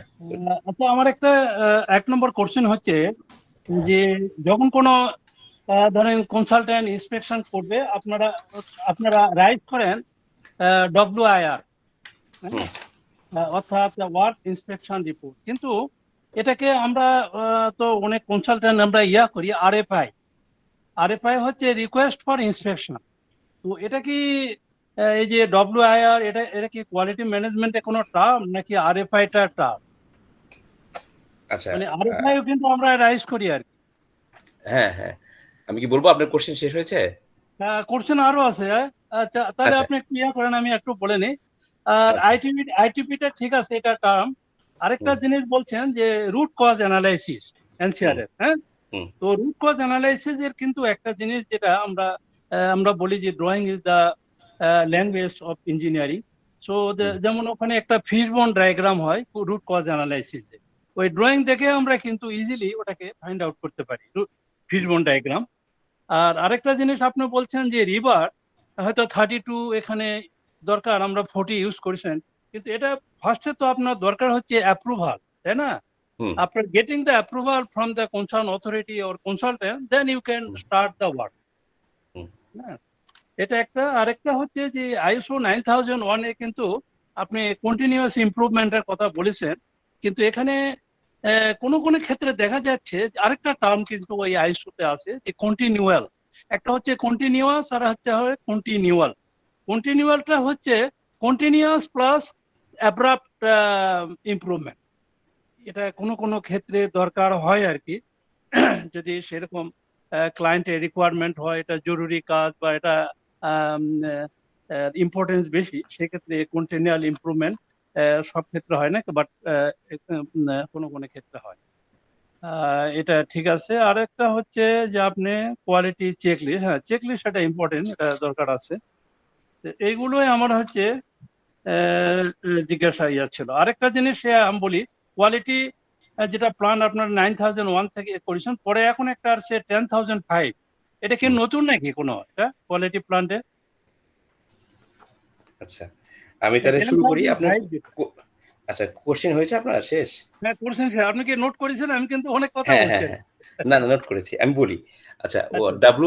আচ্ছা, আমার একটা 1 নম্বর কোশ্চেন হচ্ছে যে যখন কোনো ধরেন কনসালটেন্ট ইন্সপেকশন করবে, আপনারা রাইট করেন WIR, অর্থাৎ ওয়ার্ক ইন্সপেকশন রিপোর্ট, কিন্তু এটাকে আমরা তো অনেক কনসালটেন্ট আমরা করি RFI হচ্ছে রিকোয়েস্ট ফর ইন্সপেকশন। তো এটা কি এই যে WIR, এটা কি কোয়ালিটি ম্যানেজমেন্টে কোনো টার্ম নাকি RFI টা টার্ম?
আচ্ছা,
মানে RFI ও কিন্তু আমরা রাইজ করি আর কি।
হ্যাঁ, আমি কি বলবো আপনার কোশ্চেন শেষ হয়েছে?
কোশ্চেন আরো আছে। আচ্ছা, তাহলে আপনি ক্লিয়ার করেন, আমি একটু বলে নিই। আর ITP টা ঠিক আছে, এটা টার্ম। আরেকটা জিনিস বলছেন যে রুট কজ অ্যানালাইসিস এনসিআর এর, হ্যাঁ। তো রুট কজ অ্যানালাইসিস এর কিন্তু একটা জিনিস যেটা আমরা বলি যে drawing is the language of engineering. So যেমন ওখানে একটা ফিশবোন ডায়াগ্রাম হয় রুট কজ অ্যানালাইসিসে, ওই ড্রয়িং দেখে আমরা কিন্তু ইজিলি ওটাকে ফাইন্ড আউট করতে পারি ফিশবোন ডায়াগ্রাম। আর আরেকটা জিনিস আপনি বলছেন যে রিভার হয়তো 32 এখানে দরকার, আমরা 40 ইউজ করেছেন, কিন্তু এটা ফার্স্টে তো আপনার দরকার হচ্ছে অ্যাপ্রুভাল, তাই না? After getting the approval from the concerned authority or consultant, then you can start the work. এটা একটা। আরেকটা হচ্ছে যে ISO 9001 এ কিন্তু আপনি কন্টিনিউয়াস ইমপ্রুভমেন্টের কথা বলেছেন, কিন্তু এখানে কোন কোন ক্ষেত্রে দেখা যাচ্ছে আরেকটা টার্ম কিন্তু ওই ISO তে আছে যে কন্টিনিউয়াল। একটা হচ্ছে কন্টিনিউয়াস আর হচ্ছে কন্টিনিউয়াল। কন্টিনিউয়ালটা হচ্ছে কন্টিনিউয়াস প্লাস অ্যাব্রাপ্ট ইমপ্রুভমেন্ট। এটা কোনো কোনো ক্ষেত্রে দরকার হয় আর কি, যদি সেরকম ক্লায়েন্টের রিকোয়ারমেন্ট হয়, এটা জরুরি কাজ বা এটা ইম্পর্টেন্স বেশি, সেক্ষেত্রে কন্টিনিউয়াল ইমপ্রুভমেন্ট সব ক্ষেত্রে হয় না, বাট কোনো কোনো ক্ষেত্রে হয়। এটা ঠিক আছে। আর একটা হচ্ছে যে আপনি কোয়ালিটি চেকলিস্ট, হ্যাঁ চেকলিস্ট এটা ইম্পর্টেন্ট, এটা দরকার আছে। এইগুলোই আমার হচ্ছে জিজ্ঞাসা ছিল। আরেকটা জিনিস আমি বলি, কোয়ালিটি যেটা প্ল্যান আপনার 9001 থেকে করেছেন, পরে এখন একটা আসছে 10005, এটা কি নতুন নাকি কোনো এটা কোয়ালিটি প্ল্যান্টে?
আচ্ছা, আমি তাহলে শুরু করি। আপনার আচ্ছা কোশ্চেন হয়েছে আপনার শেষ?
হ্যাঁ কোশ্চেন শেষ। আপনি কি নোট করেছেন? আমি কিন্তু অনেক কথা
হ্যাঁ
বলছি।
না নোট করেছি, আমি বলি। আচ্ছা,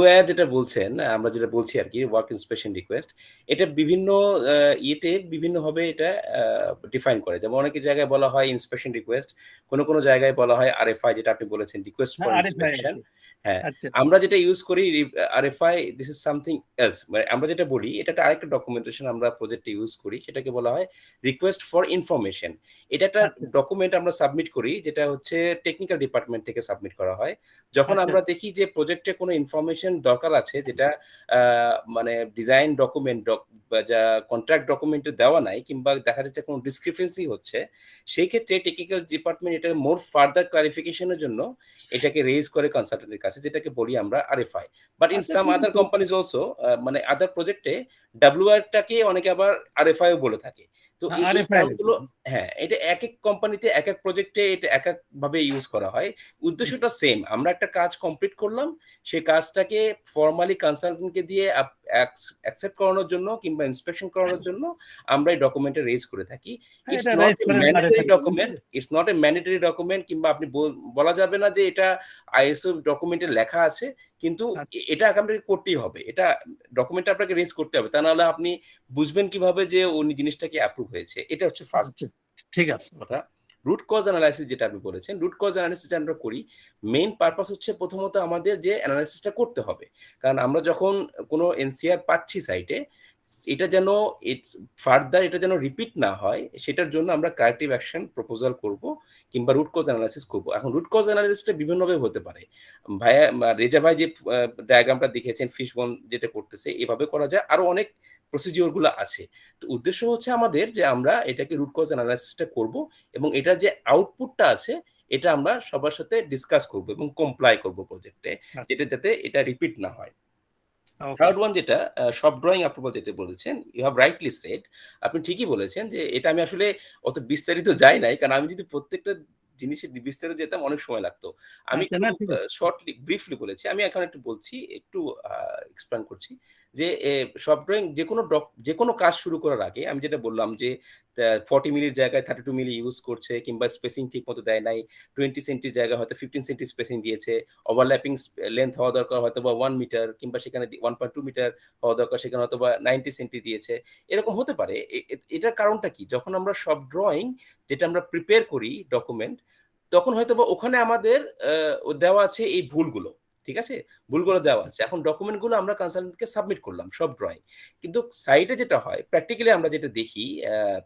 WIR যেটা বলছেন, আমরা যেটা বলছি আর কি, ওয়ার্ক ইন্সপেকশন রিকোয়েস্ট, এটা বিভিন্ন ইয়েতে বিভিন্নভাবে এটা ডিফাইন করে। যেমন অনেক জায়গায় বলা হয় ইন্সপেকশন রিকোয়েস্ট, কোনো জায়গায় বলা হয় RFI, যেটা আপনি বলেছেন রিকোয়েস্ট ফর ইন্সপেকশন। হ্যাঁ, আমরা যেটা ইউজ করি RFI, this is something else. মানে আমরা যেটা বলি, এটা একটা আরেকটা ডকুমেন্টেশন আমরা প্রজেক্টে ইউজ করি, সেটাকে বলা হয় রিকোয়েস্ট ফর ইনফরমেশন। এটা একটা ডকুমেন্ট আমরা সাবমিট করি, যেটা হচ্ছে টেকনিক্যাল ডিপার্টমেন্ট থেকে সাবমিট করা হয়। যখন আমরা দেখি যে প্রজেক্টে কোনো ইনফরমেশন দরকার আছে, যেটা মানে ডিজাইন ডকুমেন্ট বা যা কন্ট্রাক্ট ডকুমেন্টে দেওয়া নাই, কিংবা দেখা যাচ্ছে কোনো ডিসক্রিপেন্সি হচ্ছে, সেই ক্ষেত্রে টেকনিক্যাল ডিপার্টমেন্ট এটা মোর ফার্দার ক্লারিফিকেশনের জন্য এটাকে রেজ করে কনসালটেন্টের কাছে, যেটাকে বলি আমরা RFI। But in some other companies also, মানে আদার প্রজেক্টে WIR-টাকে অনেকে আবার RFI-ও বলে থাকে। তো এই টার্মগুলো, হ্যাঁ, এটা এক এক কোম্পানিতে এক এক প্রজেক্টে এটা এক এক ভাবে ইউজ করা হয়। উদ্দেশ্যটা সেম, আমরা একটা কাজ কমপ্লিট করলাম, সেই কাজটাকে ফর্মালি কনসালটেন্টকে দিয়ে অ্যাকসেপ্ট করানোর জন্য কিংবা ইন্সপেকশন করানোর জন্য আমরা এই ডকুমেন্টে রেজ করে থাকি। It's not a mandatory document, it's not a mandatory document, কিংবা আপনি বলা যাবে না যে এটা ISO ডকুমেন্টে লেখা আছে, কিন্তু এটা আপনাকে করতেই হবে, এটা ডকুমেন্টটা আপনাকে রেজ করতে হবে, তা নাহলে আপনি বুঝবেন কিভাবে যে উনি জিনিসটাকে অ্যাপ্রুভ হয়েছে। এটা হচ্ছে ফার্স্ট
ঠিক আছে
কথা। রুট কজ অ্যানালাইসিস যেটা আপনি বলেছেন, রুট কজ অ্যানালাইসিস আমরা করি, মেইন পারপাস হচ্ছে প্রথমত আমাদের যে অ্যানালাইসিসটা করতে হবে, কারণ আমরা যখন কোনো NCR পাচ্ছি সাইটে, এটা যেন ফার্দার এটা যেন রিপিট না হয়, সেটার জন্য আমরা কারেক্টিভ অ্যাকশন প্রপোজাল করব কিংবা রুট কজ অ্যানালাইসিস করব। এখন রুট কজ অ্যানালাইসিসটা বিভিন্নভাবে হতে পারে। ভাইয়া রেজা ভাই যে ডায়াগ্রামটা দেখেছেন ফিশবোন যেটা করতেছে, এভাবে করা যায়, আরো অনেক প্রসিডিওর গুলো আছে। তো উদ্দেশ্য হচ্ছে আমাদের যে আমরা এটাকে রুট কজ অ্যানালাইসিসটা করব, এবং এটার যে আউটপুটটা আছে এটা আমরা সবার সাথে ডিসকাস করব এবং কমপ্লাই করব প্রজেক্টে, যেটা যাতে এটা রিপিট না হয়। থার্ড ওয়ান যেটা সব ড্রয়িং অ্যাপ্রুভাল যেটা বলেছেন, ইউ হ্যাভ রাইটলি সেড, আপনি ঠিকই বলেছেন যে এটা আমি আসলে অত বিস্তারিত যাই নাই, কারণ আমি যদি প্রত্যেকটা জিনিসের বিস্তারিত যেতাম অনেক সময় লাগতো। আমি শর্টলি ব্রিফলি বলেছি, আমি এখন একটু বলছি, একটু এক্সপ্লেন করছি যে সব ড্রয়িং যে কোনো কাজ শুরু করার আগে আমি যেটা বললাম যে 40 মিলির জায়গায় 32 মিলি ইউজ করছে, কিংবা স্পেসিং ঠিক মতো দেয় নাই, 20 সেন্টির জায়গায় হয়তো 15 সেন্টি স্পেসিং দিয়েছে, ওভারল্যাপিং লেন্থ হওয়া দরকার হয়তো বা 1 মিটার, কিংবা সেখানে 1.2 মিটার হওয়া দরকার, সেখানে হয়তো বা 90 সেন্টি দিয়েছে, এরকম হতে পারে। এটার কারণটা কি, যখন আমরা সব ড্রয়িং যেটা আমরা প্রিপেয়ার করি ডকুমেন্ট, তখন হয়তো বা ওখানে আমাদের দেওয়া আছে এই ভুলগুলো, ঠিক আছে, ভুলগুলো দেওয়া আছে। এখন ডকুমেন্টগুলো আমরা কনসালটেন্টকে সাবমিট করলাম সব ড্রয়িং, কিন্তু সাইটে যেটা হয় প্র্যাকটিক্যালি আমরা যেটা দেখি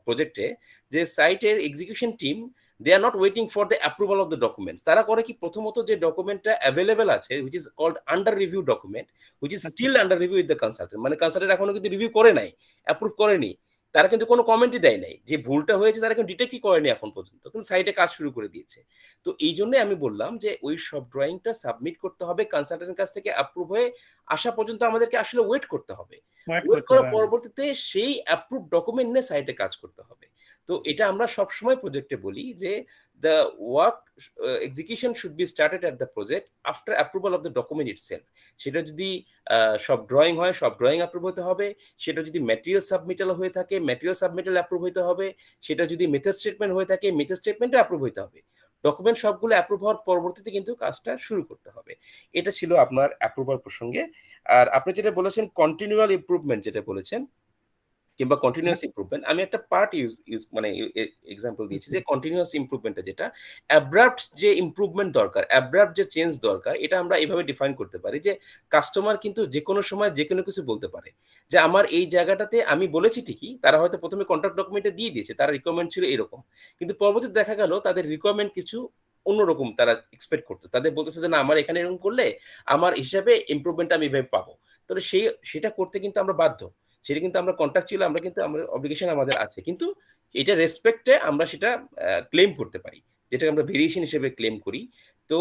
প্রজেক্টে, যে সাইটের execution team they are not waiting for the approval of the documents. তারা করে কি, প্রথমত যে ডকুমেন্টটা অ্যাভেলেবেল আছে, which is called under review document, which is still under review with the consultant, মানে কনসালটেন্ট এখনো কিন্তু রিভিউ করে নাই, অ্যাপ্রুভ করেনি, তারা কিন্তু কোনো কমেন্টই দেয় নাই। যে ভুলটা হয়েছে তারা কিন্তু ডিটেক্টই করেনি এখন পর্যন্ত। কিন্তু সাইটে কাজ শুরু করে দিয়েছে। তো এইজন্যই আমি বললাম যে ওই সব ড্রইংটা সাবমিট করতে হবে কনসালটেন্টের কাছ থেকে অ্যাপ্রুভ হয়ে আসা পর্যন্ত আমাদেরকে আসলে ওয়েট করতে হবে।
ওয়েট
ওয়েট
করতে
করার
হবে।
পরবর্তীতে সেই অ্যাপ্রুভ ডকুমেন্ট নিয়ে সাইটে কাজ করতে হবে। তো এটা আমরা সবসময় প্রজেক্টে বলি যে the work execution should be started at the project after approval of the document itself. সেটা যদি সব ড্রয়িং হয় সব ড্রয়িং অ্যাপ্রুভ হতে হবে, সেটা যদি ম্যাটেরিয়াল সাবমিটাল হয়ে থাকে ম্যাটেরিয়াল সাবমিটাল অ্যাপ্রুভ হতে হবে, সেটা যদি মেথড স্টেটমেন্ট হয়ে থাকে মেথড স্টেটমেন্টও অ্যাপ্রুভ হতে হবে। ডকুমেন্ট সবগুলো অ্যাপ্রুভ হওয়ার পরবর্তীতে কিন্তু কাজটা শুরু করতে হবে। এটা ছিল আপনার অ্যাপ্রুভাল প্রসঙ্গে। আর আপনি যেটা বলেছেন কন্টিনিউয়াল ইমপ্রুভমেন্ট যেটা বলেছেন কিংবা কন্টিনিউয়াস ইমপ্রুভমেন্ট, আমি একটা পার্ট ইউজ মানে এক্সাম্পল দিয়েছি যে কন্টিনিউয়াস ইমপ্রুভমেন্টটা যেটা অ্যাব্রাপ্ট যে ইমপ্রুভমেন্ট দরকার, অ্যাব্রাপ্ট যে চেঞ্জ দরকার, এটা আমরা এইভাবে ডিফাইন করতে পারি যে কাস্টমার কিন্তু যে কোনো সময় যে কোনো কিছু বলতে পারে যে আমার এই জায়গাটাতে আমি বলেছি ঠিকই, তারা হয়তো প্রথমে কন্ট্রাক্ট ডকুমেন্টে দিয়ে দিয়েছে, তার রিকোয়ারমেন্ট ছিল এরকম, কিন্তু পরবর্তীতে দেখা গেল তাদের রিকোয়ারমেন্ট কিছু অন্যরকম তারা এক্সপেক্ট করতো, তাদের বলতেছে যে না আমার এখানে এরকম করলে আমার হিসাবে ইমপ্রুভমেন্টটা আমি এভাবে পাবো। তাহলে সেটা করতে কিন্তু আমরা বাধ্য, সেটা কিন্তু আমরা কন্ট্রাক্ট ছিল, আমরা কিন্তু আমাদের অব্লিগেশন আমাদের আছে, কিন্তু এটা রেসপেক্টে আমরা সেটা ক্লেম করতে পারি, যেটা আমরা ভেরিয়েশন হিসেবে ক্লেম করি। তো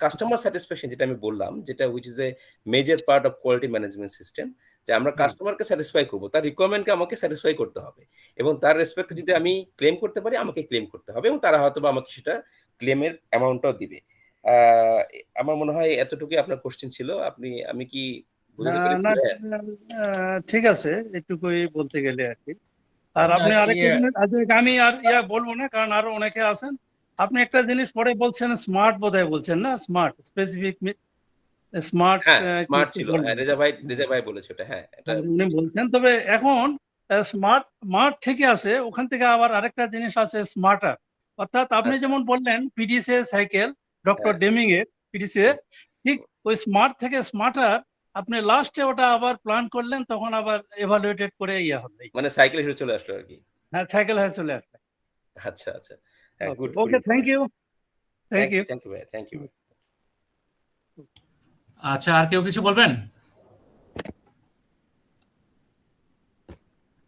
কাস্টমার স্যাটিসফ্যাকশন যেটা আমি বললাম, যেটা which is a major part of quality management system, যে আমরা কাস্টমারকে স্যাটিসফাই করবো, তার রিকোয়ারমেন্টকে আমাকে স্যাটিসফাই করতে হবে এবং তার রেসপেক্ট যদি আমি ক্লেম করতে পারি আমাকে ক্লেম করতে হবে এবং তারা হয়তো বা আমাকে সেটা ক্লেমের অ্যামাউন্টটাও দিবে। আমার মনে হয় এতটুকুই আপনার কোশ্চেন ছিল। আমি কি বুঝতে পেরেছি?
না, ঠিক আছে, এটুকুই বলতে গেলে আর কি। আর
আচ্ছা,
আপনি আরেকটা জিনিস আমি আর বলবো না, কারণ আরো অনেকে আছেন। আপনি একটা জিনিস পরে বলছেন স্মার্ট, বোধহয় বলছেন না, স্মার্ট স্পেসিফিক স্মার্ট
হ্যাঁ, স্মার্ট ছিল। হ্যাঁ,
বলবেন।
রেজা ভাই বলেছে ওটা। হ্যাঁ, এটা
উনি বলছেন, তবে এখন স্মার্ট স্মার্ট থেকে আছে, ওখান থেকে আবার আরেকটা জিনিস আছে স্মার্টার। অর্থাৎ আপনি
আচ্ছা,
যেমন বললেন পিডিসিএ সাইকেল, ডক্টর
হ্যাঁ,
ডেমিং এর পিডিসিএ, ঠিক ওই স্মার্ট থেকে স্মার্টার আপনি লাস্টে ওটা আবার প্ল্যান করলেন, তখন আবার এভালুয়েটেড করে হবে।
মানে সাইকেল হিসেবে চলে আসলো আরকি।
হ্যাঁ, সাইকেল হয়ে চলে আসবে।
আচ্ছা, আচ্ছা। হ্যাঁ, good
okay, thank
information.
You, thank you.
Thank you ভাই, থ্যাংক ইউ।
আচ্ছা, আর কেউ কিছু বলবেন?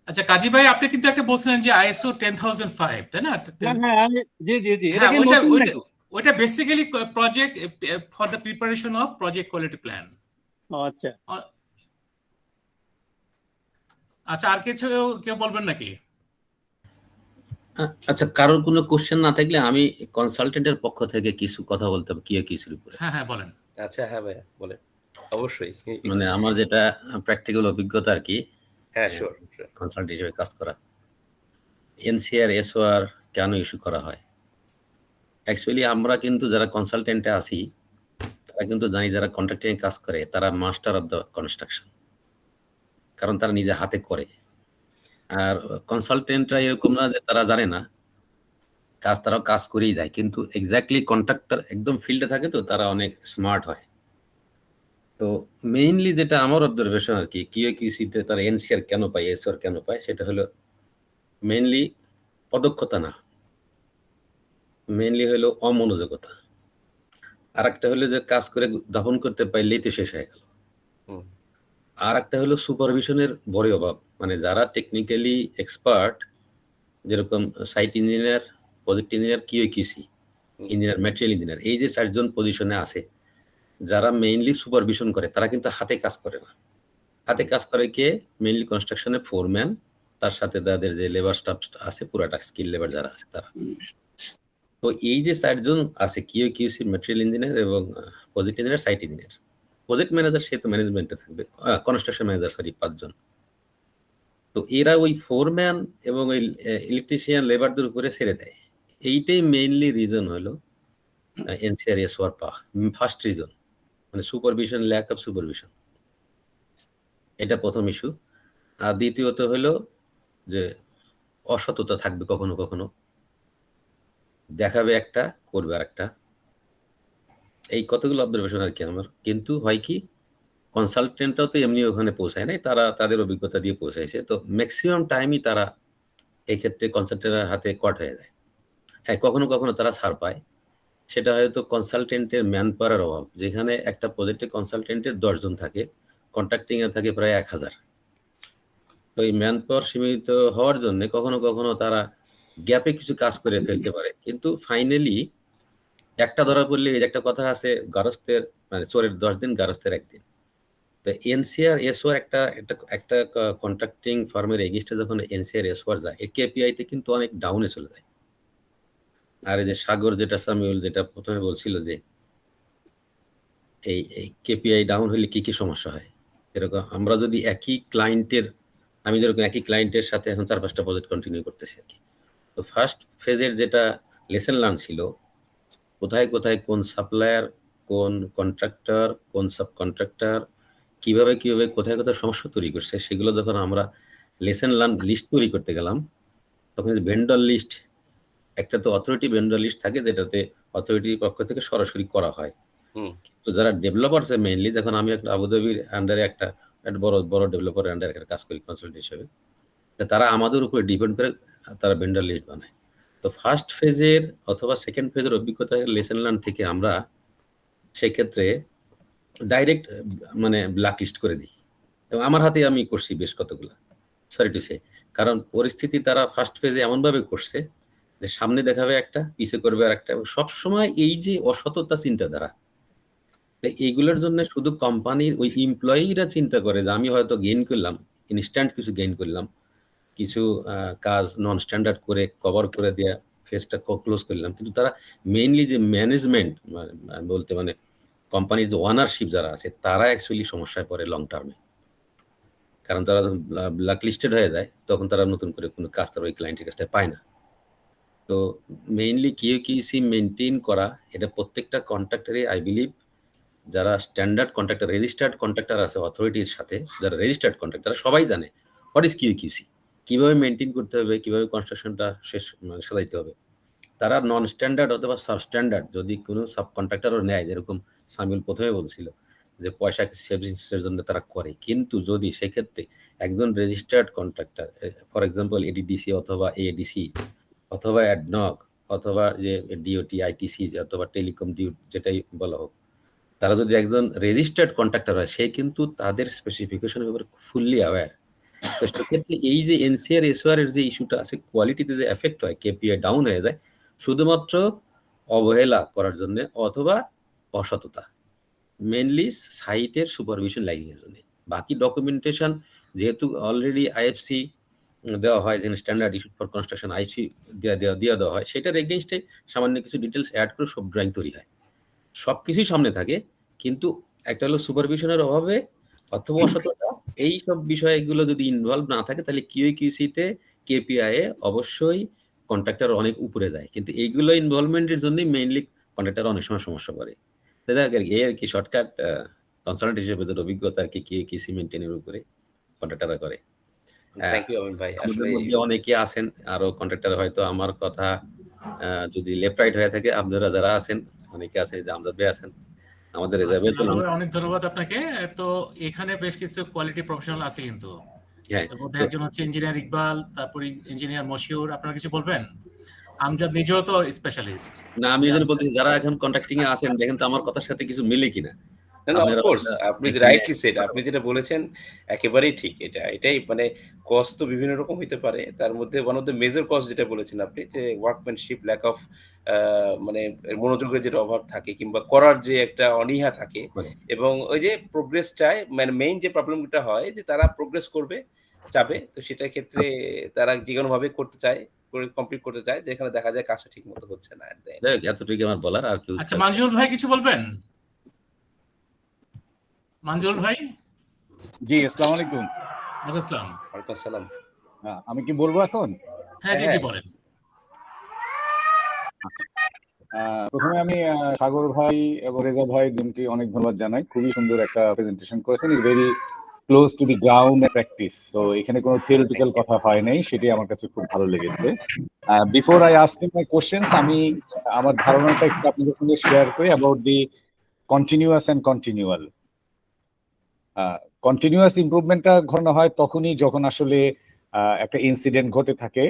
আচ্ছা, কাজী ভাই, আপনি কিন্তু একটা বলছিলেন যে আইএসও 10005, তাই না?
হ্যাঁ, জি জি জি, এটা
হ্যাঁ,
কি
ওইটা
নতুন
ওইটা
নাকি?
ওইটা basically project for the preparation of project quality plan.
আচ্ছা,
আচ্ছা, আর কিছু কেউ বলবেন নাকি?
আচ্ছা, কারোর কোনো কোশ্চেন না থাকলে আমি কনসালটেন্টের পক্ষ থেকে কিছু কথা বলতে হবে কিছুর উপরে।
হ্যাঁ, হ্যাঁ, বলেন।
আচ্ছা, হ্যাঁ ভাইয়া বলেন। অবশ্যই।
মানে আমার যেটা প্র্যাকটিক্যাল অভিজ্ঞতা আর কি,
হ্যাঁ, শিওর।
কনসালটেন্ট হিসেবে কাজ করা। এনসিআর এসওআর কেন ইস্যু করা হয়? অ্যাকচুয়ালি আমরা কিন্তু যারা কনসালটেন্টে আছি তারা কিন্তু জানি যারা কন্ট্রাক্টিং কাজ করে তারা মাস্টার অফ দ্য কনস্ট্রাকশন, কারণ তারা নিজে হাতে করে। আর কনসালটেন্টরা এরকম না যে তারা জানে না কাজ, তারাও কাজ করেই যায়, কিন্তু এক্স্যাক্টলি কন্ট্রাক্টর একদম ফিল্ডে থাকে তো তারা অনেক স্মার্ট হয়। তো মেইনলি যেটা আমার অবজারভেশন আর কি, কিউসিতে তারা এনসিআর কেন পায় এসআর কেন পায়, সেটা হলো মেইনলি অদক্ষতা না, মেইনলি হলো অমনোযোগতা। আর একটা হলো যে কাজ করে দাপন করতে পারলেই তো শেষ হয়ে গেল। আর একটা হলো সুপারভিশনের বড় অভাব, মানে যারা টেকনিক্যালি এক্সপার্ট, যেরকম site engineer, project engineer, QC engineer, material engineer, এই যে 4জন পজিশনে আছে যারা মেইনলি সুপারভিশন করে, তারা কিন্তু হাতে কাজ করে না। হাতে কাজ করে কে? মেইনলি কনস্ট্রাকশনের ফোরম্যান, তার সাথে তাদের যে লেবার স্টাফ আছে, পুরাটা স্কিল লেবার যারা আছে তারা। তো এই যে 4জন আছে, কিউসি, ম্যাটেরিয়াল ইঞ্জিনিয়ার এবং project engineer, site engineer, project manager সে তো ম্যানেজমেন্টে থাকবে, কনস্ট্রাকশন ম্যানেজার, সরি, 5জন। তো এরা ওই ফোরম্যান এবং ওই ইলেকট্রিশিয়ান লেবারদের উপরে ছেড়ে দেয়। এইটাই মেইনলি রিজন হলো এনসিআর এসওআর পাওয়া, ফার্স্ট রিজন, মানে সুপারভিশন, ল্যাক অফ সুপারভিশন, এটা প্রথম ইস্যু। আর দ্বিতীয়ত হলো যে অসততা থাকবে, কখনো কখনো দেখাবে একটা, করবে আর একটা। এই কতগুলো অবজারভেশন আর কি আমার। কিন্তু হয় কি, কনসালটেন্টরাও তো এমনি ওখানে পৌঁছায় নাই, তারা তাদের অভিজ্ঞতা দিয়ে পৌঁছাইছে, তো ম্যাক্সিমাম টাইমই তারা এই ক্ষেত্রে কনসালটেন্টের হাতে কট হয়ে যায়। হ্যাঁ, কখনো কখনো তারা ছাড় পায়, সেটা হয়তো কনসালটেন্টের ম্যান পাওয়ারের অভাব। যেখানে একটা প্রজেক্টে কনসালটেন্টের 10 জন থাকে, কন্ট্রাক্টিং এ থাকে প্রায় 1000। তো এই ম্যান পাওয়ার সীমিত হওয়ার জন্য কখনো কখনো তারা গ্যাপে কিছু কাজ করে ফেলতে পারে, কিন্তু ফাইনালি একটা ধরা পড়লে, এই যে একটা কথা আছে, গারস্থের মানে চোরের 10 দিন, গারস্থের 1 দিন। তো এনসিআর এসওআর একটা একটা একটা কন্ট্রাক্টিং ফার্মের এগেইনস্টে যখন এনসিআর এসওআর যায়, এর কেপিআই তে কিন্তু অনেক ডাউনে চলে যায়। আর এই যে সাগর, যেটা সামিউল যেটা প্রথমে বলছিল যে এই কেপিআই ডাউন হলে কি কি সমস্যা হয়, এরকম আমরা যদি আমি যেরকম একই ক্লায়েন্টের সাথে এখন 4-5টা প্রজেক্ট কন্টিনিউ করতেছি আর কি। তো ফার্স্ট ফেজের যেটা লেসন লার্ন ছিল, কোথায় কোথায় কোন সাপ্লায়ার, কোন কন্ট্রাক্টর, কোন সাব কন্ট্রাক্টর কিভাবে কিভাবে কোথায় কোথায় সমস্যা তৈরি করছে, সেগুলো যখন আমরা লেসন লার্ন লিস্ট তৈরি করতে গেলাম, তখন ভেন্ডর লিস্ট, একটা তো অথরিটি ভেন্ডর লিস্ট থাকে যেটাতে অথরিটির পক্ষ থেকে সরাসরি করা হয়। তো যারা ডেভেলপার আছে মেইনলি, যখন আমি একটা আবুধাবির আন্ডারে একটা বড় বড় ডেভেলপারের আন্ডারে একটা কাজ করি কনসালটেন্ট হিসেবে, তারা আমাদের উপরে ডিপেন্ড করে তারা ভেন্ডর লিস্ট বানায়। তো ফার্স্ট ফেজের অথবা সেকেন্ড ফেজের অভিজ্ঞতা লেসন লার্ন থেকে আমরা সেক্ষেত্রে ডাইরেক্ট মানে ব্ল্যাক লিস্ট করে দিই, এবং আমার হাতে আমি করছি বেশ কতগুলো, সরি টু সে, কারণ পরিস্থিতি তারা ফার্স্ট ফেজে এমনভাবে করছে যে সামনে দেখাবে একটা, পিছে করবে আর একটা, সবসময় এই যে অসততা চিন্তাধারা, এইগুলোর জন্য শুধু কোম্পানির ওই এমপ্লয়িরা চিন্তা করে যে আমি হয়তো গেইন করলাম, ইনস্ট্যান্ট কিছু গেইন করলাম, কিছু কাজ নন স্ট্যান্ডার্ড করে কভার করে দেওয়া, ফেসটা ক্লোজ করলাম, কিন্তু তারা মেইনলি যে ম্যানেজমেন্ট বলতে মানে কোম্পানির যে ওনারশিপ যারা আছে, তারা অ্যাকচুয়ালি সমস্যায় পড়ে লং টার্মে। কারণ তারা ব্ল্যাক লিস্টেড হয়ে যায়, তখন তারা নতুন করে কোনো কাজ তারা ওই ক্লায়েন্টের কাছ থেকে পায় না। তো মেইনলি কিউকিসি মেনটেন করা, এটা প্রত্যেকটা কন্ট্রাক্টরে আই বিলিভ, যারা স্ট্যান্ডার্ড কন্ট্রাক্টর, রেজিস্টার্ড কন্ট্রাক্টর আছে অথরিটির সাথে, যারা রেজিস্টার্ড কন্ট্রাক্টর, সবাই জানে হোয়াট ইজ কিউকিসি, কিভাবে মেনটেন করতে হবে, কিভাবে কনস্ট্রাকশনটা শেষ মানে সাজাইতে হবে। তারা নন স্ট্যান্ডার্ড অথবা সাব স্ট্যান্ডার্ড যদি কোনো সাব কন্ট্রাক্টরও নেয়, যেরকম সামিউল প্রথমে বলছিল যে পয়সা সেভিংসের জন্য তারা করে, কিন্তু যদি সেক্ষেত্রে একজন রেজিস্টার্ড কন্ট্রাক্টর, ফর এক্সাম্পল এডিডিসি অথবা এডিসি অথবা অ্যাডনক অথবা যে ডিওটি আইটিসি অথবা টেলিকম ডিউ যেটাই বলা হোক, তারা যদি একজন রেজিস্টার্ড কন্ট্রাক্টর হয়, সে কিন্তু তাদের স্পেসিফিকেশনের ব্যাপারে ফুললি অ্যাওয়্যার। তো সেক্ষেত্রে এই যে এনসিআর এসওআর এর যে ইস্যুটা আছে, কোয়ালিটিতে যে এফেক্ট হয়, কেপিআই ডাউন হয়ে যায়, শুধুমাত্র অবহেলা করার জন্য অথবা অসততা, মেনলি সাইটের সুপারভিশন ল্যাগিং এর জন্য। বাকি ডকুমেন্টেশন যেহেতু অলরেডি আইএফসি দেওয়া হয়, যেখানে স্ট্যান্ডার্ড ইস্যু ফর কনস্ট্রাকশন আইসি দেওয়া হয়, সেটার এগেইনস্টে সামান্য কিছু ডিটেলস অ্যাড করে সব ড্রয়িং তৈরি হয়, সবকিছুই সামনে থাকে, কিন্তু একটা হলো সুপারভিশনের অভাবে অথবা অসততা, এই সব বিষয়গুলো যদি ইনভলভ না থাকে, তাহলে কিউকিউসিতে কেপিআই এ অবশ্যই কন্ট্রাক্টর অনেক উপরে যায়, কিন্তু এইগুলো ইনভলভমেন্টের জন্যই মেইনলি কন্ট্রাক্টর অনেক সময় সমস্যা করে। এই আর কি শর্টকাট কনসালটেন্ট হিসেবে যে অভিজ্ঞতা আর কি কিউকিউসি মেনটেনের উপরে কন্ট্রাক্টররা করে।
থ্যাংক ইউ আমিন ভাই।
আমাদের
আসলে
মধ্যে অনেকে আছেন আরো কন্ট্রাক্টর, হয়তো আমার কথা যদি লেফট রাইট হয়ে থাকে, আপনারা যারা আছেন অনেকে আছে, যে আমজাদ ভাই আছেন আমাদের রেজার্ভে, তো
অনেক ধন্যবাদ আপনাকে। তো এখানে বেশ কিছু কোয়ালিটি প্রফেশনাল আছে, কিন্তু
হ্যাঁ,
এর মধ্যে একজন হচ্ছে ইঞ্জিনিয়ার ইকবাল, তারপরে ইঞ্জিনিয়ার মশিউর। আপনারা কিছু বলবেন? আমজাদ নিজেও তো স্পেশালিস্ট।
না আমি যদি বলতে যারা এখন কন্ট্রাক্টিং এ আছেন, দেখেন তো আমার কথার সাথে কিছু মিলে কিনা।
না, অফকোর্স আপনি রাইটলি সেড, আপনি যেটা বলেছেন একেবারেই ঠিক। এটাই মানে কজ তো বিভিন্ন রকম হইতে পারে, তার মধ্যে one of the major cause যেটা বলেছেন আপনি, যে ওয়ার্কম্যানশিপ, ল্যাক অফ মানে মনোযোগের যেটা অভাব থাকে, কিংবা করার যে একটা অনীহা থাকে, এবং ওই যে প্রোগ্রেস চায়, মানে মেইন যে প্রবলেমটা হয় যে তারা প্রোগ্রেস করবে চাবে, তো সেটার ক্ষেত্রে তারা যে কোনো ভাবে করতে চায়, করে কমপ্লিট করতে চায়, যেখানে দেখা যায় কাজটা ঠিক মতো হচ্ছে না।
এতটুকু আমার বলার। আর কি
আচ্ছা, মঞ্জুর ভাই কিছু বলবেন? মঞ্জুর ভাই।
জি, আসসালামু আলাইকুম।
ওয়ালাইকুম আসসালাম।
ওয়ালাইকুম আসসালাম।
আমি কি বলবো এখন?
হ্যাঁ, জি বলেন।
প্রথমে আমি সাগর ভাই এবং রেজা ভাই দুজনকে অনেক ধন্যবাদ জানাই। খুবই সুন্দর একটা প্রেজেন্টেশন করেছেন, is very close to the ground practice. তো এখানে কোনো থিওরিটিক্যাল কথা হয় নাই, সেটাই আমার কাছে খুব ভালো লেগেছে। Before I ask my questions, আমি আমার ধারণাটা একটু আপনাদের সঙ্গে শেয়ার করি about the continuous and continual. Continuous ইমপ্রুভমেন্টটা ঘটানো হয় তখনই যখন আসলে একটা ইনসিডেন্ট ঘটে থাকে,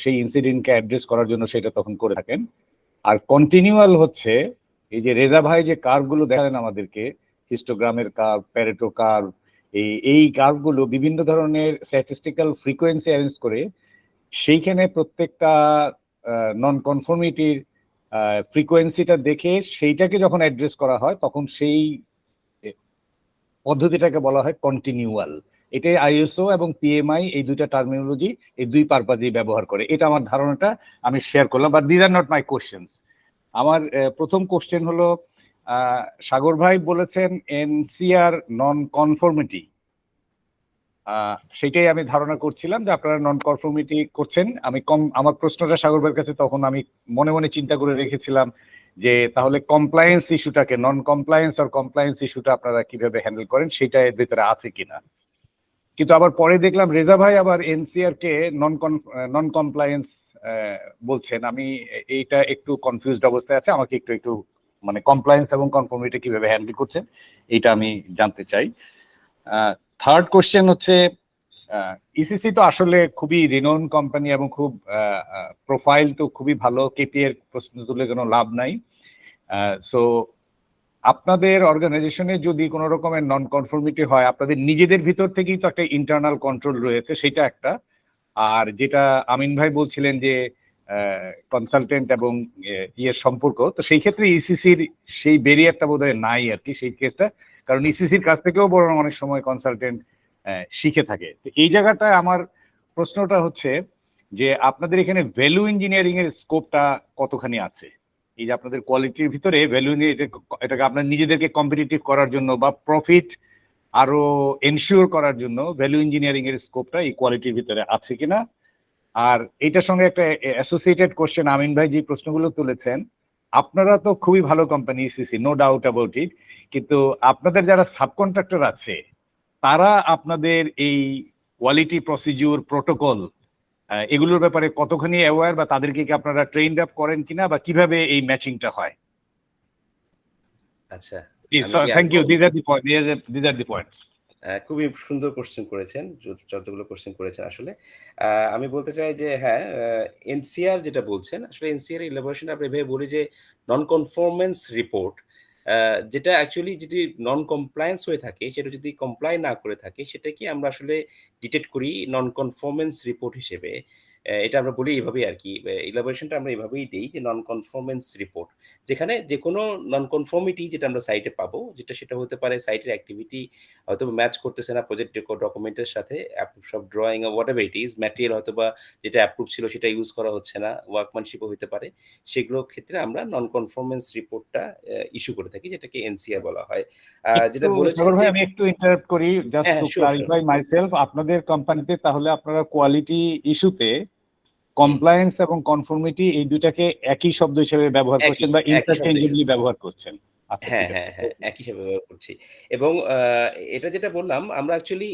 সেই ইনসিডেন্টকে অ্যাড্রেস করার জন্য সেটা তখন করে থাকেন। আর কন্টিনিউয়াল হচ্ছে এই যে রেজা ভাই যে কার্ভগুলো দেখালেন আমাদেরকে, হিস্টোগ্রামের কার্ভ, প্যারেটো কার্ভ, এই কাজগুলো বিভিন্ন ধরনের স্ট্যাটিস্টিক্যাল ফ্রিকোয়েন্সি অ্যারেঞ্জ করে সেইখানে প্রত্যেকটা নন কনফর্মিটির ফ্রিকোয়েন্সিটা দেখে সেইটাকে যখন অ্যাড্রেস করা হয় তখন সেই পদ্ধতিটাকে বলা হয় কন্টিনিউয়াল। এটাই আইএসও এবং পিএমআই এই দুইটা টার্মিনোলজি এই দুই পারপাজেই ব্যবহার করে। এটা আমার ধারণাটা আমি শেয়ার করলাম, but these are not my questions. আমার প্রথম কোশ্চেন হলো, সাগর ভাই বলেছেন এনসিআর নন কনফর্মিটি, সেটাই আমি ধারণা করছিলাম যে আপনারা নন কনফর্মিটি করছেন। আমার প্রশ্নটা সাগর ভাইয়ের কাছে তখন আমি মনে মনে চিন্তা করে রেখেছিলাম যে তাহলে কমপ্লায়েন্স ইস্যুটাকে, নন কমপ্লায়েন্স আর কমপ্লায়েন্স ইস্যুটা আপনারা কিভাবে হ্যান্ডেল করেন সেটা এর ভিতরে আছে কিনা। কিন্তু আবার পরে দেখলাম রেজা ভাই আবার এনসিআর কে নন কমপ্লায়েন্স বলছেন। আমি এইটা একটু কনফিউজড অবস্থায় আছে, আমাকে একটু একটু মানে কমপ্লায়েন্স এবং কনফর্মিটি কিভাবে হ্যান্ডেল করছেন এইটা আমি জানতে চাই। থার্ড কোশ্চেন হচ্ছে, ইসিসি তো আসলে খুবই রিনোন কোম্পানি এবং খুব প্রোফাইল তো খুবই ভালো, কেপি এর প্রশ্ন তুলে কোনো লাভ নাই। সো আপনাদের অর্গানাইজেশনে যদি কোনো রকমের নন কনফর্মিটি হয়, আপনাদের নিজেদের ভিতর থেকেই তো একটা ইন্টারনাল কন্ট্রোল রয়েছে, সেটা একটা। আর যেটা আমিন ভাই বলছিলেন যে কনসালটেন্ট এবং ইয়ের সম্পর্ক, তো সেই ক্ষেত্রে ইসিসির সেই ব্যারিয়ারটা বোধহয় নাই আর কি সেই কেসটা, কারণ ইসিসির কাছ থেকেও বরং অনেক সময় কনসালটেন্ট শিখে থাকে। তো এই জায়গাটায় আমার প্রশ্নটা হচ্ছে যে আপনাদের এখানে ভ্যালু ইঞ্জিনিয়ারিং এর স্কোপটা কতখানি আছে? এই যে আপনাদের কোয়ালিটির ভিতরে ভ্যালু, এটাকে আপনার নিজেদেরকে কম্পিটিটিভ করার জন্য বা প্রফিট আরো এনশিওর করার জন্য ভ্যালু ইঞ্জিনিয়ারিং এর স্কোপটা এই কোয়ালিটির ভিতরে আছে কিনা। আর এটার সঙ্গে একটা অ্যাসোসিয়েটেড কোশ্চেন, আমিন ভাই যে প্রশ্নগুলো তুলেছেন, আপনারা তো খুবই ভালো company ECC, no doubt about it, কিন্তু আপনাদের যারা সাবকন্ট্রাক্টর আছে তারা আপনাদের এই কোয়ালিটি প্রসিডিউর প্রটোকল এগুলোর ব্যাপারে কতখানি অ্যাওয়্যার, বা তাদেরকে কি আপনারা ট্রেইনড আপ করেন কিনা, বা কিভাবে এই ম্যাচিংটা হয়?
আচ্ছা,
thank you, this are the points.
খুবই সুন্দর কোশ্চেন করেছেন, যতগুলো কোশ্চেন করেছেন আসলে। আমি বলতে চাই যে হ্যাঁ, এনসিআর যেটা বলছেন, আসলে এনসিআর ইলাবোরেশন আমরা এভাবে বলি যে নন কনফরমেন্স রিপোর্ট, যেটা অ্যাকচুয়ালি যদি নন কমপ্লায়েন্স হয়ে থাকে, সেটা যদি কমপ্লাই না করে থাকে, সেটাকে আমরা আসলে ডিটেক্ট করি নন কনফরমেন্স রিপোর্ট হিসেবে। এটা আমরা বলি এইভাবেই আর কি, ইলাবোরেশনটা আমরা এভাবেই দিই যে নন কনফরমেন্স রিপোর্ট, যেখানে যে কোনো নন কনফর্মিটি যেটা আমরা সাইটে পাবো, সেটা হতে পারে সাইটের অ্যাক্টিভিটি হয়তো ম্যাচ করতেছে না প্রজেক্ট ডকুমেন্টের সাথে, সব drawing what ever it is, material হয়তো বা যেটা অ্যাপ্রুভ ছিল সেটা ইউজ করা হচ্ছে না, ওয়ার্কম্যানশিপও হতে পারে, সেগুলোর ক্ষেত্রে আমরা নন কনফরমেন্স রিপোর্টটা ইস্যু করে থাকি, যেটাকে এনসিআর বলা হয়। যেটা বলেছেন যে
আমি একটু ইন্টারাপ্ট করি জাস্ট
হ্যাঁ,
টু
sure,
ক্লারিফাই মাইসেলফ, আপনাদের কোম্পানিতে তাহলে আপনারা কোয়ালিটি ইস্যুতে কমপ্লায়েন্স এবং কনফর্মিটি এই দুটাকে একই শব্দ হিসেবে ব্যবহার করছেন বা ইন্টারচেঞ্জেবলি ব্যবহার করছেন? আচ্ছা,
হ্যাঁ,
ঠিক
হ্যাঁ,
আছে।
হ্যাঁ, একই হিসাবে ব্যবহার করছি। এবং এটা যেটা বললাম, আমরা অ্যাকচুয়ালি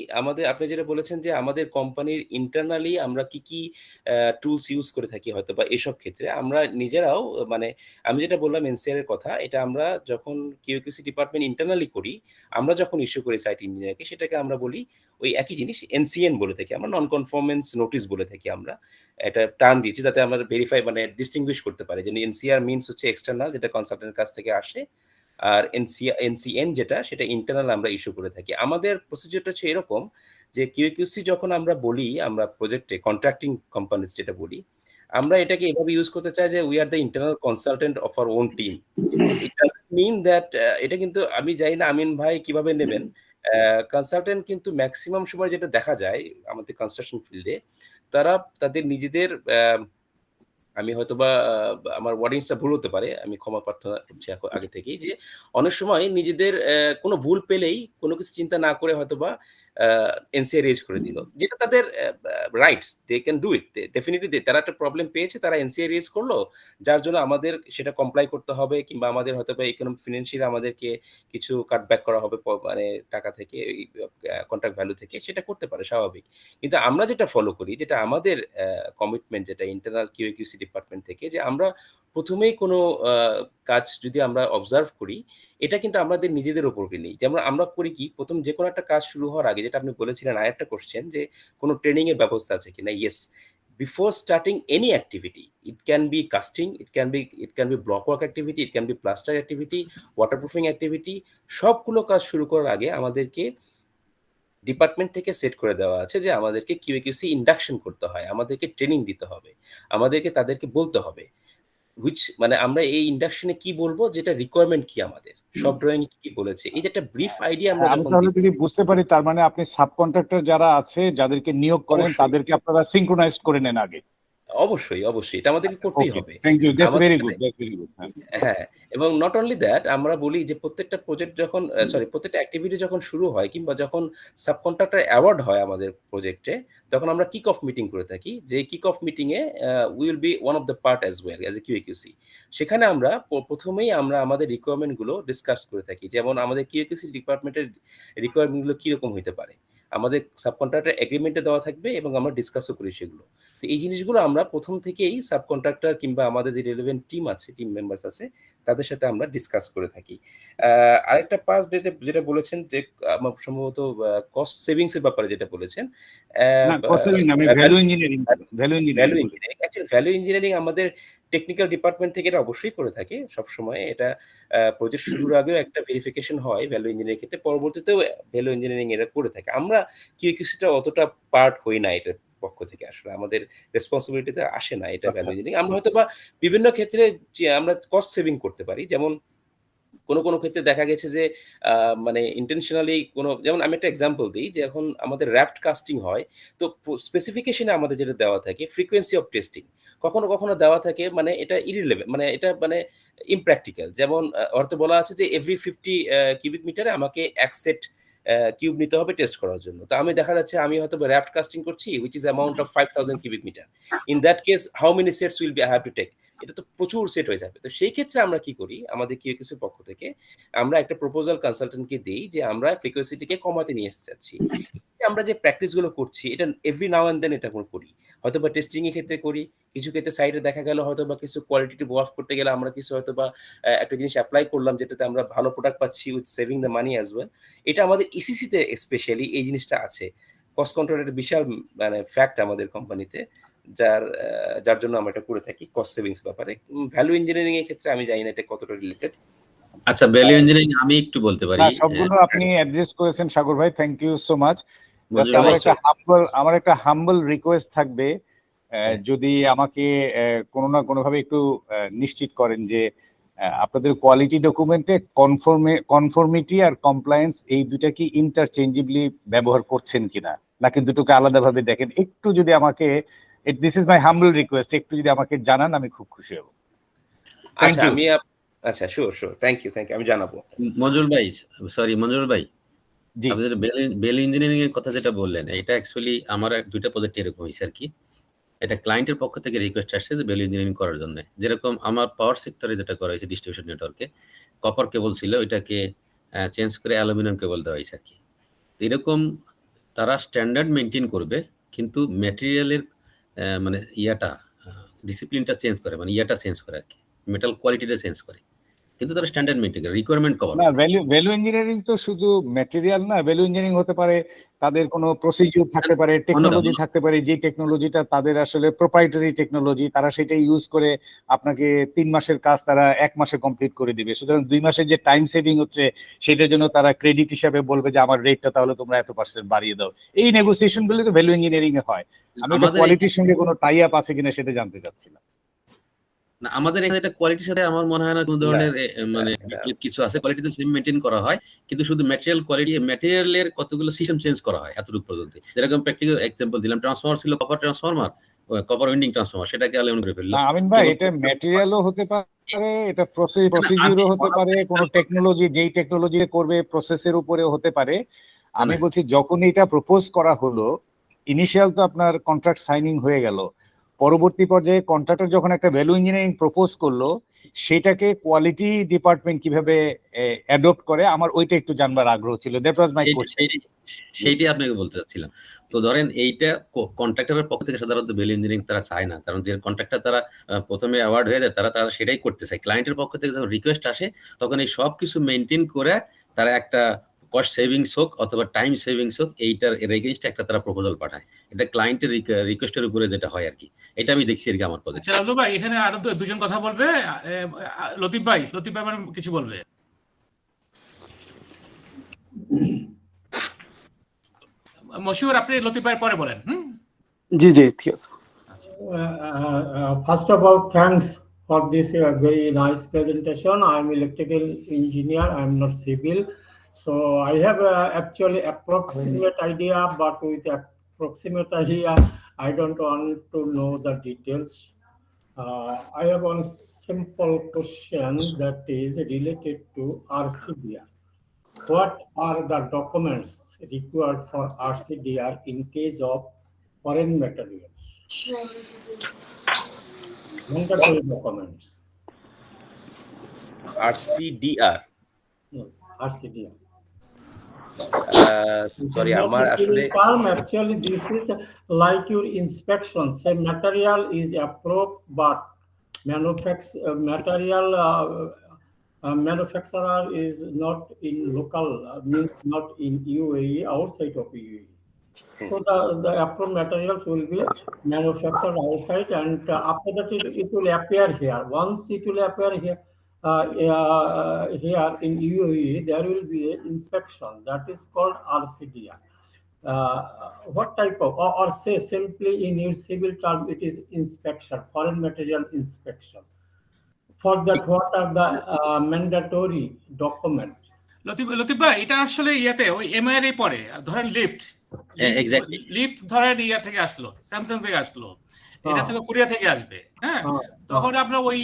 আপনি যেটা বলেছেন যে আমাদের কোম্পানির ইন্টারনালি আমরা কি টুলস ইউজ করে থাকি হয়তোবা এসব ক্ষেত্রে। আমরা নিজেরাও মানে আমি যেটা বললাম এনসিআর এর কথা, এটা আমরা যখন কিউকিউসি ডিপার্টমেন্ট ইন্টারনালি করি, আমরা যখন ইস্যু করি সাইট ইঞ্জিনিয়ারকে, সেটাকে আমরা বলি ওই একই জিনিস এনসিএন বলে থাকি আমরা, নন কনফরমেন্স নোটিস বলে থাকি আমরা। একটা টার্ম দিয়েছি যাতে আমরা ভেরিফাই মানে ডিস্টিংগুইশ করতে পারি যে এনসিআর মিনস হচ্ছে এক্সটার্নাল, যেটা কনসালটেন্টের কাছ থেকে আসে, আর এনসিএন যেটা সেটা ইন্টারনাল আমরা ইস্যু করে থাকি। আমাদের প্রসিডিউরটা হচ্ছে এরকম যে কিউকিউসি যখন আমরা বলি, আমরা প্রজেক্টে কন্ট্রাক্টিং কোম্পানিজ যেটা বলি, আমরা এটাকে এভাবে ইউজ করতে চাই যে we are the internal consultant of our own team. It doesn't mean that এটা কিন্তু আমি জানি না আমিন ভাই কিভাবে নেবেন। কনসালটেন্ট কিন্তু ম্যাক্সিমাম সময় যেটা দেখা যায় আমাদের কনস্ট্রাকশন ফিল্ডে, তারা তাদের নিজেদের আমি হয়তোবা আমার ওয়ার্ডিংসটা ভুল হতে পারে। আমি ক্ষমা প্রার্থনা করছি আগে থেকেই যে অনেক সময় নিজেদের কোনো ভুল পেলেই কোনো কিছু চিন্তা না করে হয়তোবা এনসিআর রেজ করে দিল। যেটা তাদের rights, they can do it. Definitely তারা একটা প্রবলেম পেয়েছে, তারা এনসিআর রেজ করলো। যার জন্য আমাদের সেটা কমপ্লাই করতে হবে, কিংবা আমাদের হয়তোবা ইকোনমিক ফিন্যান্সিয়ালি আমাদেরকে কিছু কাটব্যাক করা হবে মানে টাকা থেকে, কন্ট্রাক্ট ভ্যালু থেকে, সেটা করতে পারে স্বাভাবিক। কিন্তু আমরা যেটা ফলো করি, যেটা আমাদের কমিটমেন্ট, যেটা ইন্টারনাল কিউকিউসি ডিপার্টমেন্ট থেকে, যে আমরা প্রথমেই কোনো কাজ যদি আমরা অবজার্ভ করি, এটা কিন্তু আমাদের নিজেদের উপরকে নেই। যেমন আমরা করি কি, প্রথম যে কোনো একটা কাজ শুরু হওয়ার আগে, যেটা আপনি বলেছিলেন আরেকটা কোশ্চেন, যে কোনো ট্রেনিং এর ব্যবস্থা আছে কিনা। Yes, before starting any activity, it can be casting, it can be block work activity, it can be plaster activity, waterproofing activity, সবগুলো কাজ শুরু করার আগে আমাদেরকে ডিপার্টমেন্ট থেকে সেট করে দেওয়া আছে যে আমাদেরকে কিউএকিউসি ইন্ডাকশন করতে হয়, আমাদেরকে ট্রেনিং দিতে হবে, আমাদেরকে তাদেরকে বলতে হবে মানে আমরা এই ইন্ডাকশনে কি বলবো, যেটা রিকোয়ারমেন্ট কি আমাদের, সব ড্রয়িং কি বলেছে, এই যে একটা ব্রিফ আইডিয়া আমরা
আমি
যখন
তাহলে
দিব।
যদি বুঝতে পারি, তার মানে আপনি সাবকন্ট্রাক্টর যারা আছে যাদেরকে নিয়োগ করেন
অবশ্যই
তাদেরকে আপনারা সিনক্রোনাইজ করে নেন আগে।
অবশ্যই অবশ্যই এটা আমাদেরকে করতেই
ওকে,
হবে।
থ্যাংক ইউ, দ্যাটস
আমাদের
very good, that's very good.
হ্যাঁ, এবং নট অনলি দ্যাট, আমরা বলি যে প্রত্যেকটা প্রজেক্ট যখন প্রত্যেকটা অ্যাক্টিভিটি যখন শুরু হয় কিংবা যখন সাবকন্ট্রাক্টর অ্যাওয়ার্ড হয় আমাদের প্রজেক্টে, তখন আমরা কিক অফ মিটিং করে থাকি। যে কিক অফ মিটিংয়ে will be one of the part as well as a QAQC. সেখানে আমরা প্রথমেই আমরা আমাদের রিকোয়ারমেন্টগুলো ডিসকাস করে থাকি, যেমন আমাদের কিউএকিউসি ডিপার্টমেন্টের রিকোয়ারমেন্টগুলো কীরকম হতে পারে, আমাদের সাবকন্ট্রাক্টর এগ্রিমেন্টে দেওয়া থাকবে এবং আমরা ডিসকাসও করি সেগুলো। তো এই জিনিসগুলো আমরা প্রথম থেকেই সাবকন্ট্রাক্টর কিংবা আমাদের যে রিলেভেন্ট টিম আছে, টিম মেম্বার্স আছে, তাদের সাথে আমরা ডিসকাস করে থাকি। আরেকটা পার্ট যেটা বলেছেন যে আমার সম্ভবত কস্ট সেভিংস এর ব্যাপারে যেটা বলেছেন,
না, কস্ট সেভিং না, আমি ভ্যালু ইঞ্জিনিয়ারিং, ভ্যালু ইঞ্জিনিয়ারিং বলেছি।
অ্যাকচুয়ালি ভ্যালু ইঞ্জিনিয়ারিং আমাদের টেকনিক্যাল ডিপার্টমেন্ট থেকে এটা অবশ্যই করে থাকে সবসময়। এটা প্রজেক্ট শুরুর আগেও একটা ভেরিফিকেশন হয় ভ্যালু ইঞ্জিনিয়ারিং ক্ষেত্রে, পরবর্তীতেও ভ্যালু ইঞ্জিনিয়ারিং এরা করে থাকে। আমরা কিউএকিউসিটা অতটা পার্ট হই না এটার পক্ষ থেকে, আসলে আমাদের রেসপন্সিবিলিটিতে আসে না এটা ভ্যালু ইঞ্জিনিয়ারিং। আমরা হয়তো বা বিভিন্ন ক্ষেত্রে যে আমরা কস্ট সেভিং করতে পারি, যেমন কোনো ক্ষেত্রে দেখা গেছে যে মানে ইন্টেনশনালি যেমন আমি একটা এক্সাম্পল দিই, যে এখন আমাদের র্যাপড কাস্টিং হয়, তো স্পেসিফিকেশনে আমাদের যেটা দেওয়া থাকে ফ্রিকোয়েন্সি অফ টেস্টিং, কখনো দেওয়া থাকে মানে এটা ইরিলেভেন্ট, মানে এটা মানে ইমপ্র্যাকটিক্যাল। যেমন অর্থ বলা আছে যে এভরি 50 কিউবিক মিটারে আমাকে এক সেট কিউব নিতে হবে টেস্ট করার জন্য। তো আমি দেখা যাচ্ছে আমি হয়তো র্যাপড কাস্টিং করছি which is amount of 5000 cubic metre. In that case how many sets will be I have to take, এটা তো প্রচুর সেট হয়ে যাবে। তো সেই ক্ষেত্রে আমরা কি করি, আমাদের কিউএকিউসির পক্ষ থেকে আমরা একটা প্রপোজাল কনসালটেন্টকে দেই যে আমরা ফ্রিকোয়েন্সিটিকে কমাতে নিয়ে যাচ্ছি। আমরা যে প্র্যাকটিস গুলো করছি এটা এভরি নাও এন্ড দেন এটা করি, হয়তো বা টেস্টিং এর ক্ষেত্রে করি, কিছু ক্ষেত্রে সাইডে দেখা গেল হয়তো বা কিছু কোয়ালিটেটিভ ওয়ার্ক করতে গেলে আমরা কিছু হয়তো বা একটা জিনিস অ্যাপ্লাই করলাম যেটাতে আমরা ভালো প্রোডাক্ট পাচ্ছি with saving the money as well. এটা আমাদের ইসিসিতে স্পেশালি এই জিনিসটা আছে। কস্ট কন্ট্রোলের একটা বিশাল মানে ফ্যাক্ট আমাদের কোম্পানিতে, যার জন্য আমরা এটা করে থাকি কস্ট সেভিংস ব্যাপারে। ভ্যালু ইঞ্জিনিয়ারিং এর ক্ষেত্রে আমি জানি না এটা কতটা রিলেটেড।
আচ্ছা, ভ্যালু ইঞ্জিনিয়ারিং আমি একটু বলতে পারি।
না, সবগুলো আপনি অ্যাড্রেস করেছেন সাগর ভাই, thank you so much. Just আমার একটা হাম্বল রিকোয়েস্ট থাকবে, যদি আমাকে কোনো না কোনো ভাবে একটু নিশ্চিত করেন যে আপনাদের কোয়ালিটি ডকুমেন্টে কনফর্মিটি আর কমপ্লায়েন্স এই দুটা কি ইন্টারচেঞ্জেবলি ব্যবহার করছেন কিনা, নাকি দুটোকে আলাদাভাবে দেখেন, একটু যদি আমাকে, this is my humble request, একটু যদি আমাকে জানান আমি খুব খুশি হব।
আচ্ছা আমি আচ্ছা শিওর থ্যাংক ইউ আমি জানাবো।
মঞ্জুর ভাই, আপনি যেটা ভ্যালু ইঞ্জিনিয়ারিং এর কথা যেটা বললেন, এটা অ্যাকচুয়ালি আমার দুইটা প্রজেক্ট এরকম হয়েছে আর কি। এটা ক্লায়েন্টের পক্ষ থেকে রিকোয়েস্ট আসছে যে ভ্যালু ইঞ্জিনিয়ারিং করার জন্য। যেরকম আমার পাওয়ার সেক্টরে যেটা করা হয়েছে ডিস্ট্রিবিউশন নেটওয়ার্কে, কপার কেবল ছিল, ওইটাকে চেঞ্জ করে অ্যালুমিনিয়াম কেবল দেওয়া হয়েছে আর কি। এরকম তারা স্ট্যান্ডার্ড মেনটেন করবে, কিন্তু ম্যাটেরিয়ালের মানে ডিসিপ্লিনটা চেঞ্জ করে, মানে চেঞ্জ করে আর কি, মেটাল কোয়ালিটিটা চেঞ্জ করে, কিন্তু তারা স্ট্যান্ডার্ড মেনটেন করে, রিকোয়ারমেন্ট কভার
না, ভ্যালু ইঞ্জিনিয়ারিং তো শুধু ম্যাটেরিয়াল না, ভ্যালু ইঞ্জিনিয়ারিং হতে পারে তাদের কোনো প্রসিডিউর থাকতে পারে, টেকনোলজি থাকতে পারে, যে টেকনোলজিটা তাদের আসলে প্রোপ্রাইটারি টেকনোলজি, তারা সেটা ইউজ করে আপনাকে 3 মাসের কাজ তারা 1 মাসে কমপ্লিট করে দিবে। সুতরাং 2 মাসের যে টাইম সেভিং হচ্ছে সেটার জন্য তারা ক্রেডিট হিসাবে বলবে যে আমার রেটটা তাহলে তোমরা এত% বাড়িয়ে দাও। এই নেগোসিয়েশন গুলো তো ভ্যালু ইঞ্জিনিয়ারিং এ হয়। আমি এটা কোয়ালিটির সঙ্গে কোনো টাই আপ আছে কিনা সেটা জানতে চাচ্ছিলাম।
না, আমাদের এখানে এটা কোয়ালিটির সাথে আমার মনে হয় না কোনো ধরনের মানে কিছু আছে, কোয়ালিটিতে সেম মেইনটেইন করা হয়, কিন্তু শুধু ম্যাটেরিয়াল কোয়ালিটি, ম্যাটেরিয়ালের কতগুলো সিস্টেম চেঞ্জ করা হয় এতটুকু পর্যন্ত। যেরকম প্র্যাকটিক্যাল এক্সাম্পল দিলাম, ট্রান্সফরমার ছিল copper transformer, copper winding transformer, সেটাকে অ্যালুমিনিয়াম করে ফেললো।
আমিন ভাই, এটা ম্যাটেরিয়ালও হতে পারে, এটা প্রসিডিউরও হতে পারে, কোনো টেকনোলজি যেই টেকনোলজি করবে প্রসেসের উপরেও হতে পারে। আমি বলছি যখন এটা প্রপোজ করা হলো, ইনিশিয়াল তো আপনার কন্ট্রাক্ট সাইনিং হয়ে গেল, পরবর্তী পর্যায়ে কন্ট্রাক্টর যখন একটা ভ্যালু ইঞ্জিনিয়ারিং প্রপোজ করলো, সেটাকে কোয়ালিটি ডিপার্টমেন্ট কিভাবে অ্যাডপ্ট করে, আমার ওইটা একটু জানবার আগ্রহ ছিল। That was my question.
সেইটাই আপনাকে বলতে চাচ্ছিলাম। তো ধরেন এইটা কন্ট্রাক্টরের পক্ষ থেকে সাধারণত ভ্যালু ইঞ্জিনিয়ারিং তারা চায় না, কারণ যে কন্ট্রাক্টর তারা প্রথমে অ্যাওয়ার্ড হয়ে যায়, তারা সেটাই করতে চায়। ক্লায়েন্টের পক্ষ থেকে যখন রিকোয়েস্ট আসে, তখন এই সব কিছু মেনটেন করে তারা একটা কস্ট সেভিংস হোক অথবা টাইম সেভিংস হোক, এইটার এগেইনস্টে একটা তারা প্রপোজাল পাঠায়। এটা ক্লায়েন্টের রিকোয়েস্টের উপরে যেটা হয় আর কি, এটা আমি দেখছি আর কি আমার প্রজেক্ট।
আচ্ছা আব্দুল ভাই, এখানে আরো দুজন কথা বলবে। লতিফ ভাই মানে কিছু বলবে। মশিউর আপনি লতিফ ভাইয়ের পরে বলেন।
জি জি ঠিক আছে।
First of all, thanks for this very nice presentation. I'm electrical engineer. I'm not civil, so I have actually approximate idea. But with approximate idea, I don't want to know the details. I have one simple question that is related to RCDR. What are the documents required for RCDR in case of foreign materials? Mandatory documents.
RCDR
Yes, RCDR.
Sorry আমার আসলে
term actually this is like your inspection. Say material is approved, but manufacturer is not in local, means not in UAE, outside of UAE. So the approved materials will be manufactured outside, and after that it will appear here. Once it will appear here, here in UAE, there will be an inspection that is called RCDR. What type of, or say simply in your civil term, it is inspection, foreign material inspection. For that, what are the mandatory documents?
Latif ভাই, এটা আসলে ইয়াতে ওই MIR পরে ধরেন lift ধরেন ইয়া থেকে আসলো, স্যামসাং থেকে আসলো, এটা থেকে কোরিয়া থেকে আসবে, হ্যাঁ, তখন আপনার ওই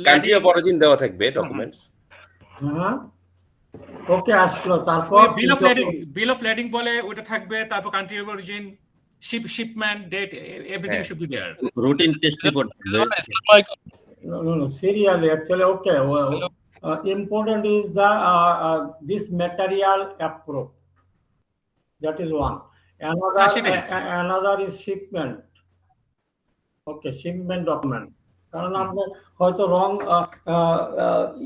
কান্ট্রি অফ অরিজিন দেওয়া থাকবে ডকুমেন্টস।
ওকে, আসলো, তারপর
বিল অফ লেডিং বলে ওটা থাকবে, তারপর country of origin, shipment date, everything should be there.
Routine test report.
No, serially, actually, okay. Well, important is the this material approved. That is one. Another is shipment. Okay, shipment document. কারণ আমরা হয়তো রং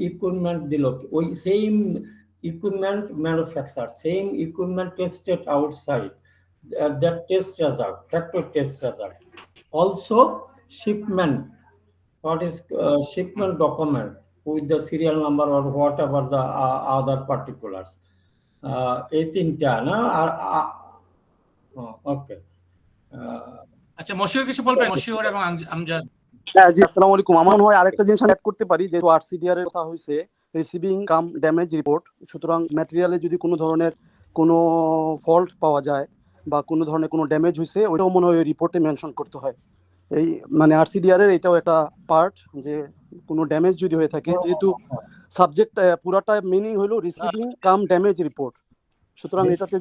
equipment দিল, ওই same equipment manufacture, same equipment tested outside, that test result, factory test result. Also shipment, what is shipment document with the serial number or whatever the other particulars. 18টা না আর ওকে।
আচ্ছা, মশিউর কিছু বলবেন? মশিউর এবং আমজাদ।
জি, আসসালামু আলাইকুম। আমার মনে হয় আরেকটা জিনিস আমি অ্যাড করতে পারি, যেহেতু আরসিডিআর এর কথা হয়েছে, রিসিভিং কাম ড্যামেজ রিপোর্ট। সুতরাং ম্যাটেরিয়ালে যদি কোনো ধরনের কোনো ফল্ট পাওয়া যায় বা কোনো ধরনের কোনো ড্যামেজ হয়েছে, ওইটাও মনে হয় রিপোর্টে মেনশন করতে হয়। এই মানে আরসিডিআর এর এটাও একটা পার্ট, যে কোনো ড্যামেজ যদি হয়ে থাকে, যেহেতু সাবজেক্ট পুরাটা মিনিং হলো রিসিভিং কাম ড্যামেজ রিপোর্ট। সুতরাং এটাতে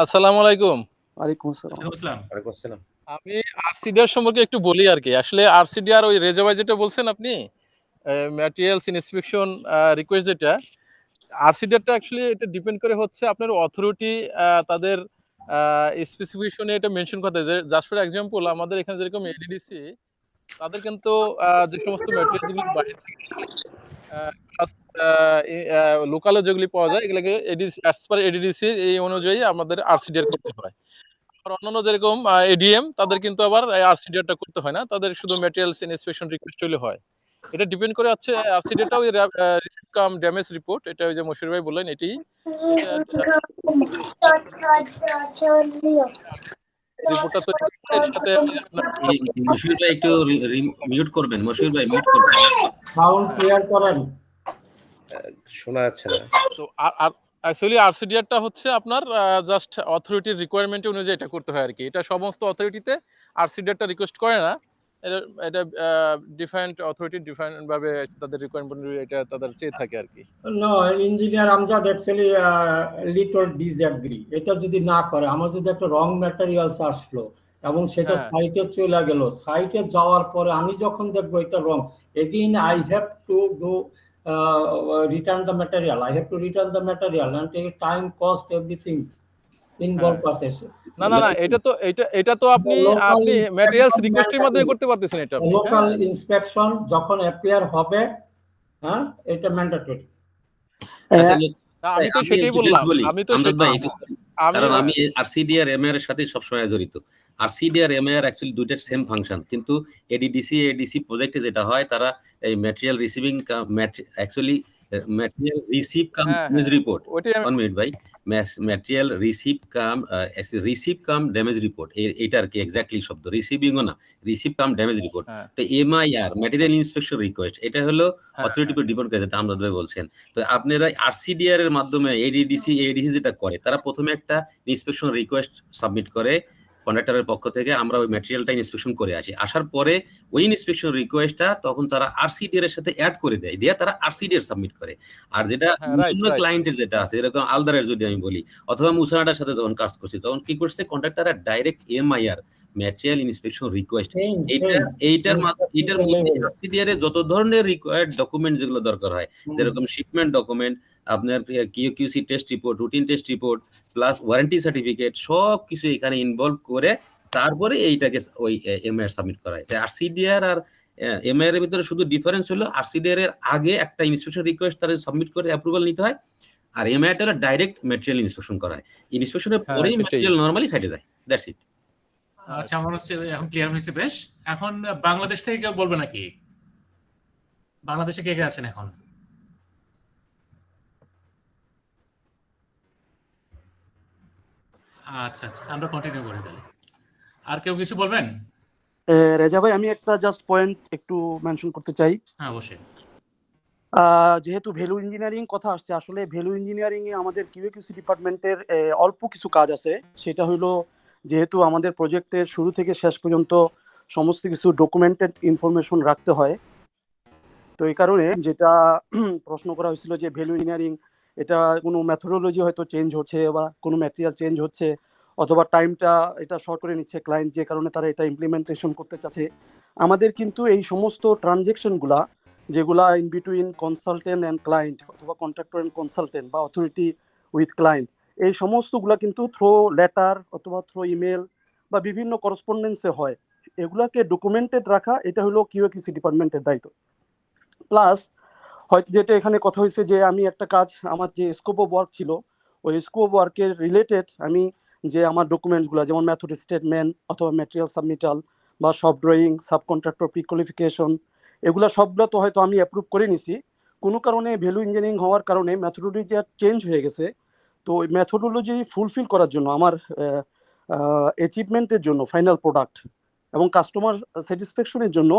আসসালামু আলাইকুম।
ওয়ালাইকুম আসসালাম।
ওয়ালাইকুম আসসালাম।
আমি আরসিডিআর সম্পর্কে একটু বলি আর কি। আসলে আরসিডিআর ওই রেজা ভাই যেটা বলছেন আপনি, ম্যাটেরিয়ালস ইন্সপেকশন রিকোয়েস্ট, যেটা আরসিডিআরটা অ্যাকচুয়ালি এটা ডিপেন্ড করে হচ্ছে আপনার অথরিটি তাদের স্পেসিফিকেশনে এটা মেনশন করতে। জাস্ট ফর এক্সাম্পল, আমাদের এখানে যেরকম এডিডিসি, তাদের কিন্তু যে সমস্ত ম্যাটেরিয়ালস গুলো বাইরে থেকে লোকালে যেগুলি পাওয়া যায়, এগুলোকে অ্যাজ পার এডিডিসি এই অনুযায়ী আমাদের আরসিডিআর করতে হয়। আর অন্যান্য যেরকম এডিএম, তাদের কিন্তু আবার আরসিডিআরটা করতে হয় না, তাদের শুধু ম্যাটেরিয়ালস ইন্সপেকশন রিকোয়েস্ট হলে হয়। এটা ডিপেন্ড করে হচ্ছে আরসিডিআরটা ওই রিসিভ কাম ড্যামেজ রিপোর্ট, এটা ওই যে মশিউর ভাই বললেন, এটি রিপোর্টটা তো এর সাথে
মশিউর ভাই একটু মিউট করবেন, মশিউর ভাই মিউট করবেন,
সাউন্ড ক্লিয়ার করেন,
শোনা যাচ্ছে না।
তো অ্যাকচুয়ালি আরসিডিআরটা হচ্ছে আপনার জাস্ট অথরিটির রিকোয়ারমেন্ট অনুযায়ী এটা করতে হয় আর কি। এটা সমস্ত অথরিটিতে আরসিডিআরটা রিকোয়েস্ট করে না, এটা ডিফারেন্ট অথরিটি ডিফারেন্ট ভাবে তাদের রিকোয়ারমেন্ট এটা তাদের চেয়ে থাকে আর কি।
No, engineer Amjad actually little disagree. এটা যদি না করে, আমার যদি একটা রং ম্যাটেরিয়ালস আসলো এবং সেটা সাইটে চলে গেল, সাইটে যাওয়ার পরে আমি যখন দেখবো এটা wrong, again I have to do return the material. I have to return the material and take time, cost, everything involved process.
না, এটা তো আপনি ম্যাটেরিয়ালস রিকোয়েস্টের মাধ্যমে করতে পারতেছেন। এটা
লোকাল ইন্সপেকশন যখন অ্যাপিয়ার হবে, হ্যাঁ, এটা ম্যান্ডেটরি।
আমি তো সেটাই বললাম। আমি তো
কারণ আমি আরসিডিআর এমআর এর সাথে সব সময় জড়িত। আরসিডিআর এমআর অ্যাকচুয়ালি দুইটার সেম ফাংশন, কিন্তু এডিসি প্রজেক্টে যেটা হয়, তারা এই material receiving actually material receive cum damage report, 1 minute ভাই, material receive cum damage report, এটা আর কি এক্স্যাক্টলি শব্দ, রিসিভিংও না, রিসিভ কাম ড্যামেজ রিপোর্ট।
হ্যাঁ
তো এমআইআর ম্যাটেরিয়াল ইন্সপেকশন রিকোয়েস্ট, এটা হলো
হ্যাঁ
অথরিটি টু ডিপোর্ট যেটা আমরা বলছেন। তো আপনারা আরসিডিআর এর মাধ্যমে এডিসি যেটা করে, তারা প্রথমে একটা ইন্সপেকশন রিকোয়েস্ট সাবমিট করে কন্ট্রাক্টরের পক্ষ থেকে, আমরা ওই ম্যাটেরিয়ালটা ইন্সপেকশন করে আসি, আসার পরে ওই ইন্সপেকশন রিকোয়েস্টটা তখন তারা আরসিডিআর এর সাথে অ্যাড করে দেয়, দিয়ে তারা আরসিডিআর সাবমিট করে। আর যেটা
হ্যাঁ রাইট
অন্য
রাইট
ক্লায়েন্টের যেটা আছে, এরকম আলদারের যদি আমি বলি অথবা মুসানাটার সাথে যখন কাজ করছি, তখন কি করছে কন্ট্রাক্টররা direct MIR material inspection request, এইটার মধ্যে আরসিডিআর এর যত ধরনের রিকোয়ার্ড ডকুমেন্ট যেগুলো দরকার হয়, যেরকম শিপমেন্ট ডকুমেন্ট, আপনার QC test report, routine test report, plus warranty certificate, সব কিছু এখানে ইনভলভ করে তারপরে এইটাকে ওই এমআইআর সাবমিট করা হয়। আরসিডিআর আর এমআইআর এর ভিতরে শুধু ডিফারেন্স হলো আরসিডিআর এর আগে একটা ইন্সপেকশন রিকোয়েস্ট তারা সাবমিট করে অ্যাপ্রুভাল নিতে হয়, আর এমআইআরটা ডাইরেক্ট ম্যাটেরিয়াল ইন্সপেকশন করা হয়। ইন্সপেকশনের
হ্যাঁ
পরেই
সেটাই।
ম্যাটেরিয়াল নরমালি সাইডে যায়, দ্যাটস ইট।
আচ্ছা, আমার হচ্ছে এখন ক্লিয়ার হয়েছে বেশ। এখন বাংলাদেশ থেকে কেউ বলবে নাকি? বাংলাদেশে কে কে আছেন এখন? আচ্ছা আচ্ছা, আমরা কন্টিনিউ করি তাহলে। আর কেউ কিছু বলবেন?
রেজা ভাই, আমি একটা জাস্ট পয়েন্ট একটু মেনশন করতে চাই।
হ্যাঁ অবশ্যই।
যেহেতু ভ্যালু ইঞ্জিনিয়ারিং কথা আসছে, আসলে ভ্যালু ইঞ্জিনিয়ারিং এ আমাদের কিউএকিউসি ডিপার্টমেন্টের অল্প কিছু কাজ আছে। সেটা হলো, যেহেতু আমাদের প্রজেক্টের শুরু থেকে শেষ পর্যন্ত সমস্ত কিছু ডকুমেন্টেড ইনফরমেশন রাখতে হয়, তো এই কারণে যেটা প্রশ্ন করা হয়েছিল যে ভ্যালু ইঞ্জিনিয়ারিং এটা কোনো মেথোডোলজি হয়তো চেঞ্জ হচ্ছে বা কোনো ম্যাটেরিয়াল চেঞ্জ হচ্ছে, অথবা টাইমটা এটা শর্ট করে নিচ্ছে ক্লায়েন্ট, যে কারণে তারা এটা ইমপ্লিমেন্টেশন করতে চাচ্ছে। আমাদের কিন্তু এই সমস্ত ট্রানজেকশনগুলা, যেগুলা in between consultant and client অথবা কন্ট্রাক্টর অ্যান্ড কনসালটেন্ট বা অথরিটি উইথ ক্লায়েন্ট, এই সমস্তগুলা কিন্তু থ্রো লেটার অথবা থ্রো ইমেল বা বিভিন্ন করসপন্ডেন্সে হয়। এগুলাকে ডকুমেন্টেড রাখা, এটা হলো কিউএকিউসি ডিপার্টমেন্টের দায়িত্ব। প্লাস হয়তো যেটা এখানে কথা হয়েছে যে আমি একটা কাজ, আমার যে স্কোপ অফ ওয়ার্ক ছিল, ওই স্কোপ অফ ওয়ার্কের রিলেটেড আমি যে আমার ডকুমেন্টসগুলো, যেমন মেথড স্টেটমেন্ট অথবা ম্যাটেরিয়াল সাবমিটাল বা সব drawing, sub contractor pre qualification, এগুলো সবগুলো তো হয়তো আমি অ্যাপ্রুভ করে নিছি। কোনো কারণে ভ্যালু ইঞ্জিনিয়ারিং হওয়ার কারণে মেথোডোলজি চেঞ্জ হয়ে গেছে। তো ওই মেথোডোলজি ফুলফিল করার জন্য, আমার অ্যাচিভমেন্টের জন্য, ফাইনাল প্রোডাক্ট এবং কাস্টমার স্যাটিসফ্যাকশনের জন্য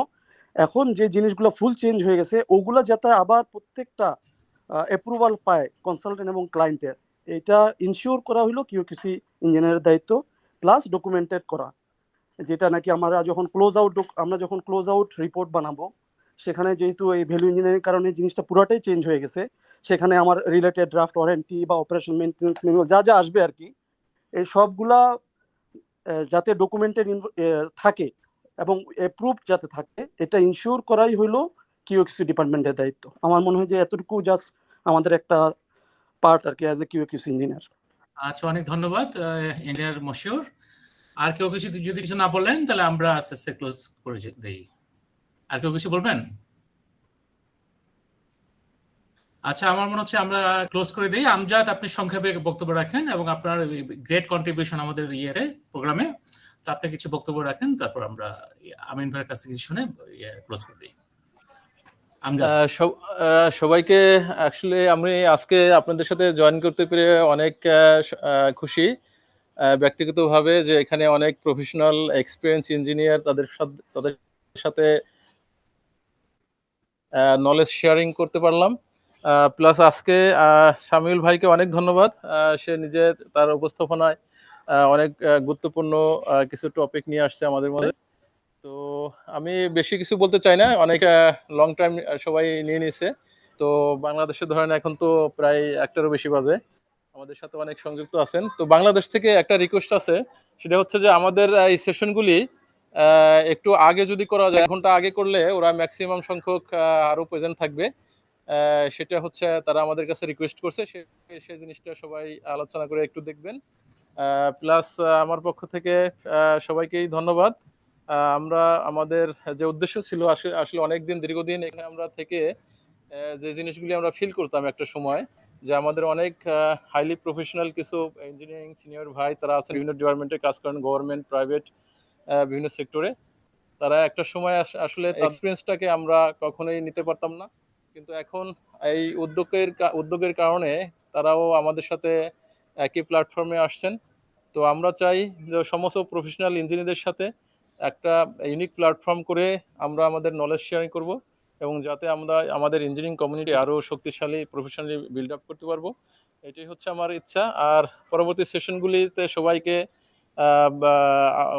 এখন যে জিনিসগুলো ফুল চেঞ্জ হয়ে গেছে, ওগুলা যাতে আবার প্রত্যেকটা অ্যাপ্রুভাল পায় কনসালটেন্ট এবং ক্লায়েন্টের, এটা ইনশিওর করা হলো কিউকিউসি ইঞ্জিনিয়ারের দায়িত্ব। প্লাস ডকুমেন্টেড করা, যেটা নাকি আমরা যখন ক্লোজ আউট রিপোর্ট বানাবো, সেখানে যেহেতু এই ভ্যালু ইঞ্জিনিয়ারিং কারণে জিনিসটা পুরোটাই চেঞ্জ হয়ে গেছে, সেখানে আমার রিলেটেড ড্রাফট ওয়ারেন্টি বা অপারেশন মেইনটেন্যান্স ম্যানুয়াল যা যা আসবে আর কি, এই সবগুলা যাতে ডকুমেন্টেড থাকে এবং অ্যাপ্রুভ যাতে থাকে, এটা ইনশিওর করাই হলো কিউএকিউসি ডিপার্টমেন্টের দায়িত্ব। আমার মনে হয় যে এতটুকু জাস্ট আমাদের একটা পার্ট আর কি অ্যাজ এ কিউএকিউসি ইঞ্জিনিয়ার।
আচ্ছা, অনেক ধন্যবাদ ইঞ্জিনিয়ার মশিউর। আর কেউ কিছু যদি কিছু না বললেন তাহলে আমরা আস্তে আস্তে ক্লোজ করে দেই। আর কেউ কিছু বলবেন? আচ্ছা, আমার মনে হচ্ছে আমরা ক্লোজ করে দিই। আমজাদ, আপনি সংক্ষেপে বক্তব্য রাখেন এবং আপনার গ্রেট কন্ট্রিবিউশন আমাদের প্রোগ্রামে, তো আপনি কিছু বক্তব্য রাখেন, তারপর আমরা আমিন ভাইয়ের কাছে কিছু শুনে ক্লোজ করে দিই। আমজাদ।
সবাইকে আসলে আমি আজকে আপনাদের সাথে জয়েন করতে পেরে অনেক খুশি ব্যক্তিগতভাবে, যে এখানে অনেক প্রফেশনাল এক্সপিরিয়েন্স ইঞ্জিনিয়ার, তাদের সাথে নলেজ শেয়ারিং করতে পারলাম। প্লাস আজকে শামিউল ভাইকে অনেক ধন্যবাদ, সে নিজে তার উপস্থাপনায় অনেক গুরুত্বপূর্ণ কিছু টপিক নিয়ে আসছে আমাদের মধ্যে। তো আমি বেশি কিছু বলতে চাই না, অনেক লং টাইম সবাই নিয়ে নিয়েছে। তো বাংলাদেশে ধরেন এখন তো প্রায় 1টারও বেশি বাজে, আমাদের সাথে অনেক সংযুক্ত আছেন। তো বাংলাদেশ থেকে একটা রিকোয়েস্ট আছে, সেটা হচ্ছে যে আমাদের এই সেশনগুলি একটু আগে যদি করা যায়, 1 ঘন্টা আগে করলে ওরা ম্যাক্সিমাম সংখ্যক আরো প্রেজেন্ট থাকবে। সেটা হচ্ছে তারা আমাদের কাছে রিকোয়েস্ট করছে, সেই জিনিসটা সবাই আলোচনা করে একটু দেখবেন। প্লাস আমার পক্ষ থেকে সবাইকেই ধন্যবাদ। আমরা আমাদের যে উদ্দেশ্য ছিল, আসলে অনেকদিন দীর্ঘদিন এখানে আমরা থেকে যে জিনিসগুলি আমরা ফিল করতাম একটা সময়, যে আমাদের অনেক হাইলি প্রফেশনাল কিছু ইঞ্জিনিয়ারিং সিনিয়র ভাই তারা আছেন, বিভিন্ন ডিপার্টমেন্টে কাজ করেন, গভর্নমেন্ট, প্রাইভেট, বিভিন্ন সেক্টরে। তারা একটা সময় আসলে এক্সপিরিয়েন্সটাকে আমরা কখনোই নিতে পারতাম না, কিন্তু এখন এই উদ্যোগের কারণে তারাও আমাদের সাথে একই প্ল্যাটফর্মে আসছেন। তো আমরা চাই যে সমস্ত প্রফেশনাল ইঞ্জিনিয়ারদের সাথে একটা ইউনিক প্ল্যাটফর্ম করে আমরা আমাদের নলেজ শেয়ারিং করব, এবং যাতে আমরা আমাদের ইঞ্জিনিয়ারিং কমিউনিটি আরও শক্তিশালী প্রফেশনালি বিল্ড আপ করতে পারবো, এটাই হচ্ছে আমার ইচ্ছা। আর পরবর্তী সেশনগুলিতে সবাইকে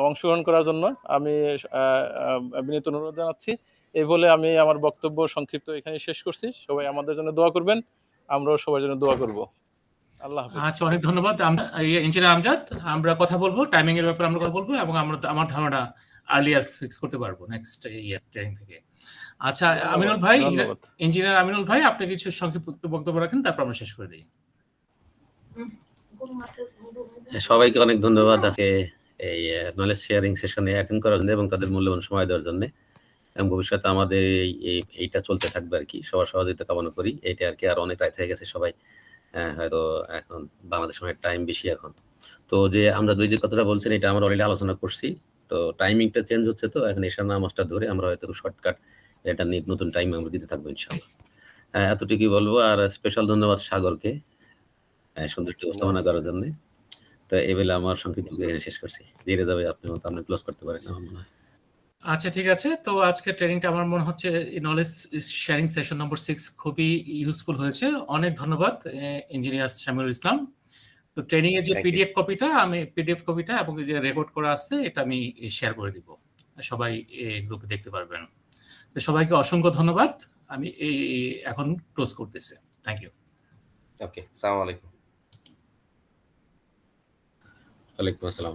অংশগ্রহণ করার জন্য আমি বিনীত অনুরোধ জানাচ্ছি। এই বলে আমি আমার বক্তব্য সংক্ষিপ্ত এখানে শেষ করছি। সবাই আমাদের জন্য দোয়া করবেন, আমরাও সবার জন্য দোয়া করব। আল্লাহ হাফেজ।
আচ্ছা, অনেক ধন্যবাদ। আমরা ইঞ্জিনিয়ার আমজাদ, আমরা কথা বলবো টাইমিং এর ব্যাপারে, আমরা কথা বলবো, এবং আমার ধারণা আর্লিয়ার ফিক্স করতে পারবো নেক্সট ইয়ার ট্রেনিং থেকে। আচ্ছা, আমিনুল ভাই, ইঞ্জিনিয়ার আমিনুল ভাই, আপনি কিছু সংক্ষিপ্ত বক্তব্য রাখেন, তারপর আমরা শেষ করে দিই।
সবাইকে অনেক ধন্যবাদ আজকে এই নলেজ শেয়ারিং সেশনে অ্যাটেন্ড করার জন্য এবং তাদের মূল্যবান সময় দেওয়ার জন্য। এবং ভবিষ্যতে আমাদের এইটা চলতে থাকবে আর কি। সবার সহযোগিতা কামনা করি। এইটা আর কি। আর অনেক রাত হয়ে গেছে, সবাই হয়তো এখন বাংলাদেশ সময় টাইম বেশি এখন। তো যে আমরা যে কথাটা বলছেন এটা আমরা অলরেডি আলোচনা করছি। তো টাইমিংটা চেঞ্জ হচ্ছে, তো এখন এশার নামাজটা ধরে আমরা হয়তো শর্টকাট এটা নিয়ে নতুন টাইম আমরা দিতে থাকবো ইনশাআল্লাহ। এতটুকুই বলবো। আর স্পেশাল ধন্যবাদ সাগরকে সুন্দর একটি উপস্থাপনা করার জন্য। তো এই বেলা আমার সংক্ষিপ্ত এখানে শেষ করছি। ধীরে যাবে আপনি ক্লোজ করতে পারেন আমার মনে হয়।
আচ্ছা, ঠিক আছে। তো আজকে ট্রেনিংটা আমার মনে হচ্ছে নলেজ শেয়ারিং সেশন নম্বর 6 খুবই ইউজফুল হয়েছে। অনেক ধন্যবাদ ইঞ্জিনিয়ার শামিউল ইসলাম। তো ট্রেনিং এর যে পিডিএফ কপিটা এবং যে রেকর্ড করা আছে এটা আমি শেয়ার করে দিব, সবাই গ্রুপে দেখতে পারবেন। তো সবাইকে অসংখ্য ধন্যবাদ। আমি এখন ক্লোজ করতেছি। Thank you.
ওকে, আসসালামু আলাইকুম।
ওয়ালাইকুম আসসালাম।